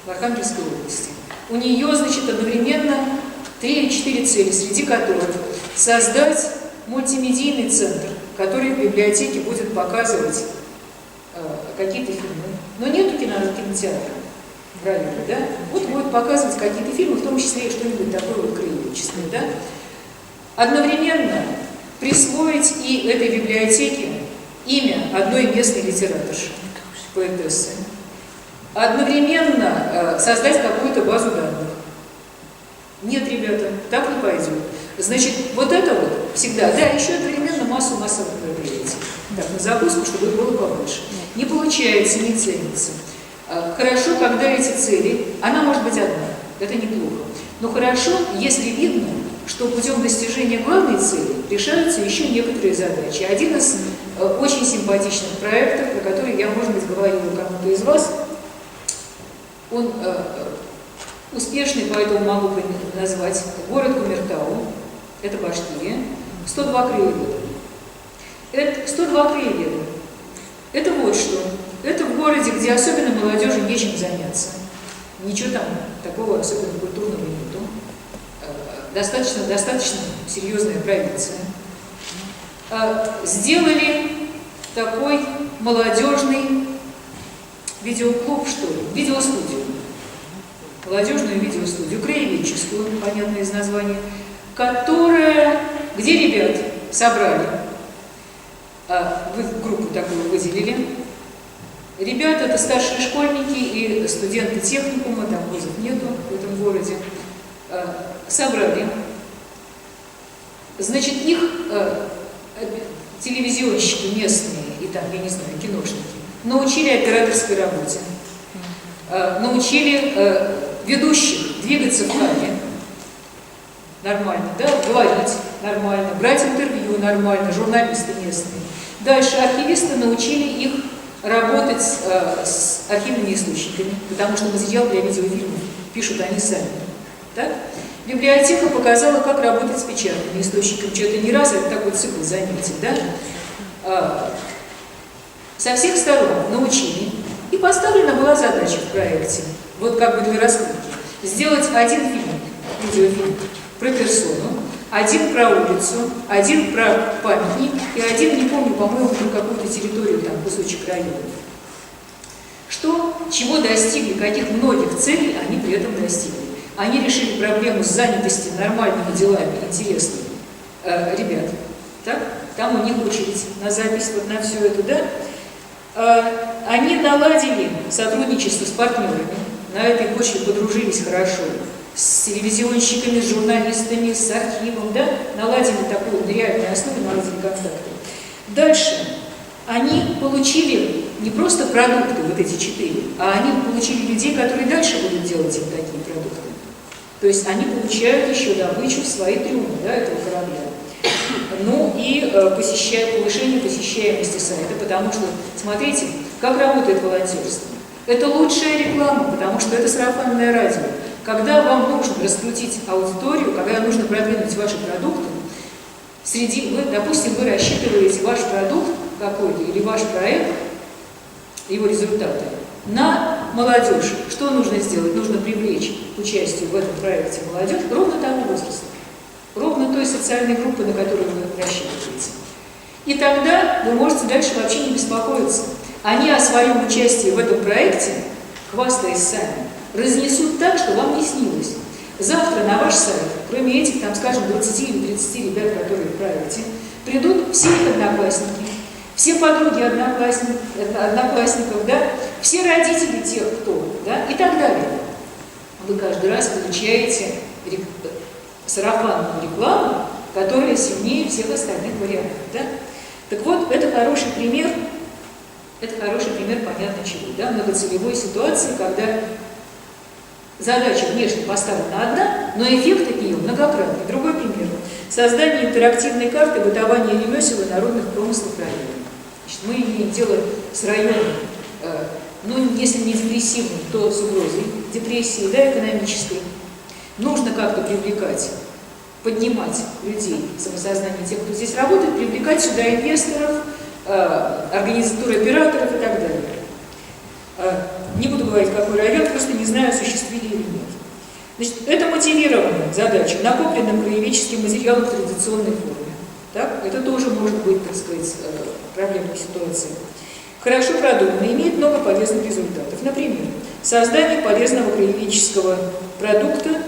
в Архангельской области, у нее, значит, одновременно 3 или 4 цели, среди которых создать мультимедийный центр, который в библиотеке будет показывать какие-то фильмы. Но нету кинотеатра в районе, да? Вот будет показывать какие-то фильмы, в том числе и что-нибудь такое вот краеведческое, да? Одновременно присвоить и этой библиотеке имя одной местной литераторши, поэтессы. Одновременно создать какую-то базу данных. Нет, ребята, так не пойдет. Значит, вот это вот всегда, да, еще одновременно массовых мероприятий. Так, на закуску, чтобы их было побольше. Не получается, не ценится. Хорошо, когда эти цели, она может быть одна, это неплохо. Но хорошо, если видно, что путем достижения главной цели решаются еще некоторые задачи. Один из очень симпатичных проектов, про который я, может быть, говорила кому-то из вас, он успешный, поэтому могу назвать город Кумертау, это Башкирия, 102 краеведа. Это 102 краеведа. Это вот что. Это в городе, где особенно молодежи нечем заняться. Ничего там такого особенно культурного нету. Достаточно серьезная провинция. Сделали такой молодежный видеоклуб, что ли, видеостудию. Молодежную видеостудию, краеведческую, понятно из названия, где ребят собрали, группу такую выделили. Ребята — это старшие школьники и студенты техникума, там вузов нету в этом городе. Собрали. Значит, их телевизионщики местные и там, я не знаю, киношники научили операторской работе, научили ведущих двигаться в кадре нормально, да, говорить нормально, брать интервью нормально, журналисты местные. Дальше архивисты научили их работать с архивными источниками, потому что материал для видеофильмов пишут они сами. Так? Библиотека показала, как работать с печатными источниками. Что-то не раз, это такой цикл занятий. Да? Со всех сторон научили. И поставлена была задача в проекте, вот как бы для раскрутки, сделать один фильм, видеофильм, про персону, один про улицу, один про памятник и один, не помню, по-моему, про какую-то территорию, там, кусочек района. Чего достигли, каких многих целей они при этом достигли. Они решили проблему с занятостью нормальными делами, интересными ребят. Так? Там у них очередь на запись вот на все это, да? Они наладили сотрудничество с партнерами, на этой почве подружились хорошо, с телевизионщиками, с журналистами, с архивом, да? Наладили такую, на реальной основе наладили контакты. Дальше они получили не просто продукты, вот эти 4, а они получили людей, которые дальше будут делать им такие продукты. То есть они получают еще добычу в свои трюмы, да, этого корабля. Ну и повышение посещаемости сайта, потому что, смотрите, как работает волонтерство. Это лучшая реклама, потому что это сарафанное радио. Когда вам нужно раскрутить аудиторию, когда нужно продвинуть ваши продукты, допустим, вы рассчитываете ваш продукт какой-то или ваш проект, его результаты, на молодежь. Что нужно сделать? Нужно привлечь к участию в этом проекте молодежь ровно того возраста, ровно той социальной группы, на которую вы рассчитываете. И тогда вы можете дальше вообще не беспокоиться. Они о своем участии в этом проекте, хвастаясь сами, разнесут так, что вам не снилось. Завтра на ваш сайт, кроме этих, там, скажем, 20 или 30 ребят, которые в проекте, придут все их одноклассники, все подруги одноклассников, да, все родители тех, кто, да, и так далее. Вы каждый раз получаете сарафанную рекламу, которая сильнее всех остальных вариантов. Да? Так вот, это хороший пример, понятно чего, да, многоцелевой ситуации, когда задача внешне поставлена одна, но эффект от нее многократный. Другой пример. Создание интерактивной карты бытования ремесел и народных промыслов района. Значит, мы имеем дело с районом, ну, если не депрессивным, то с угрозой депрессии, да, экономической. Нужно как-то привлекать, поднимать людей, самосознание тех, кто здесь работает, привлекать сюда инвесторов, туроператоров и так далее. Не буду говорить, какой район, просто не знаю, осуществили или нет. Значит, это мотивированная задача, накопленным краеведческим материалом в традиционной форме. Так? Это тоже может быть, так сказать, проблемной ситуацией. Хорошо продумано, имеет много полезных результатов. Например, создание полезного краеведческого продукта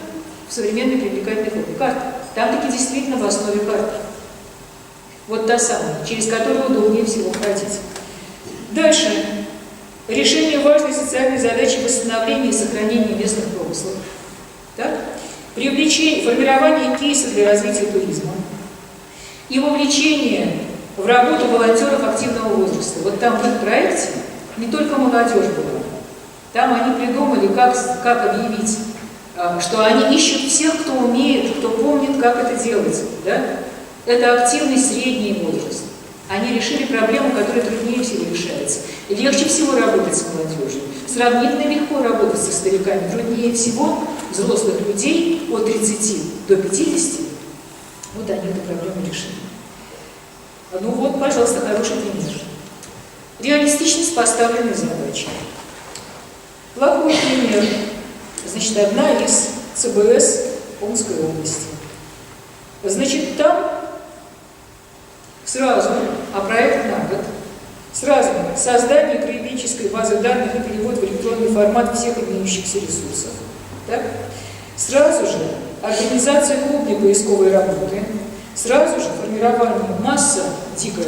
в современной привлекательной форме. Карта. Там таки действительно в основе карты. Вот та самая, через которую удобнее всего ходить. Дальше. Решение важной социальной задачи восстановления и сохранения местных промыслов. Так? Привлечение, формирование кейсов для развития туризма. И вовлечение в работу волонтеров активного возраста. Вот там в их проекте не только молодежь была. Там они придумали, как объявить, что они ищут всех, кто умеет, кто помнит, как это делать. Да? Это активный средний возраст. Они решили проблему, которая труднее всего решается. И легче всего работать с молодежью. Сравнительно легко работать со стариками. Труднее всего взрослых людей от 30 до 50. Вот они эту проблему решили. Ну вот, пожалуйста, хороший пример. Реалистичность поставленной задачи. Плохой пример. Значит, одна из ЦБС Омской области. Значит, там сразу, а проект на год, сразу создание краеведческой базы данных и перевод в электронный формат всех имеющихся ресурсов. Так? Сразу же организация клубной поисковой работы, сразу же формирование массы дико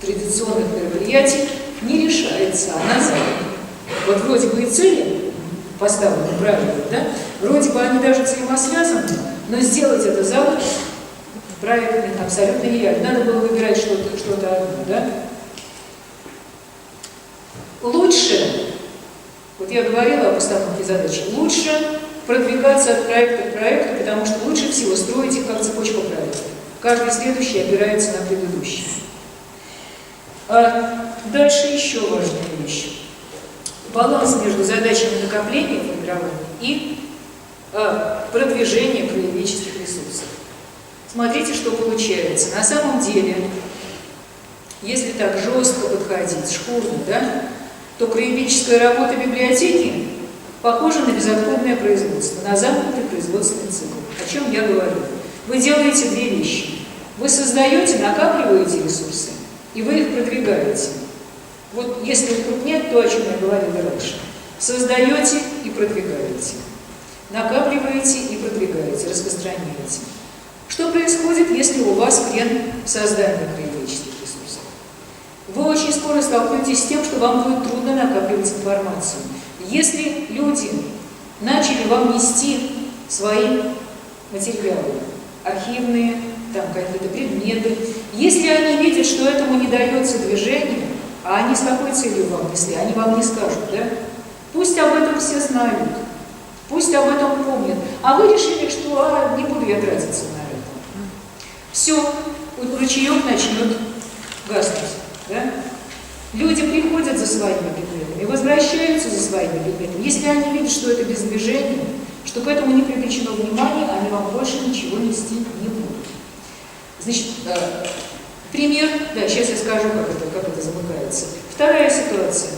традиционных мероприятий не решается, она занята. Вот вроде бы и цели поставлены правильно, да? Вроде бы они даже взаимосвязаны, но сделать это за год правильно абсолютно нереально. Надо было выбирать что-то одно, да? Лучше, вот я говорила о постановке задачи, лучше продвигаться от проекта к проекту, потому что лучше всего строить их как цепочку проектов. Каждый следующий опирается на предыдущий. А дальше еще важная вещь. Баланс между задачами накопления формирования и продвижения краеведческих ресурсов. Смотрите, что получается. На самом деле, если так жестко подходить, шкурно, да, то краеведческая работа библиотеки похожа на безотходное производство, на замкнутый производственный цикл. О чем я говорю? Вы делаете две вещи. Вы создаете, накапливаете ресурсы, и вы их продвигаете. Вот если укрупнять то, о чем я говорила раньше. Создаете и продвигаете. Накапливаете и продвигаете, распространяете. Что происходит, если у вас крен в создании краеведческих ресурсов? Вы очень скоро столкнетесь с тем, что вам будет трудно накапливать информацию. Если люди начали вам нести свои материалы, архивные, там какие-то предметы, если они видят, что этому не дается движение, а они с какой целью вам несли, они вам не скажут, да? Пусть об этом все знают, пусть об этом помнят. А вы решили, что не буду я тратиться на это. Все, ручеек начнет гаснуть, да? Люди приходят за своими предметами, возвращаются за своими предметами. Если они видят, что это без движения, что к этому не привлечено внимание, они вам больше ничего нести не будут. Значит, пример, да, сейчас я скажу, как это замыкается. Вторая ситуация.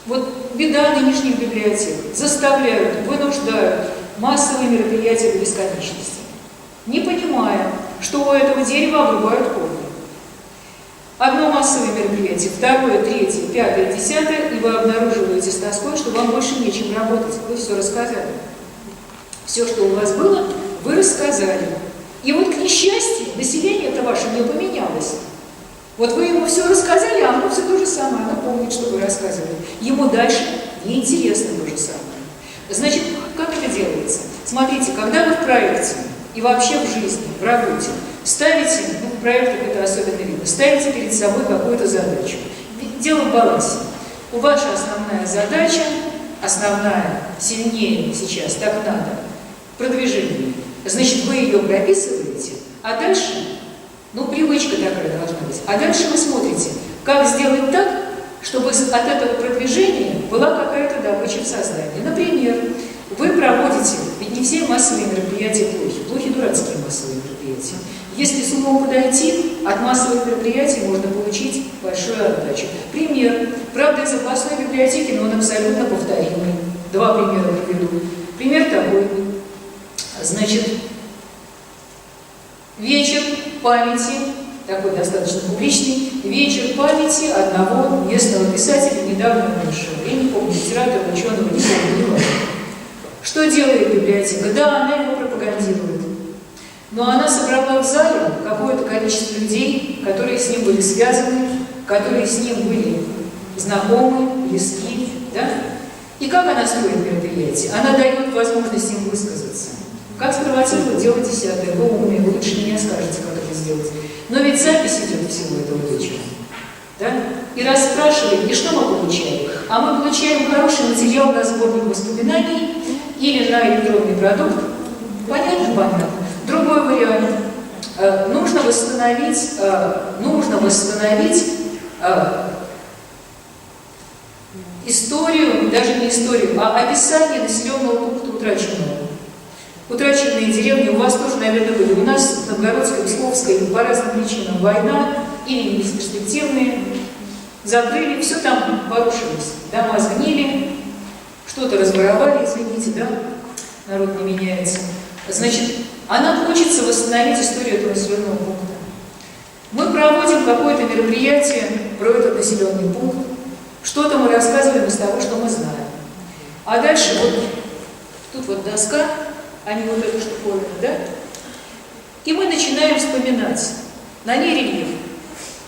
Вот беда нынешних библиотек. Заставляют, вынуждают массовые мероприятия до бесконечности, не понимая, что у этого дерева обрубают корни. Одно массовое мероприятие, второе, третье, пятое, десятое, и вы обнаруживаете с тоской, что вам больше нечем работать. Вы все рассказали. Все, что у вас было, вы рассказали. И вот, к несчастью, население-то ваше не поменялось. Вот вы ему все рассказали, а оно все то же самое, оно помнит, что вы рассказывали. Ему дальше неинтересно то же самое. Значит, как это делается? Смотрите, когда вы в проекте и вообще в жизни, в работе, ставите, в проектах это особенно видно, ставите перед собой какую-то задачу. Дело в балансе. У ваша основная задача, основная, сильнее сейчас, так надо, продвижение. Значит, вы ее прописываете, а дальше, привычка такая должна быть, а дальше вы смотрите, как сделать так, чтобы от этого продвижения была какая-то добыча в создании. Например, вы проводите, ведь не все массовые мероприятия плохи дурацкие массовые мероприятия. Если с умом подойти, от массовых мероприятий можно получить большую отдачу. Пример. Правда, из областной библиотеки, но он абсолютно повторимый. Два примера приведу. Пример такой. Значит, вечер памяти, такой достаточно публичный, вечер памяти одного местного писателя, недавно умершего. Я не помню, литератора, ученого, не помню, не важно. Что делает библиотека? Да, она его пропагандирует. Но она собрала в зале какое-то количество людей, которые с ним были связаны, которые с ним были знакомы, близки, да? И как она строит мероприятие? Она дает возможность им высказаться. Как спровоцировать, делать десятое. Вы умные, вы лучше меня скажете, как это сделать. Но ведь запись идет всего этого вечера. Да? И раз спрашиваем, и что мы получаем? А мы получаем хороший материал на сборник воспоминаний или на электронный продукт. Понятно? Другой вариант. Нужно восстановить историю, даже не историю, а описание населенного пункта утраченного. Утраченные деревни у вас тоже, наверное, были. У нас в Новгородской, Псковской по разным причинам война или бесперспективные. закрыли, все там порушилось. Дома сгнили, что-то разворовали, извините, да, народ не меняется. Значит, а нам хочется восстановить историю этого населенного пункта. Мы проводим какое-то мероприятие про этот населенный пункт, что-то мы рассказываем из того, что мы знаем. А дальше вот тут вот доска, а не вот эта штуковина, да? И мы начинаем вспоминать. На ней рельеф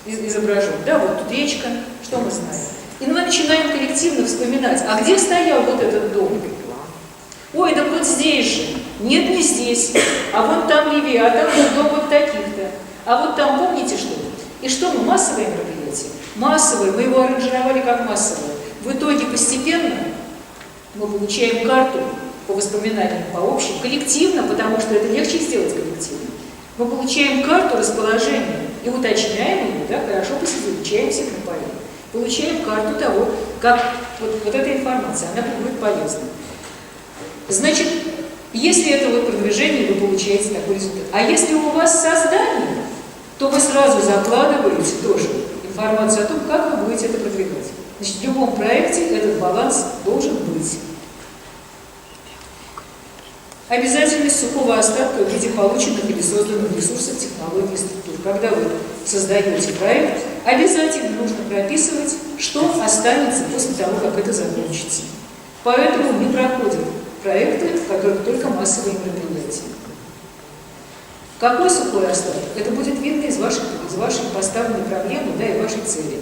изображен, да, вот тут речка, что мы знаем. И мы начинаем коллективно вспоминать, а где стоял вот этот дом? Ой, да вот здесь же. Нет, не здесь. А вот там левее, а там был дом вот таких-то. А вот там, помните что? И что мы, массовое мероприятие? Массовое, мы его аранжировали как массовое. В итоге постепенно мы получаем карту по воспоминаниям, по общим, коллективно, потому что это легче сделать коллективно. Мы получаем карту расположения и уточняем ее, да, хорошо изучаем всех на поле. Получаем карту того, как вот эта информация, она будет полезна. Значит, если это вот продвижение, вы получаете такой результат. А если у вас создание, то вы сразу закладываете тоже информацию о том, как вы будете это продвигать. Значит, в любом проекте этот баланс должен быть. Обязательность сухого остатка в виде полученных или созданных ресурсов, технологий и структур. Когда вы создаете проект, обязательно нужно прописывать, что останется после того, как это закончится. Поэтому не проходят проекты, в которых только массовые мероприятия. Какой сухой остаток? Это будет видно из вашей поставленной проблемы, да, и вашей цели.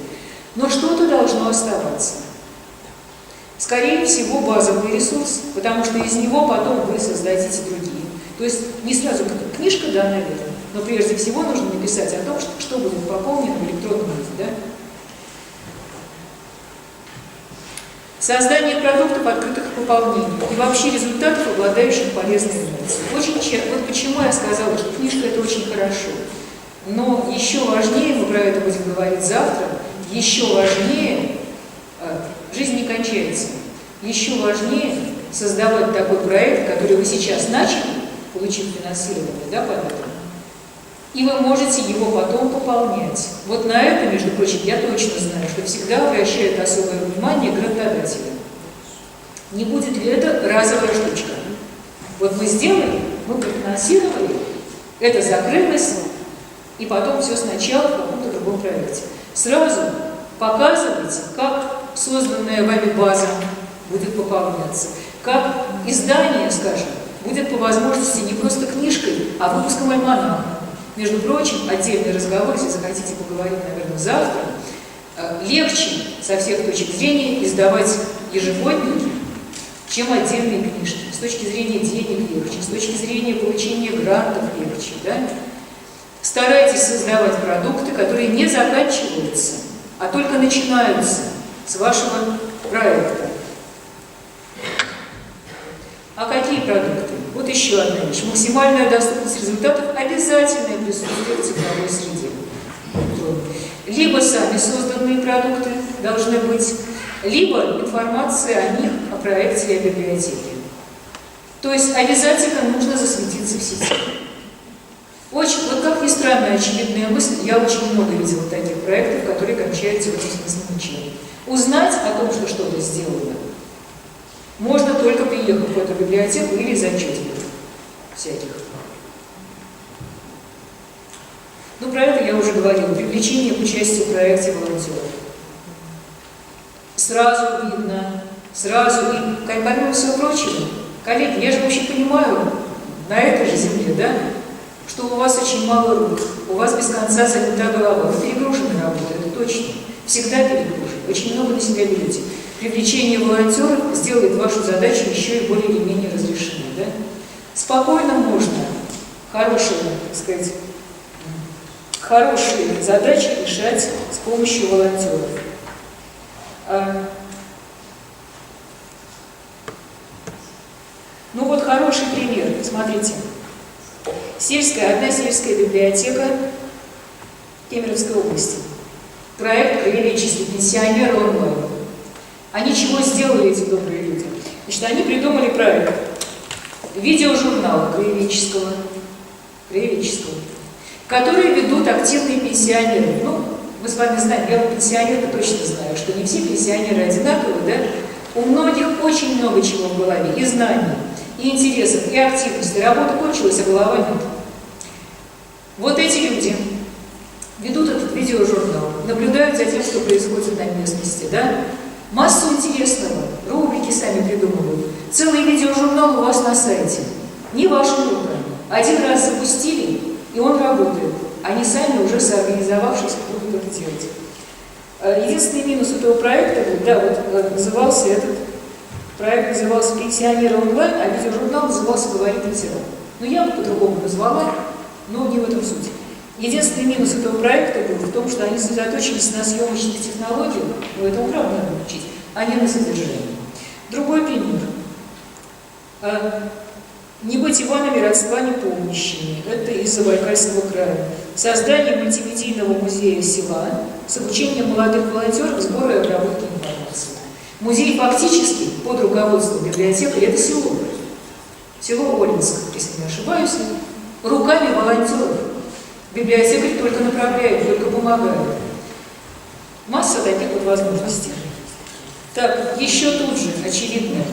Но что-то должно оставаться. Скорее всего, базовый ресурс, потому что из него потом вы создадите другие. То есть не сразу книжка, да, наверное, но прежде всего нужно написать о том, что будет пополнено в электронном виде, да? Создание продуктов, открытых к пополнению и вообще результатов, обладающих полезной информацией. Вот почему я сказала, что книжка – это очень хорошо. Но еще важнее, мы про это будем говорить завтра, еще важнее, жизнь не кончается, еще важнее создавать такой проект, который вы сейчас начали, получив финансирование, да, по этому, и вы можете его потом пополнять. Вот на это, между прочим, я точно знаю, что всегда обращает особое внимание грантодатели. Не будет ли это разовая штучка? Вот мы сделали, мы профинансировали, это закрылось, и потом все сначала в каком-то другом проекте. Сразу показывайте, как созданная вами база будет пополняться, как издание, скажем, будет по возможности не просто книжкой, а выпуском альманаха. Между прочим, отдельный разговор, если захотите поговорить, наверное, завтра, легче со всех точек зрения издавать ежегодники, чем отдельные книжки. С точки зрения денег легче, с точки зрения получения грантов легче. Да? Старайтесь создавать продукты, которые не заканчиваются, а только начинаются с вашего проекта. А какие продукты? Вот еще одна вещь. Максимальная доступность результатов – обязательное присутствие в цифровой среде. Либо сами созданные продукты должны быть, либо информация о них, о проекте и о библиотеке. То есть обязательно нужно засветиться в сети. Очень, вот как ни странно, очевидная мысль, я очень много видела таких проектов, которые кончаются в этом смысле ничем. Узнать о том, что что-то сделано, можно только приехав в эту библиотеку или из отчетов всяких. Ну, про это я уже говорила. Привлечение к участию в проекте волонтеров. Сразу видно, сразу, и помимо всего прочего, коллеги, я же вообще понимаю, на этой же земле, да, что у вас очень мало рук, у вас без конца занята голова, вы перегружены работой, это точно, всегда перегружены, очень много на себя берете. Привлечение волонтеров сделает вашу задачу еще и более или менее разрешенной. Да? Спокойно можно хорошие, так сказать, хорошие задачи решать с помощью волонтеров. Ну вот хороший пример, смотрите. Одна сельская библиотека Кемеровской области. Проект «Краеведческий пенсионер онлайн». Они чего сделали, эти добрые люди? Значит, они придумали проект видеожурнала краеведческого, который ведут активные пенсионеры. Ну, мы с вами знаем, я у пенсионера точно знаю, что не все пенсионеры одинаковы, да? У многих очень много чего в голове, и знаний, и интересов, и активности. Работа кончилась, а голова нет. Вот эти люди ведут этот видеожурнал, наблюдают за тем, что происходит на местности, да? Массу интересного, рубрики сами придумывают. Целый видеожурнал у вас на сайте, не вашими руками. Один раз запустили, и он работает. Они сами уже соорганизовавшись будут это делать. Единственный минус этого проекта был, да, вот назывался этот проект назывался «Пенсионеры онлайн», а видеожурнал назывался «Говорит ветеран». Но я бы по-другому назвала, но не в этом суть. Единственный минус этого проекта был в том, что они сосредоточились на съемочных технологиях, но этому правда надо учить, а не на содержании. Другой пример. Не быть Иванами, родства не помнящими. Это из Забайкальского края. Создание мультимедийного музея села с обучением молодых волонтеров сбора и обработки информации. Музей фактически под руководством библиотекаря, это село. Село Олинск, если не ошибаюсь, руками волонтеров. Библиотекарь только направляет, только помогает. Масса таких вот возможностей. Так, еще тут же, очевидно,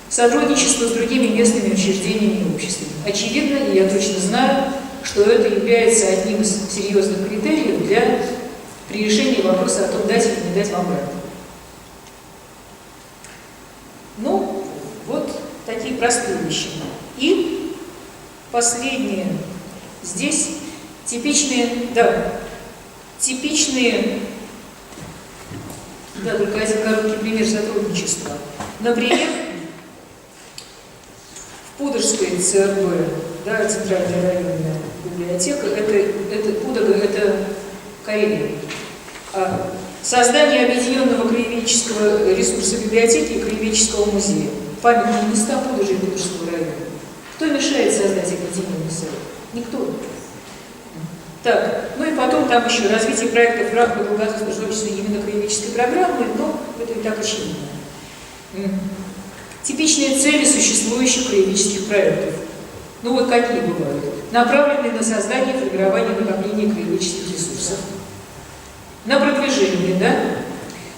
сотрудничество с другими местными учреждениями и обществами. Очевидно, и я точно знаю, что это является одним из серьезных критериев при решении вопроса о том, дать или не дать вам грант. Ну, вот такие простые вещи. И последнее. Здесь типичные, только один короткий пример сотрудничества. Например, в Пудожской ЦРБ, да, Центральная районная библиотека, это Пудога, это Карелия. Создание объединенного краеведческого ресурса библиотеки и краеведческого музея. Памятные места Пудожи и Пудожского района. Кто мешает создать объединенный музей? Никто. Так, ну и потом там еще развитие проектов в рамках долгосрочной именно краеведческой программы, но это и так очевидно. Типичные цели существующих краеведческих проектов. Ну вот какие бывают? Направленные на создание и формирование накопления краеведческих ресурсов. На продвижение, да?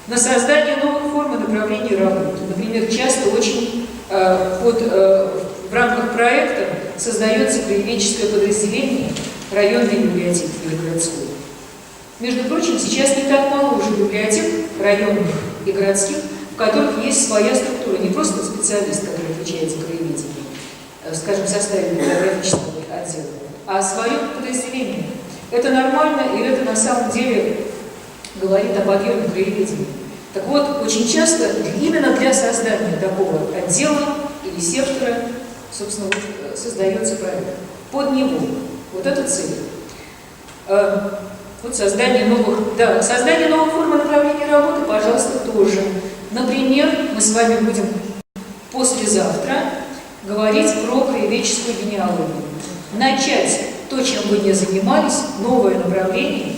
На создание новых форм и направлений работы. Например, часто очень в рамках проекта создается краеведческое подразделение районной библиотеки или городской. Между прочим, сейчас не так мало уже библиотек районных и городских, в которых есть своя структура, не просто специалист, который отвечает за краеведение, скажем, в составе библиографического отдела, а свое подразделение. Это нормально, и это на самом деле говорит о подъеме краеведения. Так вот, очень часто именно для создания такого отдела или сектора, собственно, создается проект. Под него. Вот это цель. Вот создание новых форм и направлений работы, пожалуйста, тоже. Например, мы с вами будем послезавтра говорить про краеведческую генеалогию. Начать то, чем вы не занимались, новое направление,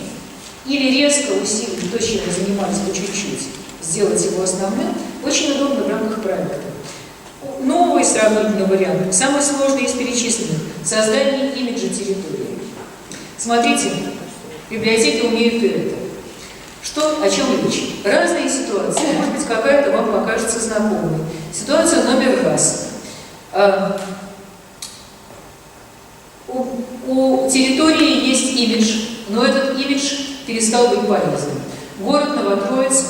или резко усилить то, чем вы занимались по чуть-чуть, сделать его основным, очень удобно в рамках проекта. Новый сравнительный вариант, самый сложный из перечисленных – создание имиджа территории. Смотрите, библиотеки умеют и это. О чем речь? Разные ситуации. Может быть, какая-то вам покажется знакомой. Ситуация номер раз. У территории есть имидж, но этот имидж перестал быть полезным. Город Новотроицк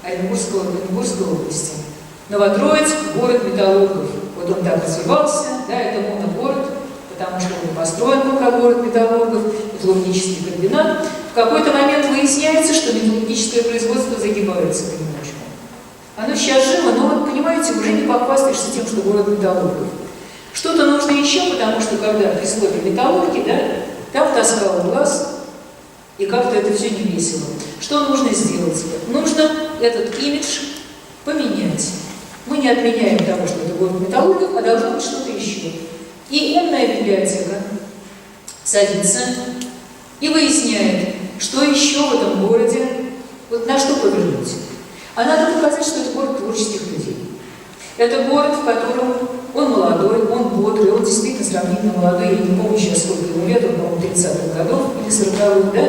Оренбургской области. Новотроицк – город металлургов. Вот он так развивался, да, это моногород, потому что он построен был как город металлургов, металлургический комбинат. В какой-то момент выясняется, что металлургическое производство загибается понемножку. Оно сейчас живо, но, вот, понимаете, уже не похвастаешься тем, что город металлургов. Что-то нужно еще, потому что когда при слове металлурги, да, там тоска у глаз, и как-то это все не весело. Что нужно сделать? Нужно этот имидж поменять. Мы не отменяем того, что это город металлургов, а должно быть что-то еще. И умная библиотека садится и выясняет, что еще в этом городе, вот на что повернуть. А надо показать, что это город творческих людей. Это город, в котором он молодой, он бодрый, он действительно сравнительно молодой, я не помню сейчас, сколько ему лет, он, по-моему, 30-х годов или 40-х, да?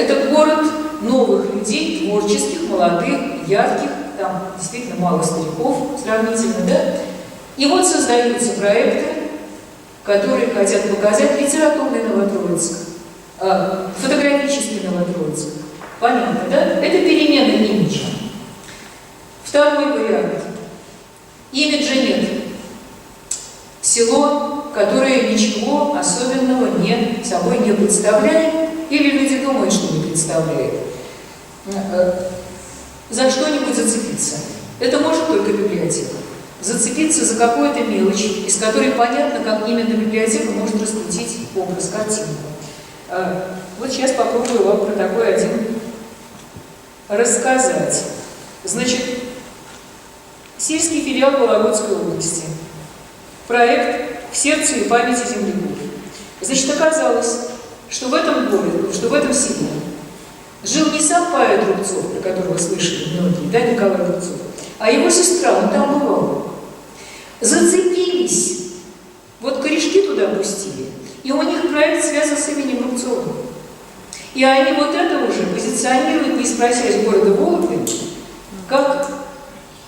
Это город новых людей, творческих, молодых, ярких, там действительно мало стариков сравнительно, да? И вот создаются проекты, которые хотят показать литературный Новотроицк, фотографический Новотроицк. Понятно, да? Это перемена имиджа. Второй вариант. Имиджа нет. Село, которое ничего особенного собой не представляет, или люди думают, что не представляет. За что-нибудь зацепиться. Это может только библиотека. Зацепиться за какую-то мелочь, из которой понятно, как именно библиотека может раскрутить образ, картинку. Вот сейчас попробую вам про такой один рассказать. Значит, сельский филиал Вологодской области. Проект «В сердце и памяти земляков». Значит, оказалось, что в этом городе, что в этом селе жил не сам поэт Рубцов, про которого слышали многие, да, Николай Рубцов, а его сестра, он там бывал. Зацепились, вот корешки туда пустили, и у них проект связан с именем Рубцова. И они вот это уже позиционируют, не спросясь города Вологды, как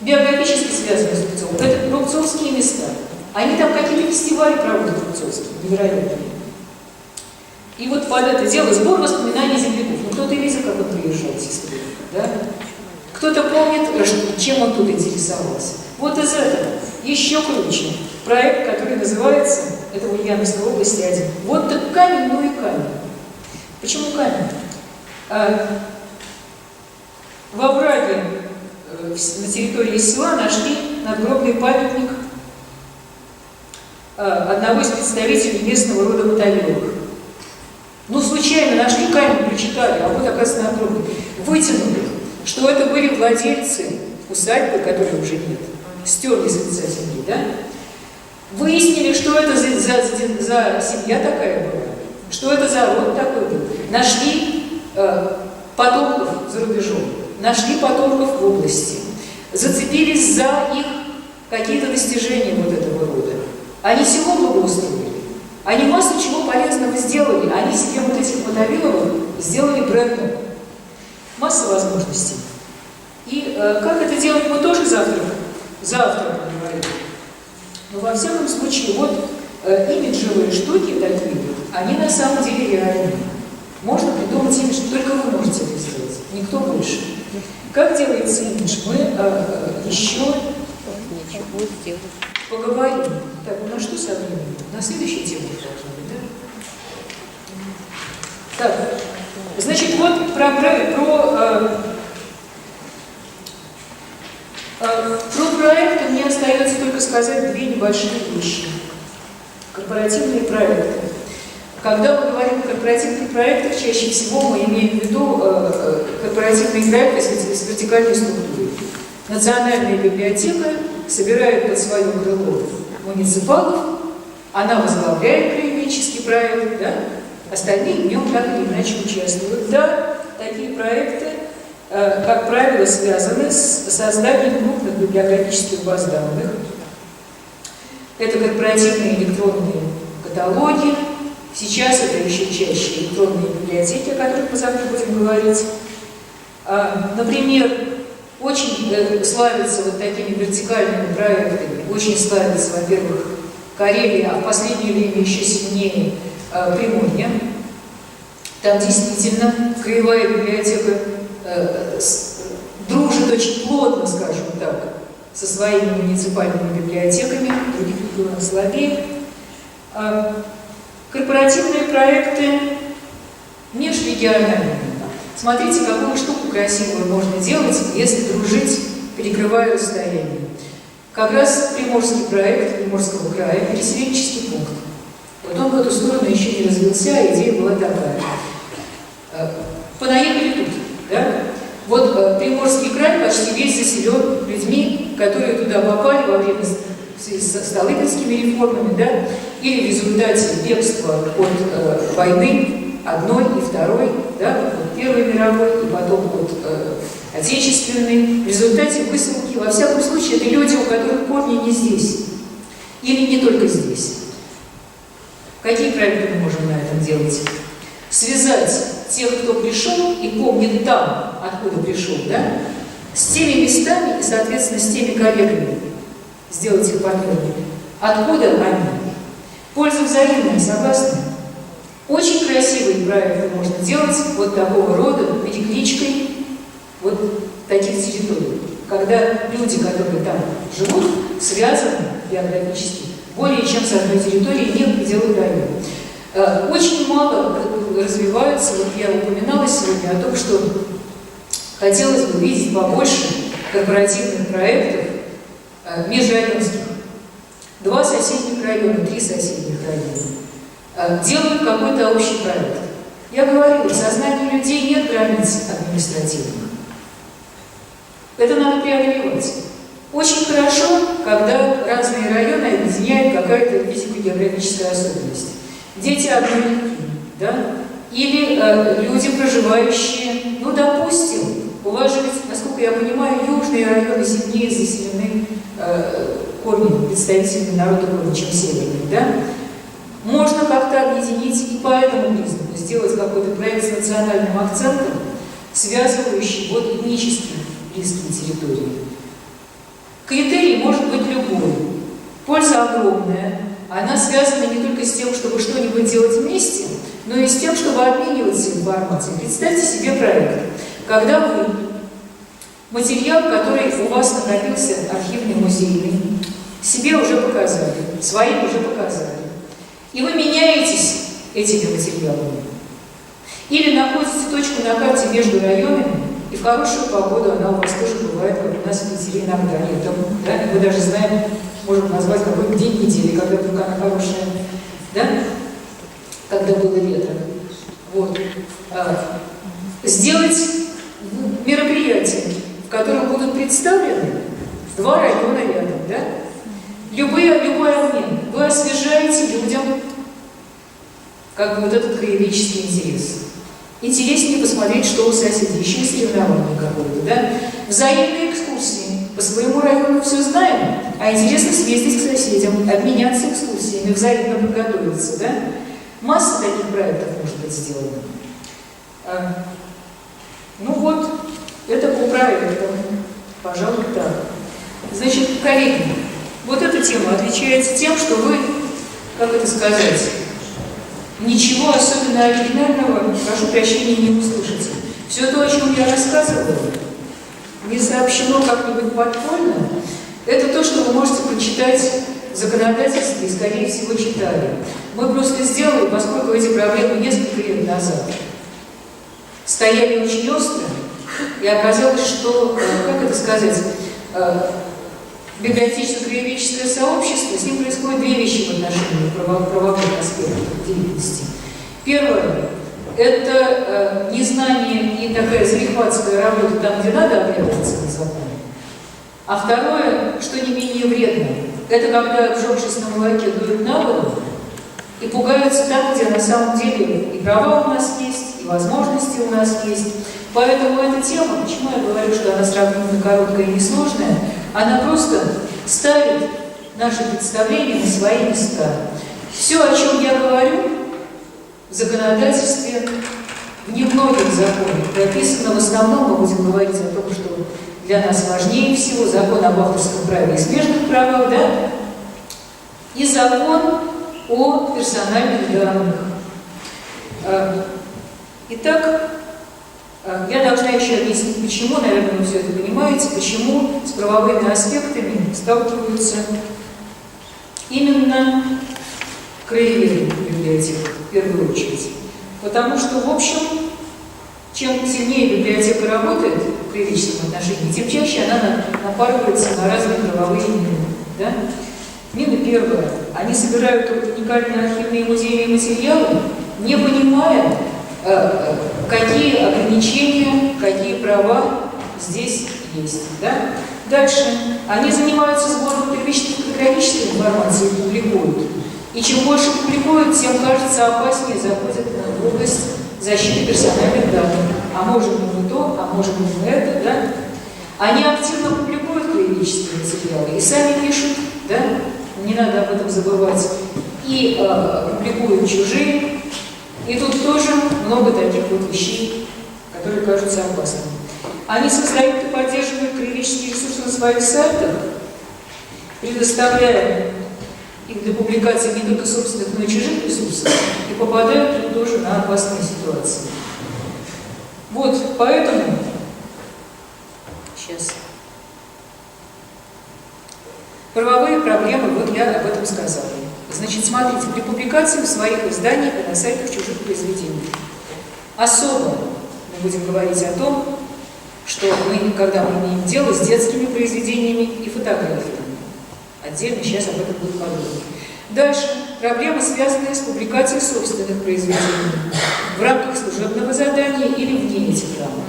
биографически связаны с Рубцовым. Это рубцовские места. Они там какие-то фестивали проводят рубцовские, невероятные. И вот под это дело сбор воспоминаний земляков. Ну, кто-то видел, как он приезжал с историей, да? Кто-то помнит, чем он тут интересовался. Вот из этого еще круче проект, который называется, это в Ульяновской области один. Вот так камень, ну и камень. Почему камень? В овраге на территории села нашли надгробный памятник одного из представителей местного рода Мотовиловых. Ну, случайно нашли камень, прочитали, а вот, оказывается, надгробник. Вытянули, что это были владельцы усадьбы, которой уже нет. Стерли с лица земли, да? Выяснили, что это за семья такая была, что это за род такой был. Нашли потомков за рубежом, нашли потомков в области, зацепились за их какие-то достижения вот этого рода. Они село благоустроили, они массу чего полезного сделали, они себе вот этих Мотовиловых сделали брендом. Масса возможностей. И как это делать, мы тоже завтра поговорим. Но во всяком случае, вот имиджевые штуки такие, они на самом деле реальны. Можно придумать имидж, только вы можете это сделать, никто больше. Как делается имидж, мы еще поговорим. Так, ну на что со временем? На следующей теме должна быть, да? Так, значит, вот про проекты мне остается только сказать две небольшие вещи. Корпоративные проекты. Когда мы говорим о корпоративных проектах, чаще всего мы имеем в виду корпоративные проекты с вертикальной структурой. Национальная библиотека собирает под свое крыло муниципалов, она возглавляет краеведческий проект, да? Остальные в нем так или иначе участвуют. Да, такие проекты, как правило, связаны с созданием крупных библиографических баз данных. Это корпоративные электронные каталоги, сейчас это еще чаще электронные библиотеки, о которых мы завтра будем говорить. Например, очень славятся вот такими вертикальными проектами, очень славится, во-первых, Карелия, а в последнее время еще сильнее Приморье. Там действительно краевая библиотека дружит очень плотно, скажем так, со своими муниципальными библиотеками, других регионах слабее. Корпоративные проекты межрегиональные. Смотрите, какую штуку красивую можно делать, если дружить, перекрывая расстояние. Как раз приморский проект Приморского края, переселенческий пункт. Вот он в эту сторону еще не развился, а идея была такая. Понаехали тут, да? Вот Приморский край почти весь заселен людьми, которые туда попали во время с Столыпинскими реформами, да? Или в результате бегства от войны одной и второй, да? Вот Первой мировой, и потом от Отечественной. В результате высылки, во всяком случае, это люди, у которых корни не здесь. Или не только здесь. Какие проекты мы можем на этом делать? связать тех, кто пришел и помнит там, откуда пришел, да, с теми местами и, соответственно, с теми коллегами, сделать их партнерами. Откуда они? Польза взаимная, согласны? Очень красивые проекты можно делать вот такого рода, перекличкой вот таких территорий. Когда люди, которые там живут, связаны географически более чем с одной территорией, не в пределах района. Очень мало развиваются, вот я упоминала сегодня о том, что хотелось бы видеть побольше корпоративных проектов межрайонских. 2 соседних района, 3 соседних района делают какой-то общий проект. Я говорила, в сознании людей нет границ административных. Это надо преодолевать. Очень хорошо, когда разные районы объединяют какая-то физико-географическая особенность. Дети одной реки, да? Или люди, проживающие, ну, допустим, у вас же, насколько я понимаю, южные районы сильнее заселены корнями, представителями народа корня, чем северные, да? Можно как-то объединить и по этому признаку сделать какой-то проект с национальным акцентом, связывающий вот этнически близкие территории. Критерий может быть любой. Польза огромная. Она связана не только с тем, чтобы что-нибудь делать вместе, но и с тем, чтобы обмениваться информацией. Представьте себе проект, когда вы материал, который у вас накопился, архивный, музейный, себе уже показали, своим уже показали. И вы меняетесь этими материалами. Или находите точку на карте между районами, и в хорошую погоду она у вас тоже бывает, как у нас в Питере иногда летом. Да? Мы даже знаем, можем назвать какой-то день недели, когда вдруг она хорошая, да? Когда было лето. Вот. Сделать мероприятие, в котором будут представлены 2 района рядом, да? Любой обмен. Вы освежаете людям как бы вот этот краеведческий интерес. Интереснее посмотреть, что у соседей, еще и соревнование какое-то, да? Взаимные экскурсии. По своему району все знаем, а интересно съездить к соседям, обменяться экскурсиями, взаимно подготовиться, да? Масса таких проектов может быть сделана. Ну вот, это по проектам. Пожалуй, так. Значит, коллеги, вот эта тема отличается тем, что вы, как это сказать, ничего особенно оригинального, прошу прощения, не услышите. Все то, о чем я рассказывала, не сообщено как-нибудь подпольно, это то, что вы можете прочитать в законодательстве и, скорее всего, читали. Мы просто сделали, поскольку эти проблемы несколько лет назад стояли очень остро, и оказалось, что, как это сказать, библиотечно-краеведческое сообщество, с ним происходят 2 вещи в отношении правовых аспектов деятельности. Первое – это незнание и такая залихватская работа там, где надо оглядываться на закон. А второе, что не менее вредно, это когда, обжегшись на молоке, дуют на воду и пугаются там, где на самом деле и права у нас есть, и возможности у нас есть. Поэтому эта тема, почему я говорю, что она сравнительно короткая и несложная, она просто ставит наши представления на свои места. Все, о чем я говорю, в законодательстве, в немногих законах прописано, в основном мы будем говорить о том, что для нас важнее всего закон об авторском праве и смежных правах, да, и закон о персональных данных. Итак, я должна еще объяснить, почему, наверное, вы все это понимаете, почему с правовыми аспектами сталкиваются именно краеведы библиотек, в первую очередь. Потому что, в общем, чем сильнее библиотека работает в краеведческом отношении, тем чаще она напарывается на разные правовые мины. Да? Мина первая. Они собирают уникальные архивные музейные материалы, не понимая, какие ограничения, какие права здесь есть. Да? Дальше. Они занимаются сбором первичной фотографической информации и публикуют. И чем больше публикуют, тем, кажется, опаснее заходят в область защиты персональных данных. А может не то, а может не это, да? Они активно публикуют краеведческие материалы и сами пишут, да? Не надо об этом забывать. И публикуют чужие. И тут тоже много таких вот вещей, которые кажутся опасными. Они создают и поддерживают краеведческие ресурсы на своих сайтах, предоставляя их для публикации не только собственных, но и чужих ресурсов, и попадают тут тоже на опасные ситуации. Вот, поэтому, сейчас, правовые проблемы, вот я об этом сказала. Значит, смотрите, при публикации в своих изданиях и на сайтах чужих произведений особо мы будем говорить о том, что мы, когда мы имеем дело с детскими произведениями и фотографиями. Отдельно сейчас об этом будет подробнее. Дальше. Проблемы, связанные с публикацией собственных произведений в рамках служебного задания или вне этих рамок.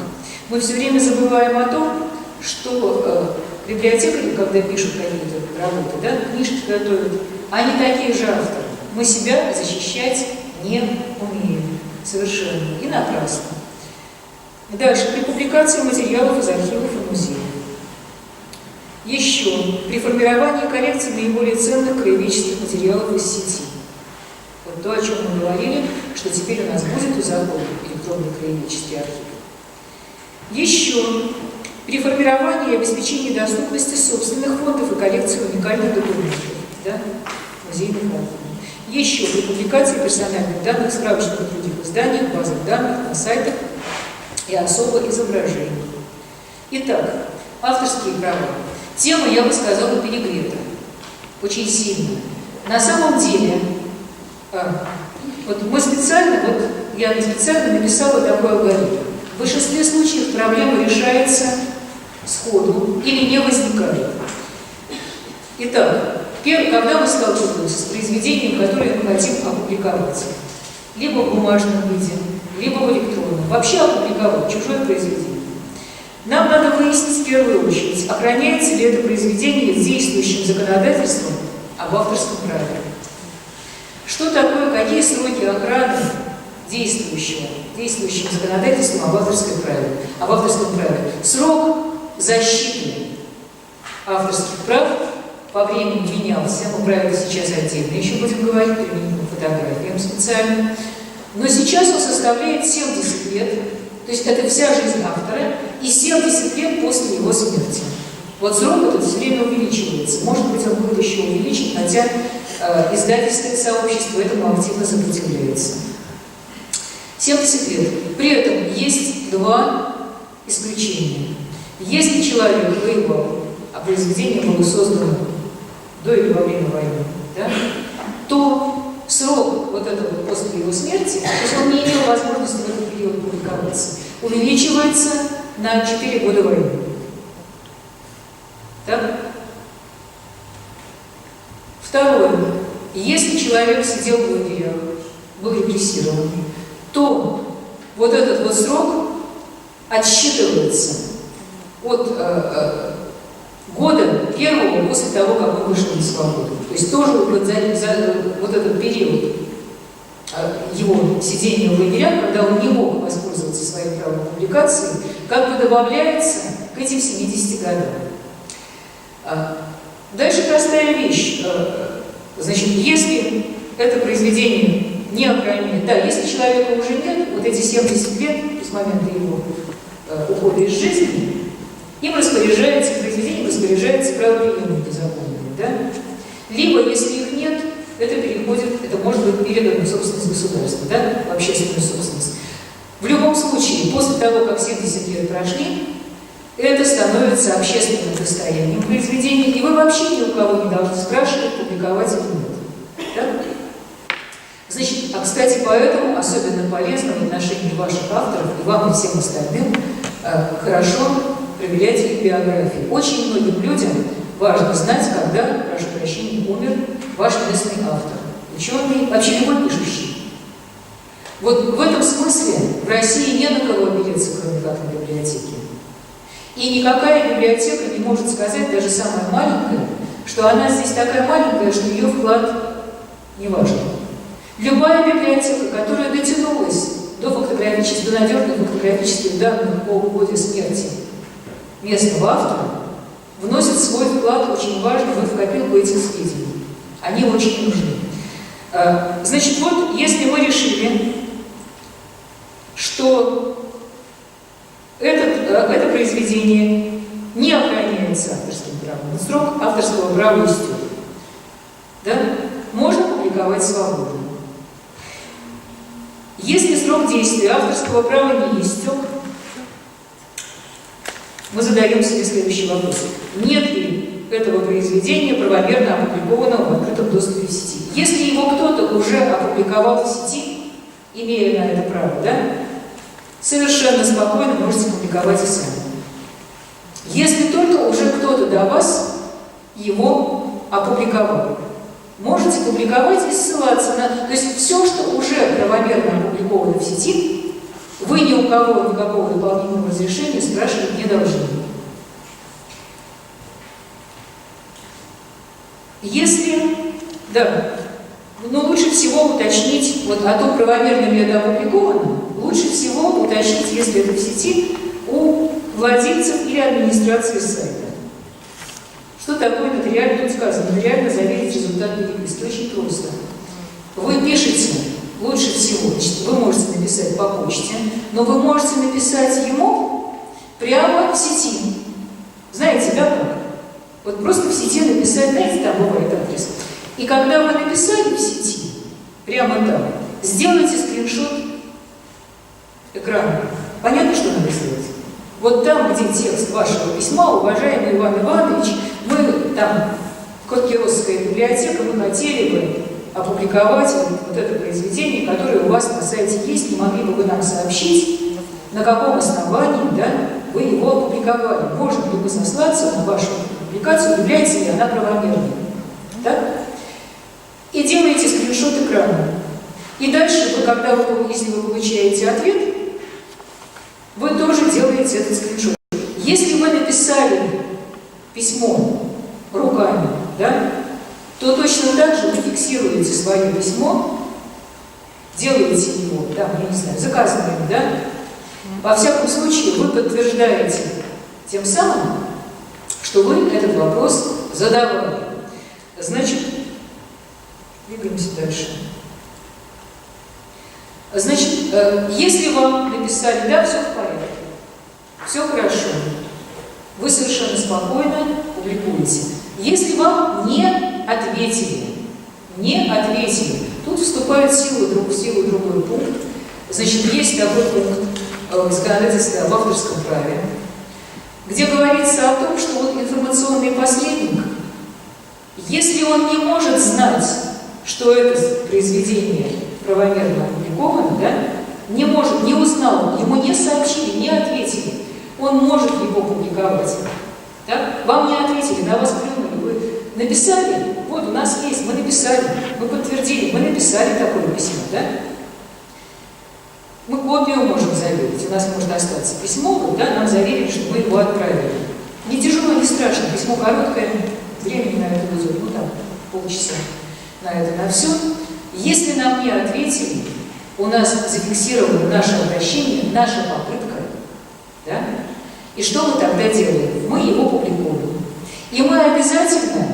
Мы все время забываем о том, что библиотекари, когда пишут какие-то работы, да, книжки готовят, они такие же авторы. Мы себя защищать не умеем совершенно и напрасно. Дальше. При публикации материалов из архивов и музеев. Еще. При формировании коллекции наиболее ценных краеведческих материалов из сети. Вот то, о чем мы говорили, что теперь у нас будет узаконен электронный краеведческий архив. Еще. При формировании и обеспечении доступности собственных фондов и коллекций уникальных документов, да, музейных архивов. Еще. При публикации персональных данных в справочных и других изданиях, базах данных, на сайтах и особо изображений. Итак, авторские права. Тема, я бы сказала, перегрета. Очень сильно. На самом деле, вот я специально написала такой алгоритм. В большинстве случаев проблема решается сходу или не возникает. Итак, когда мы сталкиваемся с произведением, которое мы хотим опубликовать, либо в бумажном виде, либо в электронном, вообще опубликовать чужое произведение, нам надо выяснить в первую очередь, охраняется ли это произведение действующим законодательством об авторском праве. Что такое, какие сроки охраны действующим законодательством об авторском праве? Срок защиты авторских прав по времени менялся, мы про это сейчас отдельно еще будем говорить, применительно к фотографиям специально. Но сейчас он составляет 70 лет, то есть это вся жизнь автора, и 70 лет после его смерти. Вот срок этот все время увеличивается. Может быть, он будет еще увеличен, хотя издательское сообщество этому активно сопротивляется. 70 лет. При этом есть два исключения. Если человек воевал, а произведение было создано до или во время войны, да, то срок вот этого после его смерти, то есть он не имел возможности в этот период публиковаться, увеличивается на 4 года войны. Так? Второе. Если человек сидел в лагерях, был репрессирован, то вот этот вот срок отсчитывается от года первого после того, как он вышел на свободу. То есть тоже вот этот период его сидения в лагерях, когда он не мог воспользоваться своим правом публикации, как бы добавляется к этим 70 годам. Дальше простая вещь. Значит, если это произведение не охраняет, да, если человека уже нет, вот эти 70 лет с момента его ухода из жизни, им распоряжается, произведением распоряжается правоприемники законные, да? Либо, если их нет, это может быть передано в собственность государства, да, в общественную собственность. В любом случае, после того, как 70 лет прошли, это становится общественным достоянием произведения, и вы вообще ни у кого не должны спрашивать, публиковать или нет. Да? Значит, кстати, поэтому особенно полезно в отношении ваших авторов и вам и всем остальным хорошо проверять их биографии. Очень многим людям важно знать, когда, прошу прощения, умер ваш местный автор, ученый, вообще любой пишущий. Вот в этом смысле в России не на кого опереться, кроме как на библиотеке. И никакая библиотека не может сказать, даже самая маленькая, что она здесь такая маленькая, что ее вклад не важен. Любая библиотека, которая дотянулась до надежных фотографических данных о годе смерти местного автора, вносит свой вклад очень важный в копилку этих сведений. Они очень нужны. Значит, вот, если мы решили что это произведение не охраняется авторским правом. Срок авторского права истек. Да? Можно публиковать свободно. Если срок действия авторского права не истек, мы задаем себе следующий вопрос. Нет ли этого произведения правомерно опубликованного в открытом доступе в сети? Если его кто-то уже опубликовал в сети, имея на это право, да, совершенно спокойно можете публиковать и сами. Если только уже кто-то до вас его опубликовал, можете публиковать и ссылаться на... То есть все, что уже правомерно опубликовано в сети, вы ни у кого никакого дополнительного разрешения спрашивать не должны. Если... Да, но лучше всего уточнить, вот о том, правомерно ли это опубликовано, лучше всего уточнить, если это в сети, у владельцев или администрации сайта. Что такое нотариально? Тут сказано, нотариально заверить результат переписки. Очень просто. Вы пишете, лучше всего, значит, вы можете написать по почте, но вы можете написать ему прямо в сети. Знаете, да, как? Вот просто в сети написать, знаете, там бывает адрес. И когда вы написали в сети, прямо там, сделайте скриншот экрана. Понятно, что надо сделать? Вот там, где текст вашего письма, уважаемый Иван Иванович, мы там, Кирилловская библиотека, вы хотели бы опубликовать вот это произведение, которое у вас на сайте есть, не могли бы вы нам сообщить, на каком основании, да, вы его опубликовали. Можно ли вы сослаться на вашу публикацию, является ли она правомерной. Так? И делаете скриншот экрана. И дальше, если вы получаете ответ, вы тоже делаете этот скриншот. Если вы написали письмо руками, да, то точно так же вы фиксируете свое письмо, делаете его, там, я не знаю, заказываем, да? Во всяком случае, вы подтверждаете тем самым, что вы этот вопрос задавали. Значит, двигаемся дальше. Значит, если вам написали, да, все в порядке, все хорошо, вы совершенно спокойно публикуете. Если вам не ответили, тут вступает в силу другой пункт. Значит, есть такой пункт законодательства об авторском праве, где говорится о том, что вот информационный посредник, если он не может знать, что это произведение правомерно опубликовано, да, не может, не узнал, ему не сообщили, не ответили, он может его публиковать. Да? Вам не ответили, на вас плюнули, вы написали, вот у нас есть, мы написали, мы подтвердили, мы написали такое письмо, да? Мы копию можем заверить, у нас может остаться письмо, да, нам заверили, что мы его отправили. Не тяжело, не страшно, письмо короткое, времени на это уйдет, ну там, полчаса на это, на все. Если нам не ответили, у нас зафиксировано наше обращение, наша попытка, да? И что мы тогда делаем? Мы его публикуем. И мы обязательно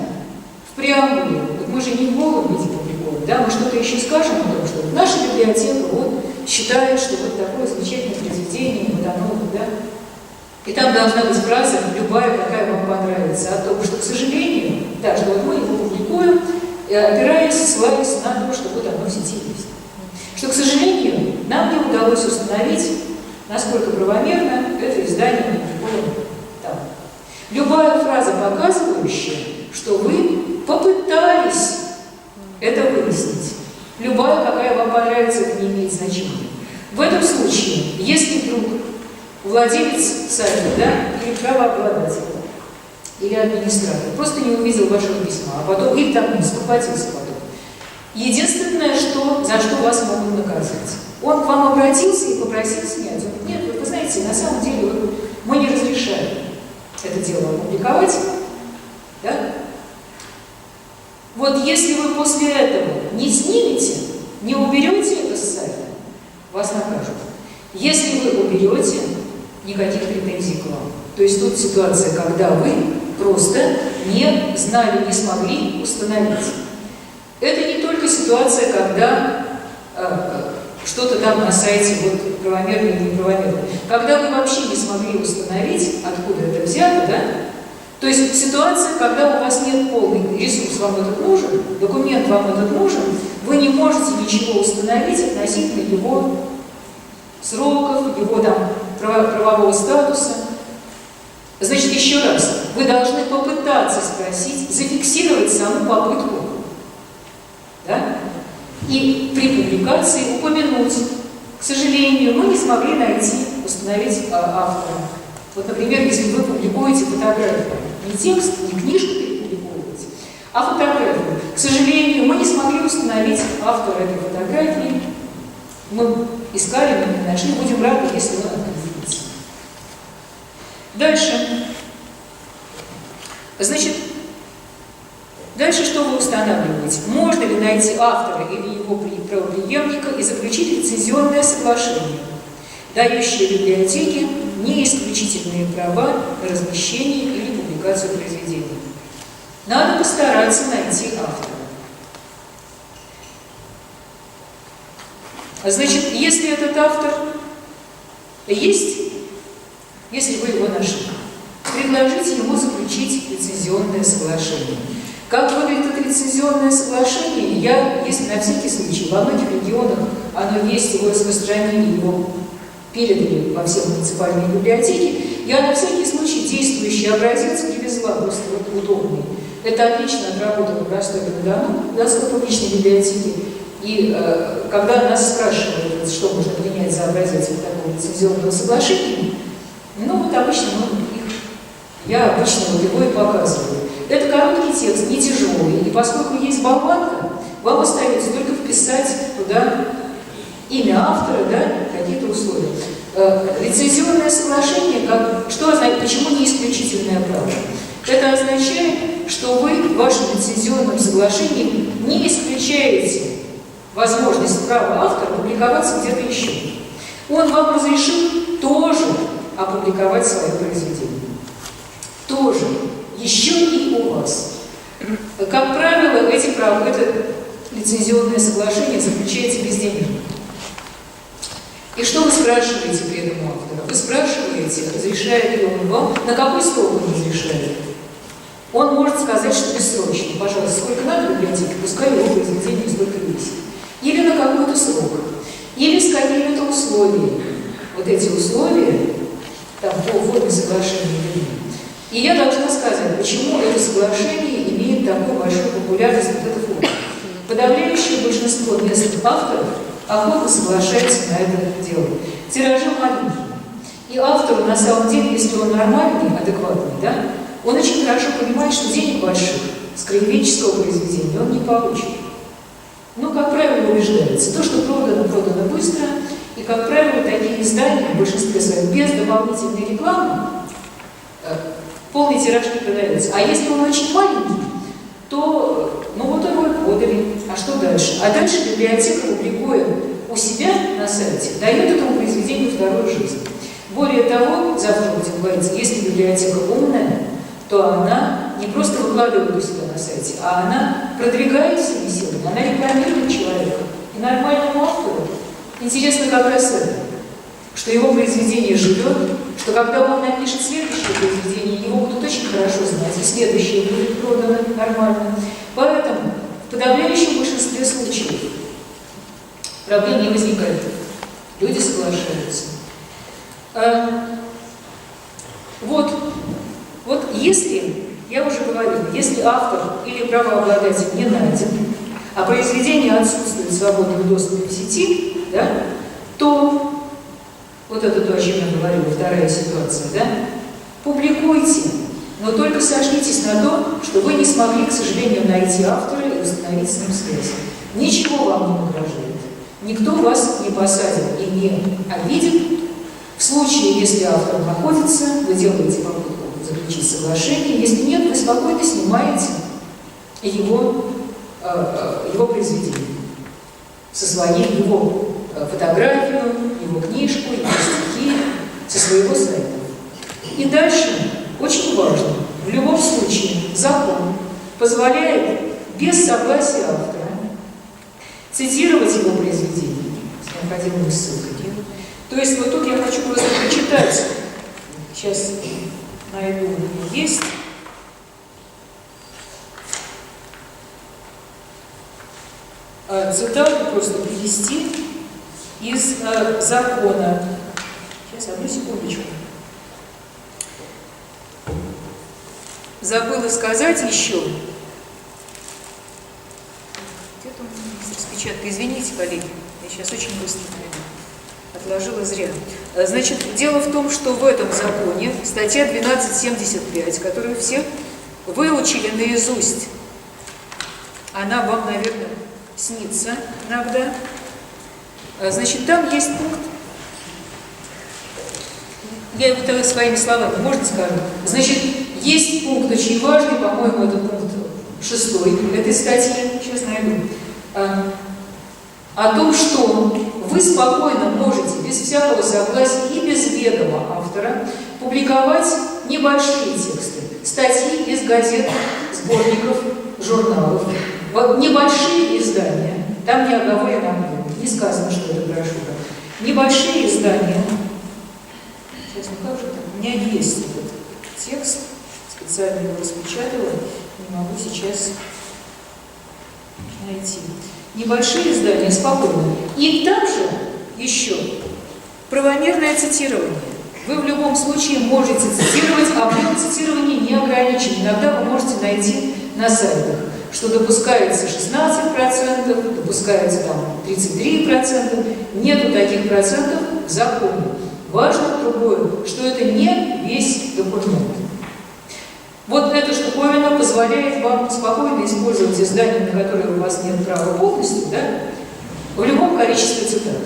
в преамбуле, вот мы же не в голом виде публикуем, да, мы что-то еще скажем о том, что наша библиотека вот считает, что вот такое замечательное произведение, вот оно, да. И там должна быть фраза, любая, какая вам понравится, о том, что, к сожалению, да, что вот мы его публикуем, опираясь, ссылаясь на то, что вот оно в сети есть. Что, к сожалению, нам не удалось установить, насколько правомерно это издание опубликовано там. Любая фраза, показывающая, что вы попытались это выяснить. Любая, какая вам понравится, это не имеет значения. В этом случае, если вдруг владелец сайта, да, или правообладатель, или администратор просто не увидел вашего письма, а потом, или там не схватился потом, единственное, за что вас могут наказать. Он к вам обратился и попросил снять. Он говорит, нет, вы знаете, на самом деле мы не разрешаем это дело опубликовать. Да? Вот если вы после этого не снимете, не уберете это с сайта, вас накажут. Если вы уберете, никаких претензий к вам. То есть тут ситуация, когда вы просто не знали, не смогли установить. Это не только ситуация, когда что-то там на сайте вот правомерно или неправомерно. Когда вы вообще не смогли установить, откуда это взято, да? То есть ситуация, когда у вас нет полный ресурс, вам этот нужен, документ вам этот нужен, вы не можете ничего установить относительно его сроков, его там правового статуса. Значит, еще раз, вы должны попытаться спросить, зафиксировать саму попытку, да? И при публикации упомянуть. К сожалению, мы не смогли найти, установить автора. Вот, например, если вы публикуете фотографию, не текст, не книжку перепубликуете, а фотографию. К сожалению, мы не смогли установить автора этой фотографии. Мы искали, но не нашли. Будем рады, если он определится. Дальше. Значит, дальше что вы устанавливаете? Можно ли найти автора или его правопреемника и заключить лицензионное соглашение, дающее библиотеке неисключительные права на размещение или публикацию произведений? Надо постараться найти автора. Значит, если этот автор есть, если вы его нашли, предложите ему заключить лицензионное соглашение. Как выглядит это лицензионное соглашение, если на всякий случай, во многих регионах оно есть, его распространили, его передали во все муниципальные библиотеки, я на всякий случай действующий образец привезла, просто вот удобный. Это отлично отработано в Ростове-на-Дону, в Донской публичной библиотеке. И когда нас спрашивают, что можно принять за образец такого лицензионного соглашения, ну вот обычно я обычно вот его и показываю. Это короткий текст, не тяжелый, и поскольку есть болванка, вам остается только вписать туда имя автора, да, какие-то условия. Лицензионное соглашение, что означает, почему не исключительное право? Это означает, что вы в вашем лицензионном соглашении не исключаете возможность права автора публиковаться где-то еще. Он вам разрешил тоже опубликовать свое произведение. Тоже. Еще и у вас. Как правило, эти права, это лицензионное соглашение заключается безденежно. И что вы спрашиваете при этом автора? Вы спрашиваете, разрешает ли он вам, на какой срок он разрешает. Он может сказать, что бессрочно. Пожалуйста, сколько надо в библиотеке, пускай его произведение столько весит. Или на какой-то срок. Или с какими-то условиями. Вот эти условия, там, по форме соглашения или нет. И я должна сказать, почему это соглашение имеет такую большую популярность, вот эта форма. Подавляющее большинство местных авторов охотно соглашается на это дело. Тиражи маленькие. И автору, на самом деле, если он нормальный, адекватный, да, он очень хорошо понимает, что денег больших с краеведческого произведения он не получит. Но, как правило, убеждается. То, что продано, продано быстро. И, как правило, такие издания, в большинстве своем, без дополнительной рекламы, полный тираж не продается. А если он очень маленький, то, ну вот его и подали. А что дальше? А дальше библиотека, публикуя у себя на сайте, дает этому произведению вторую жизнь. Более того, завтра будем говорить, если библиотека умная, то она не просто выкладывает у себя на сайте, а она продвигает свои силы, она рекламирует человека. И нормальному автору интересно как раз это, что его произведение живет, что когда он напишет следующее произведение, его будут очень хорошо знать, и следующее будет продано нормально. Поэтому в подавляющем большинстве случаев проблем не возникает. Люди соглашаются. Вот если, я уже говорила, если автор или правообладатель не найден, а произведение отсутствует в свободном доступе в сети, да, то, вот это то, о чем я говорила, вторая ситуация, да, публикуйте, но только сошлитесь на то, что вы не смогли, к сожалению, найти автора и установить с ним связь. Ничего вам не угрожает. Никто вас не посадит и не обидит. В случае, если автор находится, вы делаете попытку заключить соглашение. Если нет, вы спокойно снимаете его произведение со своей, его фотографию, его книжку, его стихи, со своего сайта. И дальше, очень важно, в любом случае закон позволяет без согласия автора цитировать его произведение. необходимыми ссылками. То есть вот тут я хочу просто прочитать. Сейчас найду, у меня есть. Цитату просто привести из закона. Сейчас, одну секундочку. Забыла сказать еще. Где-то у меня есть распечатка. Извините, коллеги, я сейчас очень быстро найду. Отложила зря. Значит, дело в том, что в этом законе статья 1275, которую все выучили наизусть, она вам, наверное, снится иногда. Значит, там есть пункт, я его своими словами, можно скажу? Значит, есть пункт очень важный, по-моему, это пункт 6 этой статьи, сейчас найду, о том, что вы спокойно можете, без всякого согласия и без ведома автора, публиковать небольшие тексты, статьи из газет, сборников, журналов, вот небольшие издания, там не оговорено объем, не сказано, что это брошюра, небольшие издания, сейчас, ну как же там, у меня есть этот текст, специально его распечатала, не могу сейчас найти. Небольшие издания, спокойно. И там же еще правомерное цитирование. Вы в любом случае можете цитировать, объем цитирования не ограничен. Иногда вы можете найти на сайтах, что допускается 16%, допускается там 33%. Нету таких процентов в законе. Важно другое, что это не весь документ. Вот эта штуковина позволяет вам спокойно использовать издания, на которые у вас нет права полностью, да, в любом количестве цитат.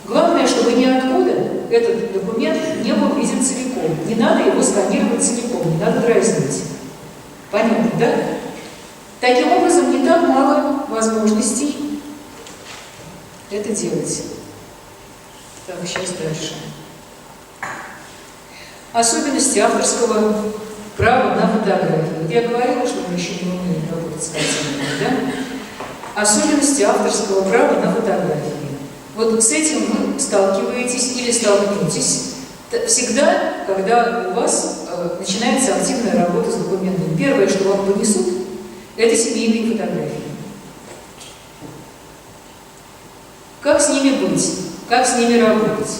Главное, чтобы ниоткуда этот документ не был виден целиком. Не надо его сканировать целиком, не надо дразнить. Понятно, да? Таким образом, не так мало возможностей это делать. Так, сейчас дальше. Особенности авторского права на фотографию. Я говорила, что мы еще не умеем работать с картинками, да? Особенности авторского права на фотографии. Вот с этим вы сталкиваетесь или столкнетесь всегда, когда у вас начинается активная работа с документами. Первое, что вам понесут, это семейные фотографии. Как с ними быть? Как с ними работать?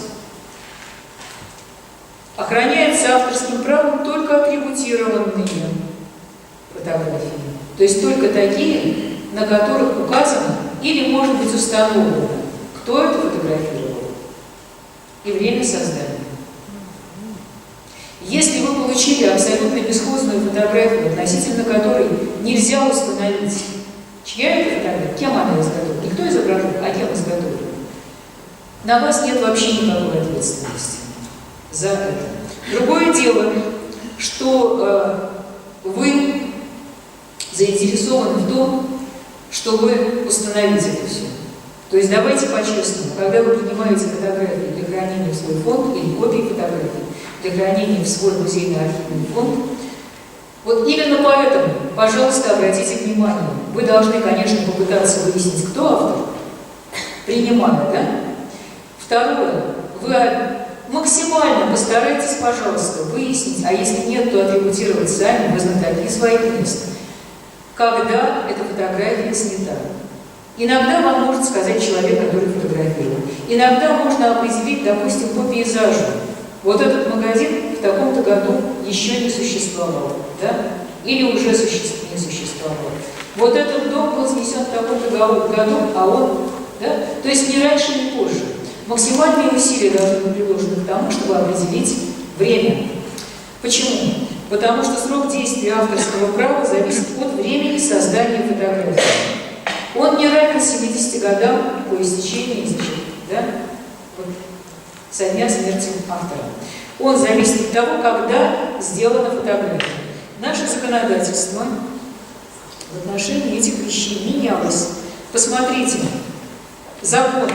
Охраняется авторским правом только атрибутированные фотографии. То есть только такие, на которых указано или может быть установлено, кто это фотографировал и время создания. Если вы получили абсолютно бесхозную фотографию, относительно которой нельзя установить, чья это фотография, кем она изготовлена, не кто изображен, а кем изготовлена, на вас нет вообще никакой ответственности за это. Другое дело, что вы заинтересованы в том, чтобы установить это все. То есть давайте по-честному, когда вы принимаете фотографии для хранения в свой фонд или копии фотографий для хранения в свой музейный архивный фонд, вот именно поэтому, пожалуйста, обратите внимание, вы должны, конечно, попытаться выяснить, кто автор, принимая, да? Второе, вы максимально постарайтесь, пожалуйста, выяснить, а если нет, то атрибутировать сами, вы знатоки своих мест, когда эта фотография снята. Иногда вам может сказать человек, который фотографировал. Иногда можно определить, допустим, по пейзажу. Вот этот магазин в таком-то году еще не существовал, да? Или уже не существовал. Вот этот дом был снесен в таком-то году, а он, да? То есть ни раньше, ни позже. Максимальные усилия должны быть приложены к тому, чтобы определить время. Почему? Потому что срок действия авторского права зависит от времени создания фотографии. Он не равен 70 годам по истечении, значит, да? Вот, со дня смерти автора. Он зависит от того, когда сделана фотография. Наше законодательство в отношении этих вещей менялось. Посмотрите, законы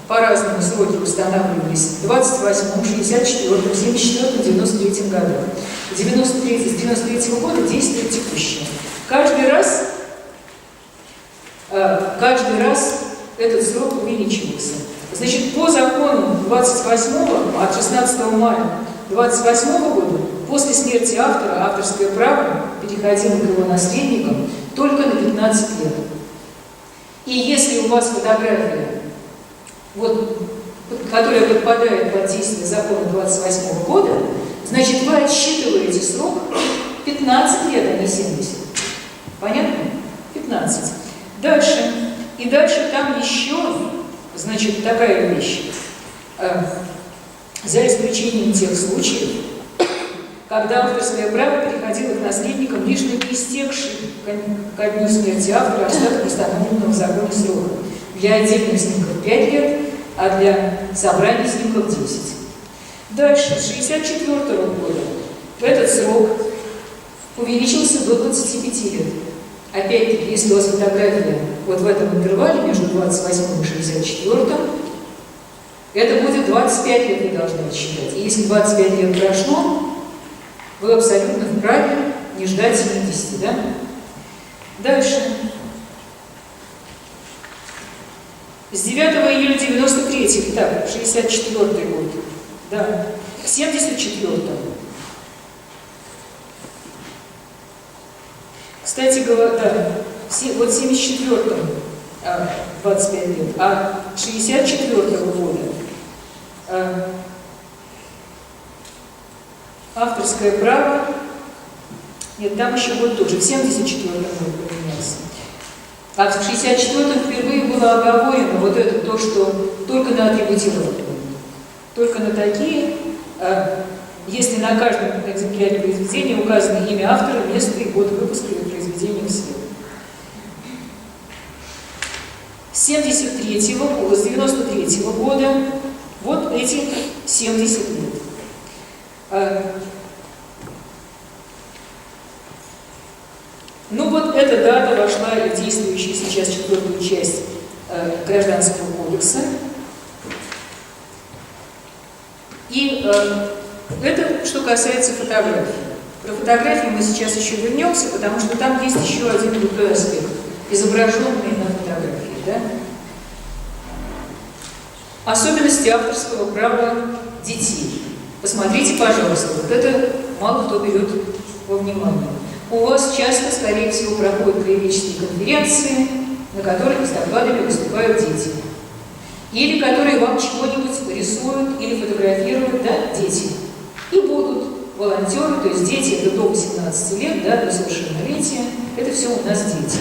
по-разному сроки устанавливались в 28-м, 64-м, 74-м, 93-м годах. С 93-го года действует текущее. Каждый раз этот срок увеличивался. С Значит, по закону 28 от 16 мая 28 года, после смерти автора, авторское право переходило к его наследникам только на 15 лет. И если у вас фотография, вот, которая подпадает под действие закона 28 года, значит, вы отсчитываете срок 15 лет, а не 70. Понятно? 15. Дальше. И дальше там еще, значит, такая вещь. За исключением тех случаев, когда авторское право переходило к наследникам лишь на истекший ко дню смерти автора остаток установленного в законе срока. Для отдельных снимков 5 лет, а для собраний снимков 10. Дальше, с 1964 года этот срок увеличился до 25 лет. Опять-таки, если у вас фотография вот в этом интервале между 28 и 64, это будет 25 лет вы должны отсчитать. И если 25 лет прошло, вы абсолютно вправе не ждать 70, да? Дальше. С 9 июля 93, так, 64 год, да, к 74. Кстати говоря, да, вот в 74-м 25 лет, а 64-го года авторское право, нет, там еще год тоже, в 74-м году поменялся. А в 64-м впервые было оговорено вот это то, что только на атрибутированные, только на такие, если на каждом экземпляре произведения указано имя автора, место и год выпуска или произведения в свет. С 73-го, с 93-го года вот эти 70 лет. Ну вот эта дата вошла в действующую сейчас 4-ю часть Гражданского кодекса. И это что касается фотографий. Про фотографии мы сейчас еще вернемся, потому что там есть еще один крутой аспект, изображенный на фотографии. Да? Особенности авторского права детей. Посмотрите, пожалуйста, вот это мало кто берет во внимание. У вас часто, скорее всего, проходят краеведческие конференции, на которых с докладами выступают дети. Или которые вам чего-нибудь рисуют или фотографируют, да, дети. И будут волонтеры, то есть дети, это до 18 лет, да, до совершеннолетия, это все у нас дети.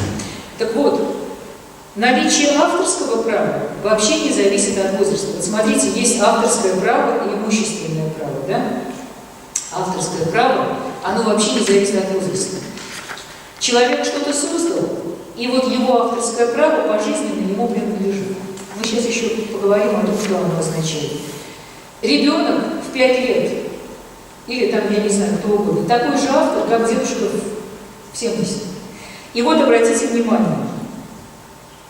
Так вот, наличие авторского права вообще не зависит от возраста. Вот смотрите, есть авторское право и имущественное право, да? Авторское право, оно вообще не зависит от возраста. Человек что-то создал, и вот его авторское право пожизненно ему принадлежит. Мы сейчас еще поговорим о том, что оно означает. Ребенок в 5 лет, или там, я не знаю, кто угодно, такой же автор, как девушка в 70. И вот обратите внимание,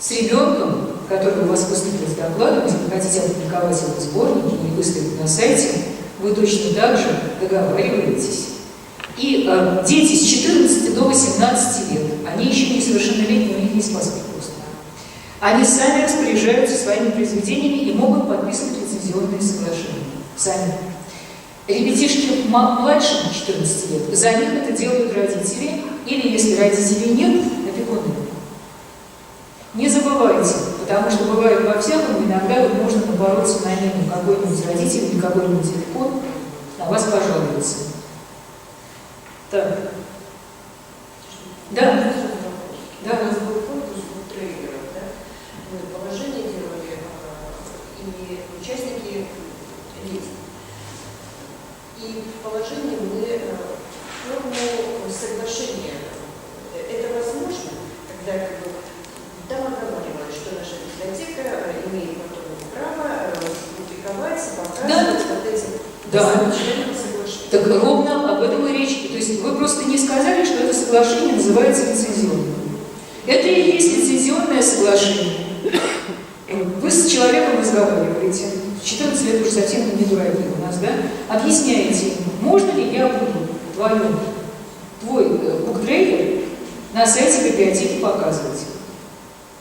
с ребенком, который у вас выступил с докладом, если вы хотите опубликовать его в сборнике или выставить на сайте, вы точно так же договариваетесь. И дети с 14 до 18 лет, они еще несовершеннолетние, у них есть паспорт просто. Они сами распоряжаются своими произведениями и могут подписывать лицензионные соглашения. Сами. Ребятишки младше 14 лет, за них это делают родители, или если родителей нет, опекуны. Не забывайте, потому что бывает по-всякому, иногда вот можно побороться на нему, какой-нибудь родитель или какой-нибудь опекун на вас пожалуется. Так. Да. Да. У нас был конкурс трейлеров, да? Мы положение делали, и участники есть. И в положении мы форму соглашения. Это возможно, когда как бы там оговаривалось, что наша библиотека имеет потом право публиковать, показывать вот эти соглашения. Так ровно об этом и речь. То есть вы просто не сказали, что это соглашение называется лицензионным. Это и есть лицензионное соглашение. Вы с человеком разговариваете, 14 лет уже совсем не дураки у нас, да? Объясняете ему, можно ли я буду твой буктрейлер на сайте библиотеки показывать.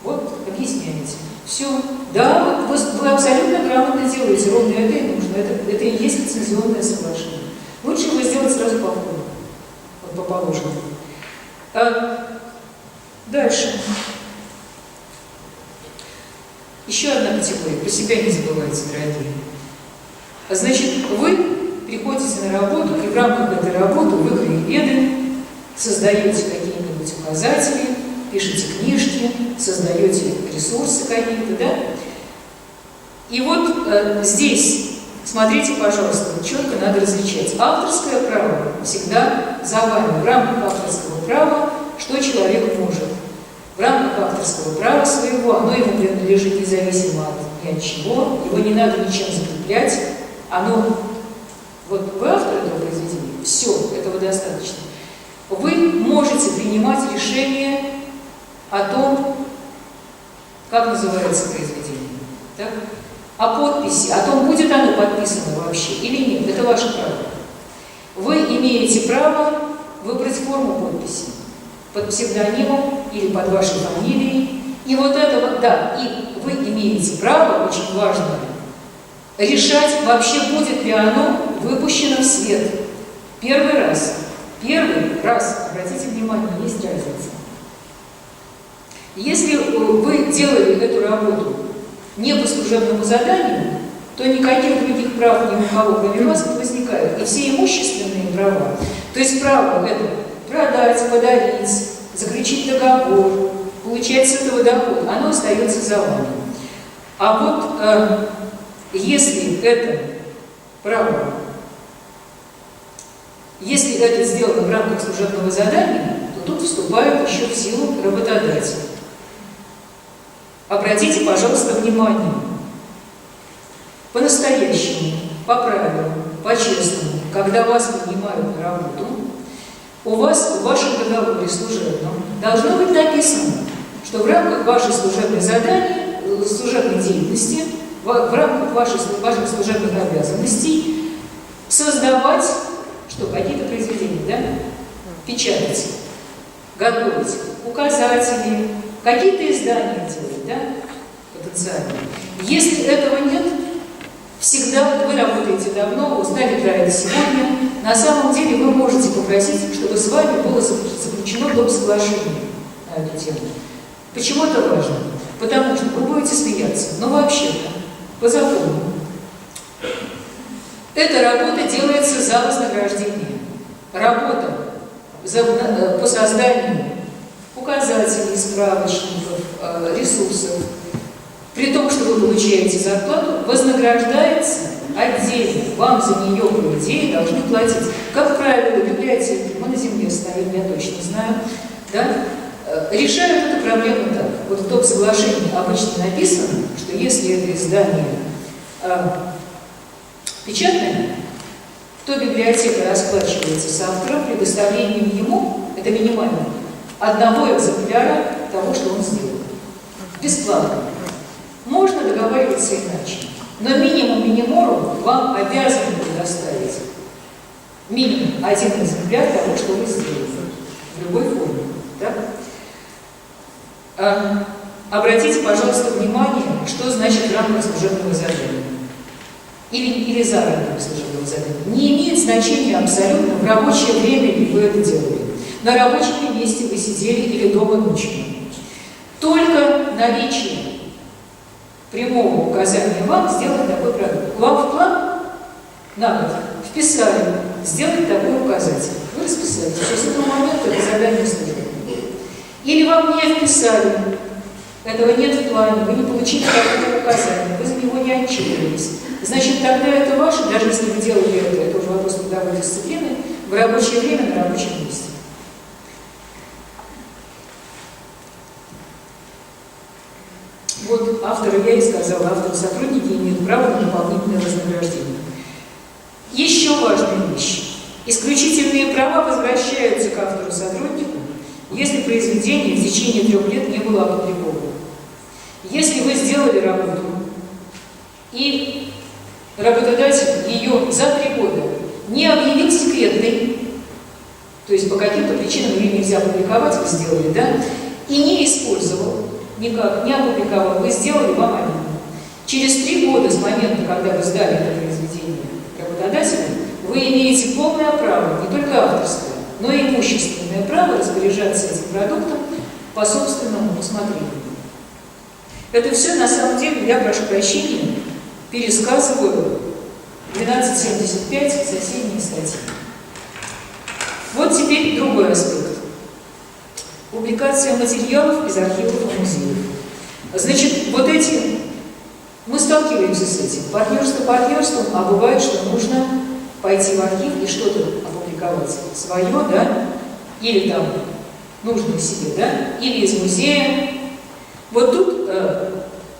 Вот, объясняете. Все. Да, вы абсолютно грамотно делаете, ровно это и нужно. Это и есть лицензионное соглашение. Лучше его сделать сразу по форме, вот по положенному. Дальше. Еще одна категория. Про себя не забывайте, дорогие. Значит, вы приходите на работу, и в рамках этой работы вы краеведы, создаете какие-нибудь указатели, пишете книжки, создаете ресурсы какие-то, да? И вот здесь, смотрите, пожалуйста, четко надо различать. Авторское право всегда за вами. В рамках авторского права что человек может? В рамках авторского права своего, оно ему принадлежит независимо ни от чего, его не надо ничем закреплять, оно, вот вы автор этого произведения, все, этого достаточно. Вы можете принимать решение о том, как называется произведение, так? О подписи, о том, будет оно подписано вообще или нет, это ваше право. Вы имеете право выбрать форму подписи под псевдонимом или под вашей фамилией. И вот это вот, да, и вы имеете право, очень важное, решать, вообще будет ли оно выпущено в свет. Первый раз, обратите внимание, есть разница. Если вы делали эту работу не по служебному заданию, то никаких других прав ни у кого, кроме вас, не возникает. И все имущественные права, то есть право это продать, подарить, заключить договор, получать с этого доход, оно остается за вами. А вот если это право, если это сделано в рамках служебного задания, то тут вступает еще в силу работодатель. Обратите, пожалуйста, внимание. По-настоящему, по правилам, по-честному, когда вас нанимают на работу, у вас в вашем договоре служебном должно быть написано, что в рамках вашей служебной деятельности, в рамках ваших служебных обязанностей создавать, что, какие-то произведения, да? Печатать, готовить, указатели, какие-то издания делать, да? Потенциально. Если этого нет, всегда вы работаете давно, узнали про это сегодня, на самом деле вы можете попросить, чтобы с вами было заключено доп. Соглашение на эту тему. Почему это важно? Потому что вы будете смеяться, но вообще-то, по закону, эта работа делается за вознаграждение. Работа по созданию указателей, справочников, ресурсов, при том, что вы получаете зарплату, вознаграждается отдельно. Вам за нее, по идее, должны платить. Как правило, библиотеки, мы на земле стоим, я точно знаю, да, решают эту проблему так. Вот в доп. Соглашении обычно написано, что если это издание печатное, то библиотека расплачивается с автором предоставлением ему, это минимально, одного экземпляра того, что он сделал. Бесплатно. Можно договариваться иначе, но минимум миниморум вам обязаны предоставить минимум один экземпляр того, что вы сделали, в любой форме. Да? Обратите, пожалуйста, внимание, что значит в рамках служебного задания. Или за рамками служебного задания. Не имеет значения абсолютно, в рабочее время ли вы это делали. На рабочем месте вы сидели или дома ночью. Только наличие прямого указания вам сделать такой продукт. Вам в план на год вписали сделать такой указатель. Вы расписали. С этого момента это задание служебное. Или вам не вписали, этого нет в плане, вы не получили такого указания, вы за него не отчитывались. Значит, тогда это ваше, даже если вы делали это уже вопрос трудовой дисциплины, в рабочее время на рабочем месте. Вот авторы, я и сказала, авторы-сотрудники имеют право на дополнительное вознаграждение. Еще важная вещь. Исключительные права возвращаются к автору-сотруднику, если произведение в течение 3 лет не было опубликовано. Если вы сделали работу, и работодатель ее за 3 года не объявил секретной, то есть по каким-то причинам ее нельзя публиковать, вы сделали, да, и не использовал, никак не опубликовал, вы сделали, вам обидно. Через 3 года с момента, когда вы сдали это произведение работодателю, вы имеете полное право, не только авторское, но и имущественное право распоряжаться этим продуктом по собственному усмотрению. Это все, на самом деле, я прошу прощения, пересказываю 1275 соседние статьи. Вот теперь другой аспект. Публикация материалов из архивов и музеев. Значит, вот эти, мы сталкиваемся с этим. Партнерство партнерством, а бывает, что нужно пойти в архив и что-то опубликовать свое, да, или там нужное себе, да, или из музея. Вот тут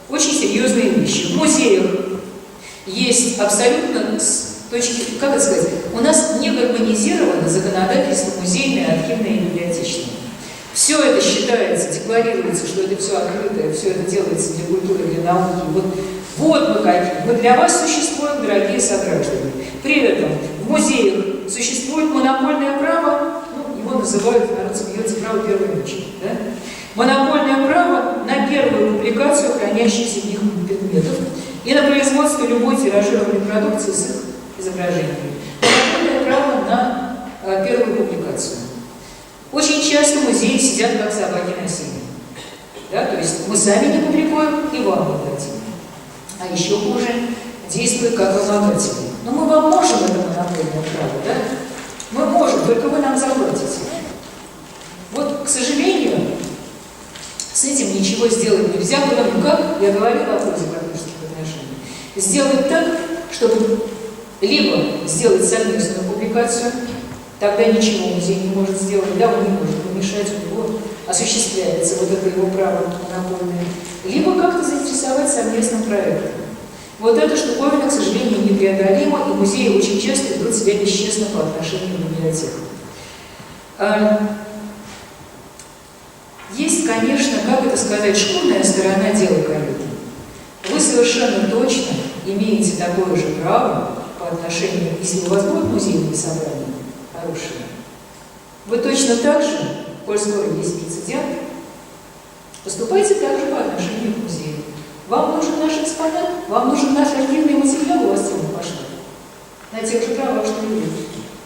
очень серьезные вещи. В музеях есть абсолютно с точки, как это сказать, у нас не гармонизировано законодательство музейное, архивное и библиотечное. Все это считается, декларируется, что это все открытое, все это делается для культуры, для науки. Вот мы какие. Мы для вас существуем, дорогие сограждане. При этом в музеях существует монопольное право, ну, его называют, народ смеется, право первой ночи. Да? Монопольное право на первую публикацию хранящихся в них предметов и на производство любой тиражированной продукции с их изображениями. Монопольное право на первую публикацию. Очень часто музеи сидят как собаки на сене. Да? То есть мы сами не публикуем и вам не дадим. А еще хуже, действует как вымогатели. Но мы вам можем это монопольное право, да? Мы можем, только вы нам заплатите. Вот, к сожалению, с этим ничего сделать нельзя было никак, я говорила о пользе партнерских отношений. Сделать так, чтобы либо сделать совместную публикацию, тогда ничего музей не может сделать, да, он не может помешать, у него осуществляется вот это его право монопольное, либо как-то заинтересовать совместным проектом. Вот эта штуковина, к сожалению, непреодолима, и музеи очень часто ведут себя бесчестно по отношению к библиотекам. Есть, конечно, как это сказать, шкурная сторона дела, коллеги. Вы совершенно точно имеете такое же право по отношению, если у вас будут музейные собрания хорошие, вы точно так же, коль скоро есть прецедент, поступайте также по отношению к музею. Вам нужен наш экспонат, вам нужен наш архивный материал, у вас тема пошла. На тех же правах, что и вы,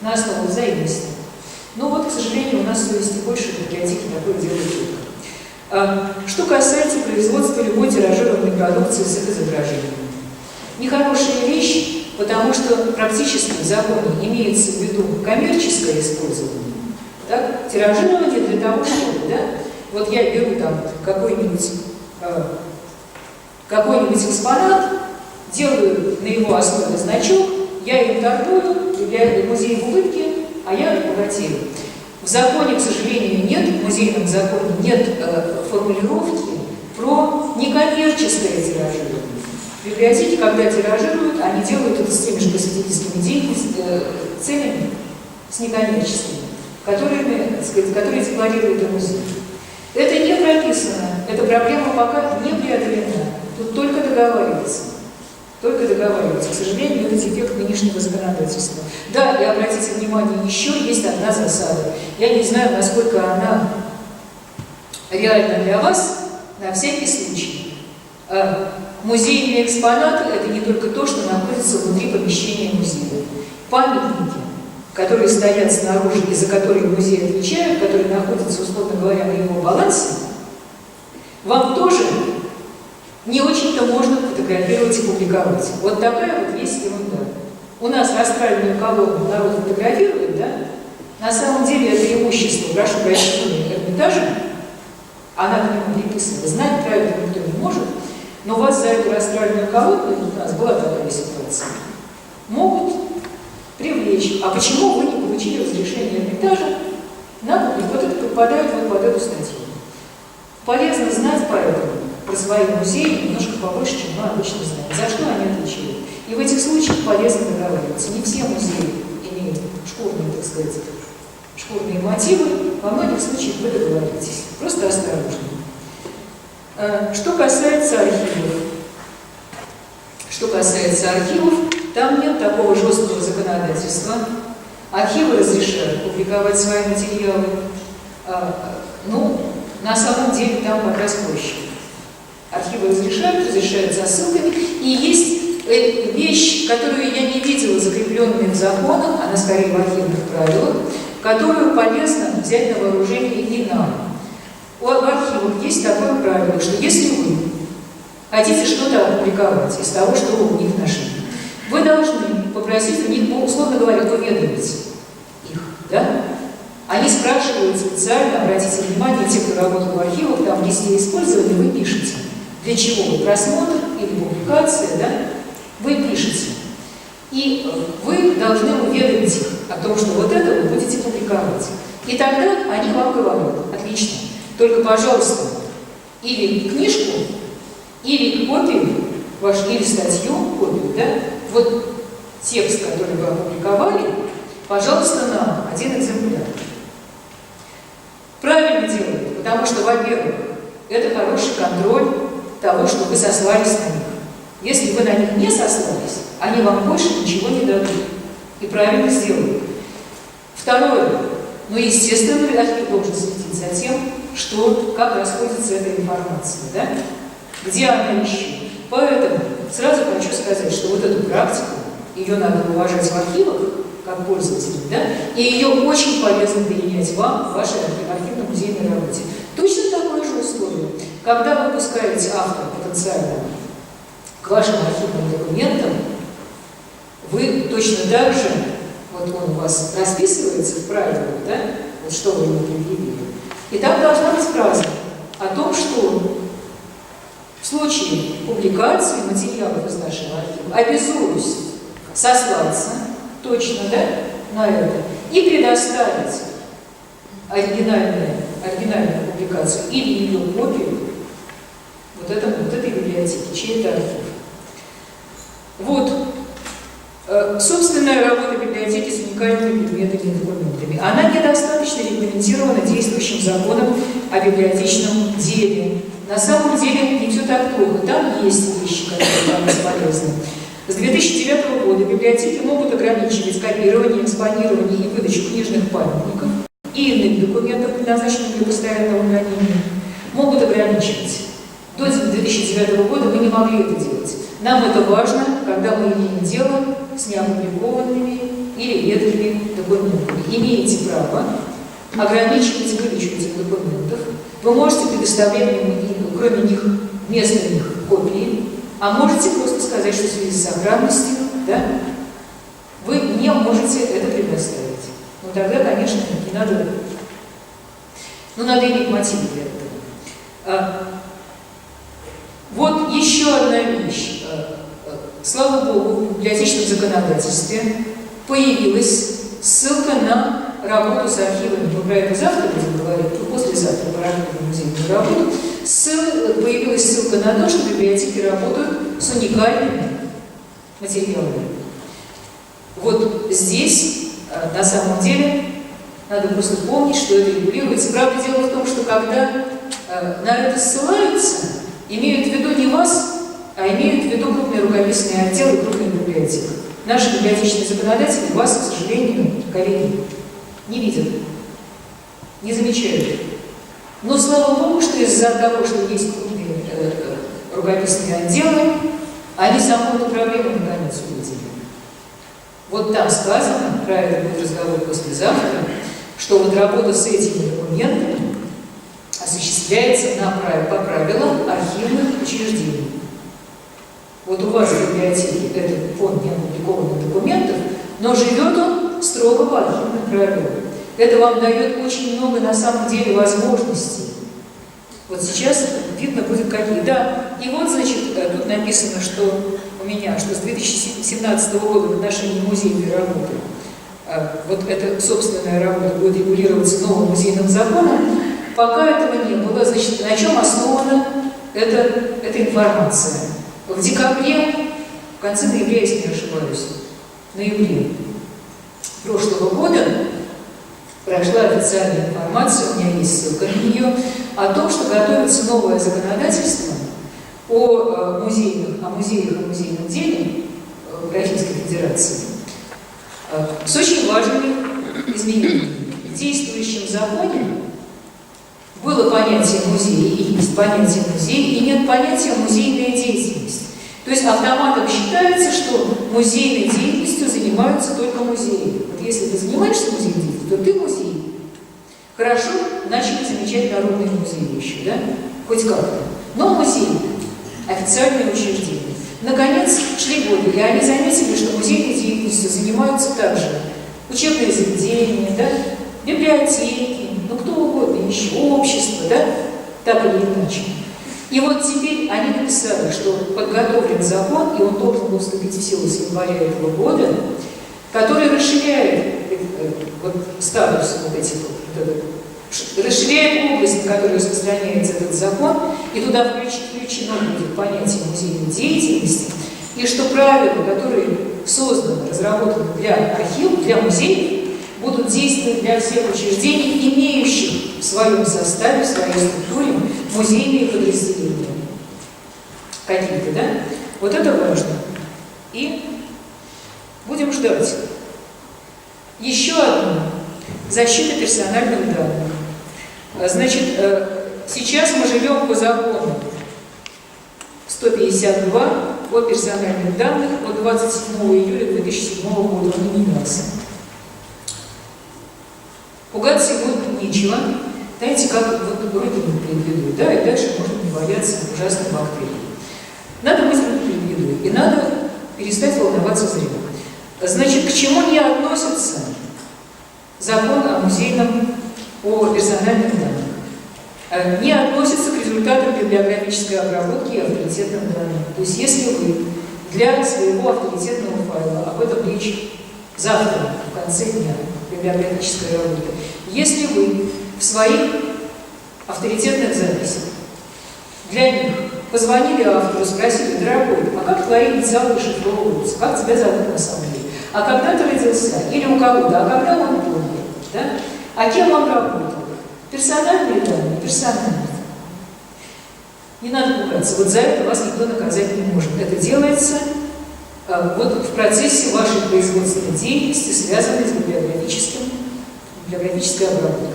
на основу взаимности. Но вот, к сожалению, у нас совести больше, библиотеки такое делают редко. Что касается производства любой тиражированной продукции с их изображением. Нехорошая вещь, потому что практически в законе имеется в виду коммерческое использование. Так? Тиражирование для того, чтобы, да? Вот я беру там какой-нибудь экспонат, делаю на его основе значок, я им торгую, для музея в убытке, а я богатею. В законе, к сожалению, нет, в музейном законе нет формулировки про некоммерческое тиражирование. Библиотеки, когда тиражируют, они делают это с теми же просветительскими целями, с некоммерческими, которые декларируют музей. Это не прописано, эта проблема пока не преодолена. Тут только договариваться. Только договариваться. К сожалению, это дефект нынешнего законодательства. Да, и обратите внимание, еще есть одна засада. Я не знаю, насколько она реальна для вас, на всякий случай. Музейные экспонаты – это не только то, что находится внутри помещения музея. Памятники, которые стоят снаружи и за которые музей отвечает, которые находятся, условно говоря, на его балансе, вам тоже не очень-то можно фотографировать и публиковать. Вот такая вот есть ерунда. У нас астральную колонну народ фотографирует, да? На самом деле это имущество, прошу прощения, Эрмитажа, она к нему приписана. Знать про это никто не может, но вас за эту астральную колонну, у нас была такая ситуация, могут привлечь. А почему вы не получили разрешение Эрмитажа на публику? Вот это попадает вот под эту статью. Полезно знать поэтому про свои музеи немножко побольше, чем мы обычно знаем. За что они отвечают. И в этих случаях полезно договариваться. Не все музеи имеют шкурные, так сказать, шкурные мотивы. Во многих случаях вы договоритесь. Просто осторожно. Что касается архивов, там нет такого жесткого законодательства. Архивы разрешают публиковать свои материалы. Ну, на самом деле там как раз проще. Архивы разрешаются ссылками. И есть вещь, которую я не видела закрепленной в законах, она скорее в архивных правилах, которую полезно взять на вооружение и нам. В архивах есть такое правило, что если вы хотите что-то опубликовать из того, что вы у них нашли, вы должны попросить у них, условно говоря, уведомить их, да? Они спрашивают специально, обратите внимание, те, кто работал в архивах, там, если использовали, вы пишете. Для чего? Просмотр или публикация, да? Вы пишете. И вы должны уведомить их о том, что вот это вы будете публиковать. И тогда они вам говорят: отлично, только, пожалуйста, или книжку, или копию вашу, или статью, копию, да? Вот текст, который вы опубликовали, пожалуйста, нам один экземпляр. Правильно делают, потому что, во-первых, это хороший контроль того, что вы сослались на них. Если вы на них не сослались, они вам больше ничего не дадут. И правильно сделают. Второе. Ну, естественно, архив должен следить за тем, как расходится эта информация, да? Где она еще. Поэтому сразу хочу сказать, что вот эту практику, ее надо уважать в архивах, как пользователей, да? И ее очень полезно применять вам в вашей архивно-музейной работе. Точно такое же условие. Когда вы пускаете автора потенциально к вашим архивным документам, вы точно так же, вот он у вас расписывается в правилах, да, вот что вы ему предъявили. И там должна быть фраза о том, что в случае публикации материалов из нашего архива обязуюсь сослаться точно, да, на это и предоставить оригинальную публикацию или ее копию вот этой библиотеки, чей это архив. Вот. Собственная работа библиотеки с уникальными предметами и документами. Она недостаточно регламентирована действующим законом о библиотечном деле. На самом деле не все так плохо. Там есть вещи, которые вам бесполезны. С 2009 года библиотеки могут ограничивать копирование, экспонирование и выдачу книжных памятников и иных документов, предназначенных для постоянного хранения. Могут ограничивать. До 2009 года мы не могли это делать. Нам это важно, когда мы имеем дело с неопубликованными или редкими документами. Имеете право ограничивать выдачу этих документов. Вы можете предоставлять им, кроме них, вместо них копии, а можете просто сказать, что в связи с сохранностью, да, вы не можете это предоставить. Но тогда, конечно, не надо, надо иметь мотивы для этого. Вот еще одна вещь. Слава Богу, в библиотечном законодательстве появилась ссылка на работу с архивами. Мы про это завтра будем говорить, послезавтра про архивную музейную работу. Появилась ссылка на то, что библиотеки работают с уникальными материалами. Вот здесь, на самом деле, надо просто помнить, что это регулируется. Правда, дело в том, что когда на это ссылаются, имеют в виду не вас, а имеют в виду крупные рукописные отделы, крупные библиотеки. Наши библиотечные законодатели вас, к сожалению, коллеги, не видят, не замечают. Но слава Богу, что из-за того, что есть крупные рукописные отделы, они саму эту проблему наконец увидели. Вот там сказано, про это будет разговор послезавтра, что вот работа с этими документами осуществляется по правилам архивных учреждений. Вот у вас в библиотеке этот фонд неопубликованных документов, но живет он строго по архивным правилам. Это вам дает очень много, на самом деле, возможностей. Вот сейчас видно будет какие. Да, и вот, значит, тут написано, что у меня, что с 2017 года в отношении музейной работы, вот эта собственная работа будет регулироваться новым музейным законом. Пока этого не было, значит, на чем основана эта информация? В декабре, в конце ноября, если не ошибаюсь, в ноябре прошлого года прошла официальная информация, у меня есть ссылка на нее, о том, что готовится новое законодательство о музеях и музейном деле в Российской Федерации с очень важными изменениями. В действующем законе был было понятие музея и есть понятие музея, и нет понятия музейная деятельность. То есть автоматом считается, что музейной деятельностью занимаются только музеи. Вот если ты занимаешься музейной деятельностью, то ты музей. Хорошо, начали замечать народные музеи еще, да? Хоть как-то. Но музей – официальное учреждение. Наконец, шли годы, и они заметили, что музейной деятельностью занимаются также учебные заведения, да? Библиотеки, ну кто угодно, еще общество, да? Так или иначе. И вот теперь они написали, что подготовлен закон, и он должен был вступить в силу с января этого года, который расширяет вот, статус вот этих расширяет область, на которую распространяется этот закон, и туда включено будет понятие музейной деятельности, и что правила, которые созданы, разработаны для архивов, для музеев, будут действовать для всех учреждений, имеющих в своем составе, в своей структуре музейные подразделения. Какие-то, да? Вот это важно. И будем ждать. Еще одно. Защита персональных данных. Значит, сейчас мы живем по закону 152 о персональных данных от 27 июля 2007 года. Он не менялся. Пугаться ему нечего. Знаете, как вот родину предведут, да, и дальше можно не бояться ужасных бактерий. Надо быть предведут, и надо перестать волноваться зря. Значит, к чему не относится закон о музейном, о персональных данных? Не относится к результатам библиографической обработки и авторитетным данным. То есть, если вы для своего авторитетного файла, об этом речь завтра, в конце дня, библиографической работы, если вы в своих авторитетных записях для них позвонили автору, спросили: дорогой, а как твои инициалы шифровываются, как тебя зовут на самом деле, а когда ты родился, или у кого-то, а когда он умер, да? А кем он работал? Персональные данные, персональные. Не надо пугаться, вот за это вас никто наказать не может. Это делается вот в процессе вашей производственной деятельности, связанной с библиографической обработкой.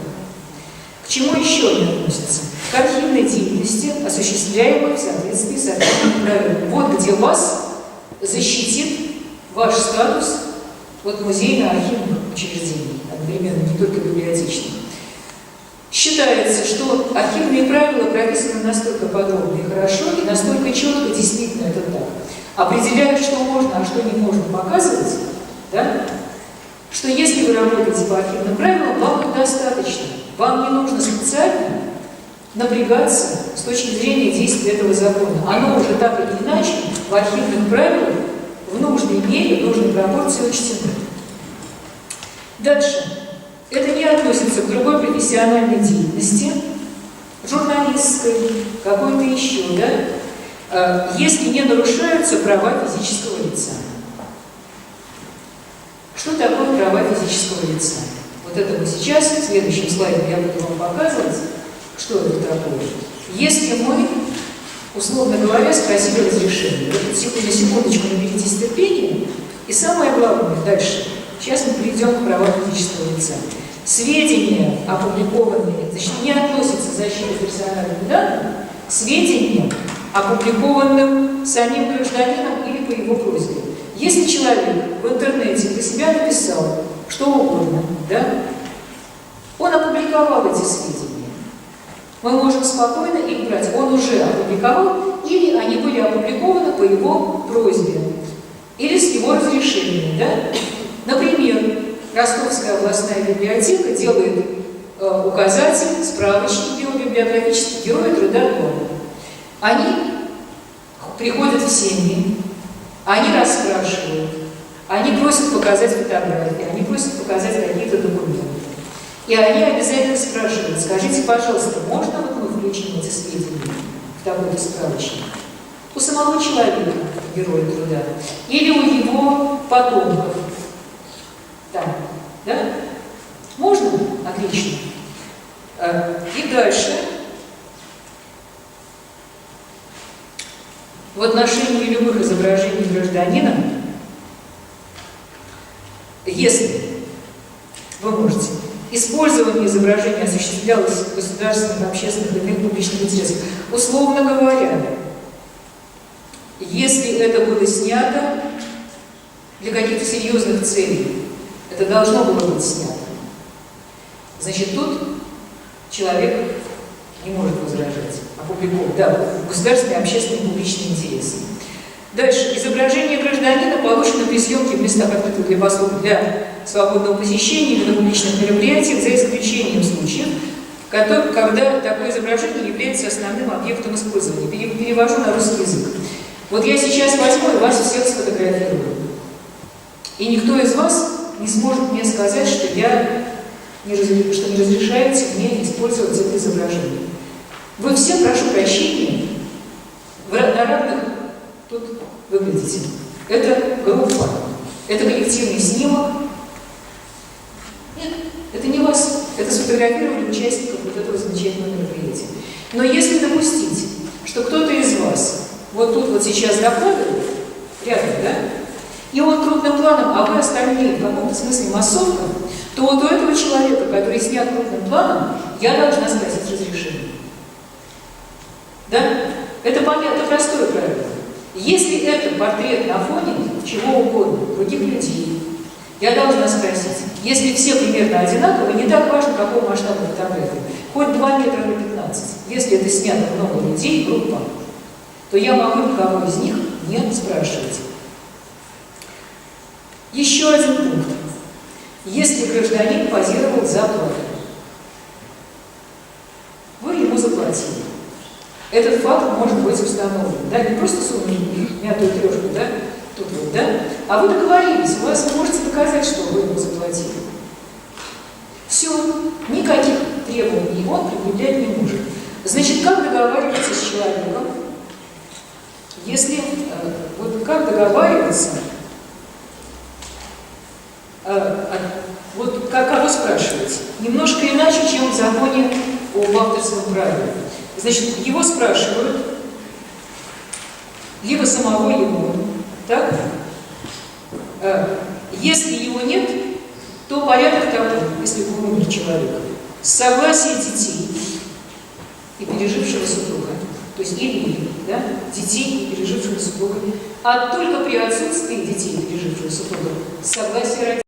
К чему еще они относятся? К архивной деятельности, осуществляемой в соответствии с архивным правилом. Вот где вас защитит ваш статус от музейно-архивных учреждений, одновременно, не только библиотечных. Считается, что архивные правила прописаны настолько подробно и хорошо, и настолько четко, действительно это так, определяют, что можно, а что не можно показывать, да? Что если вы работаете по архивным правилам, вам их достаточно. Вам не нужно специально напрягаться с точки зрения действия этого закона. Оно уже так или иначе в архивных правилах в нужной мере, в нужной пропорции учтено. Дальше. Это не относится к другой профессиональной деятельности, журналистской, какой-то еще, да, если не нарушаются права физического лица. Что такое права физического лица? Вот это мы сейчас, в следующем слайде я буду вам показывать, что это такое. Если мы, условно говоря, спросили разрешение, вот на секундочку наберитесь терпения, и самое главное, дальше, сейчас мы перейдем к правам физического лица. Сведения, опубликованные, значит, не относятся к защите персональных данных, сведения, опубликованным самим гражданином или по его просьбе. Если человек в интернете для себя написал что угодно, да, он опубликовал эти сведения, мы можем спокойно их брать. Он уже опубликовал, или они были опубликованы по его просьбе, или с его разрешения, да. Например, Ростовская областная библиотека делает указатель, справочник библиографический «Герои труда дома». Они приходят в семьи, они расспрашивают, они просят показать фотографии, они просят показать какие-то документы. И они обязательно спрашивают: скажите, пожалуйста, можно вот мы включим эти сведения в такой-то справочник? У самого человека, героя труда, или у его потомков. Там, да? Можно? Отлично. И дальше. В отношении любых изображений гражданина, если вы можете использование изображения осуществлялось в государственных, общественных или публичных интересах. Условно говоря, если это было снято для каких-то серьезных целей, это должно было быть снято. Значит, тут человек не может возражать, опубликовать, да, государственные, общественные, публичные интересы. Дальше. Изображение гражданина получено при съемке в местах, открытых для свободного посещения или на публичных мероприятиях, за исключением случаев, когда такое изображение является основным объектом использования. Перевожу на русский язык. Вот я сейчас возьму и вас всех сфотографирую. И никто из вас не сможет мне сказать, что не разрешаете мне использовать это изображение. Вы все, прошу прощения, на равных тут выглядите. Это группа, это коллективный снимок. Нет, это не вас, это сфотографировали участников вот этого замечательного мероприятия. Но если допустить, что кто-то из вас вот тут вот сейчас докладывает, рядом, да, и он крупным планом, а вы остальные в каком-то смысле массовка, то вот у этого человека, который снят крупным планом, я должна спросить разрешение. Да? Это понятно, это простое правило. Если это портрет на фоне чего угодно, других людей, я должна спросить. Если все примерно одинаковые, не так важно, какого масштаба фотографии, хоть 2 метра на 15, если это снято много людей, группа, то я могу никого из них не спрашивать. Еще один пункт. Если гражданин позировал за плату, вы ему заплатили. Этот факт может быть установлен. Да, не просто сунули мятую трешку, да, тут вот, да, а вы договорились, вы можете доказать, что вы ему заплатили. Все, никаких требований он предъявлять не может. Значит, как договариваться с человеком, если, вот как договариваться, вот кого спрашивать? Немножко иначе, чем в законе об авторском праве. Значит, его спрашивают, либо самого его, так? Если его нет, то порядок такой, если умер человек, согласие детей и пережившего супруга, то есть или, да, детей и пережившего супруга, а только при отсутствии детей и пережившего супруга согласие родителей.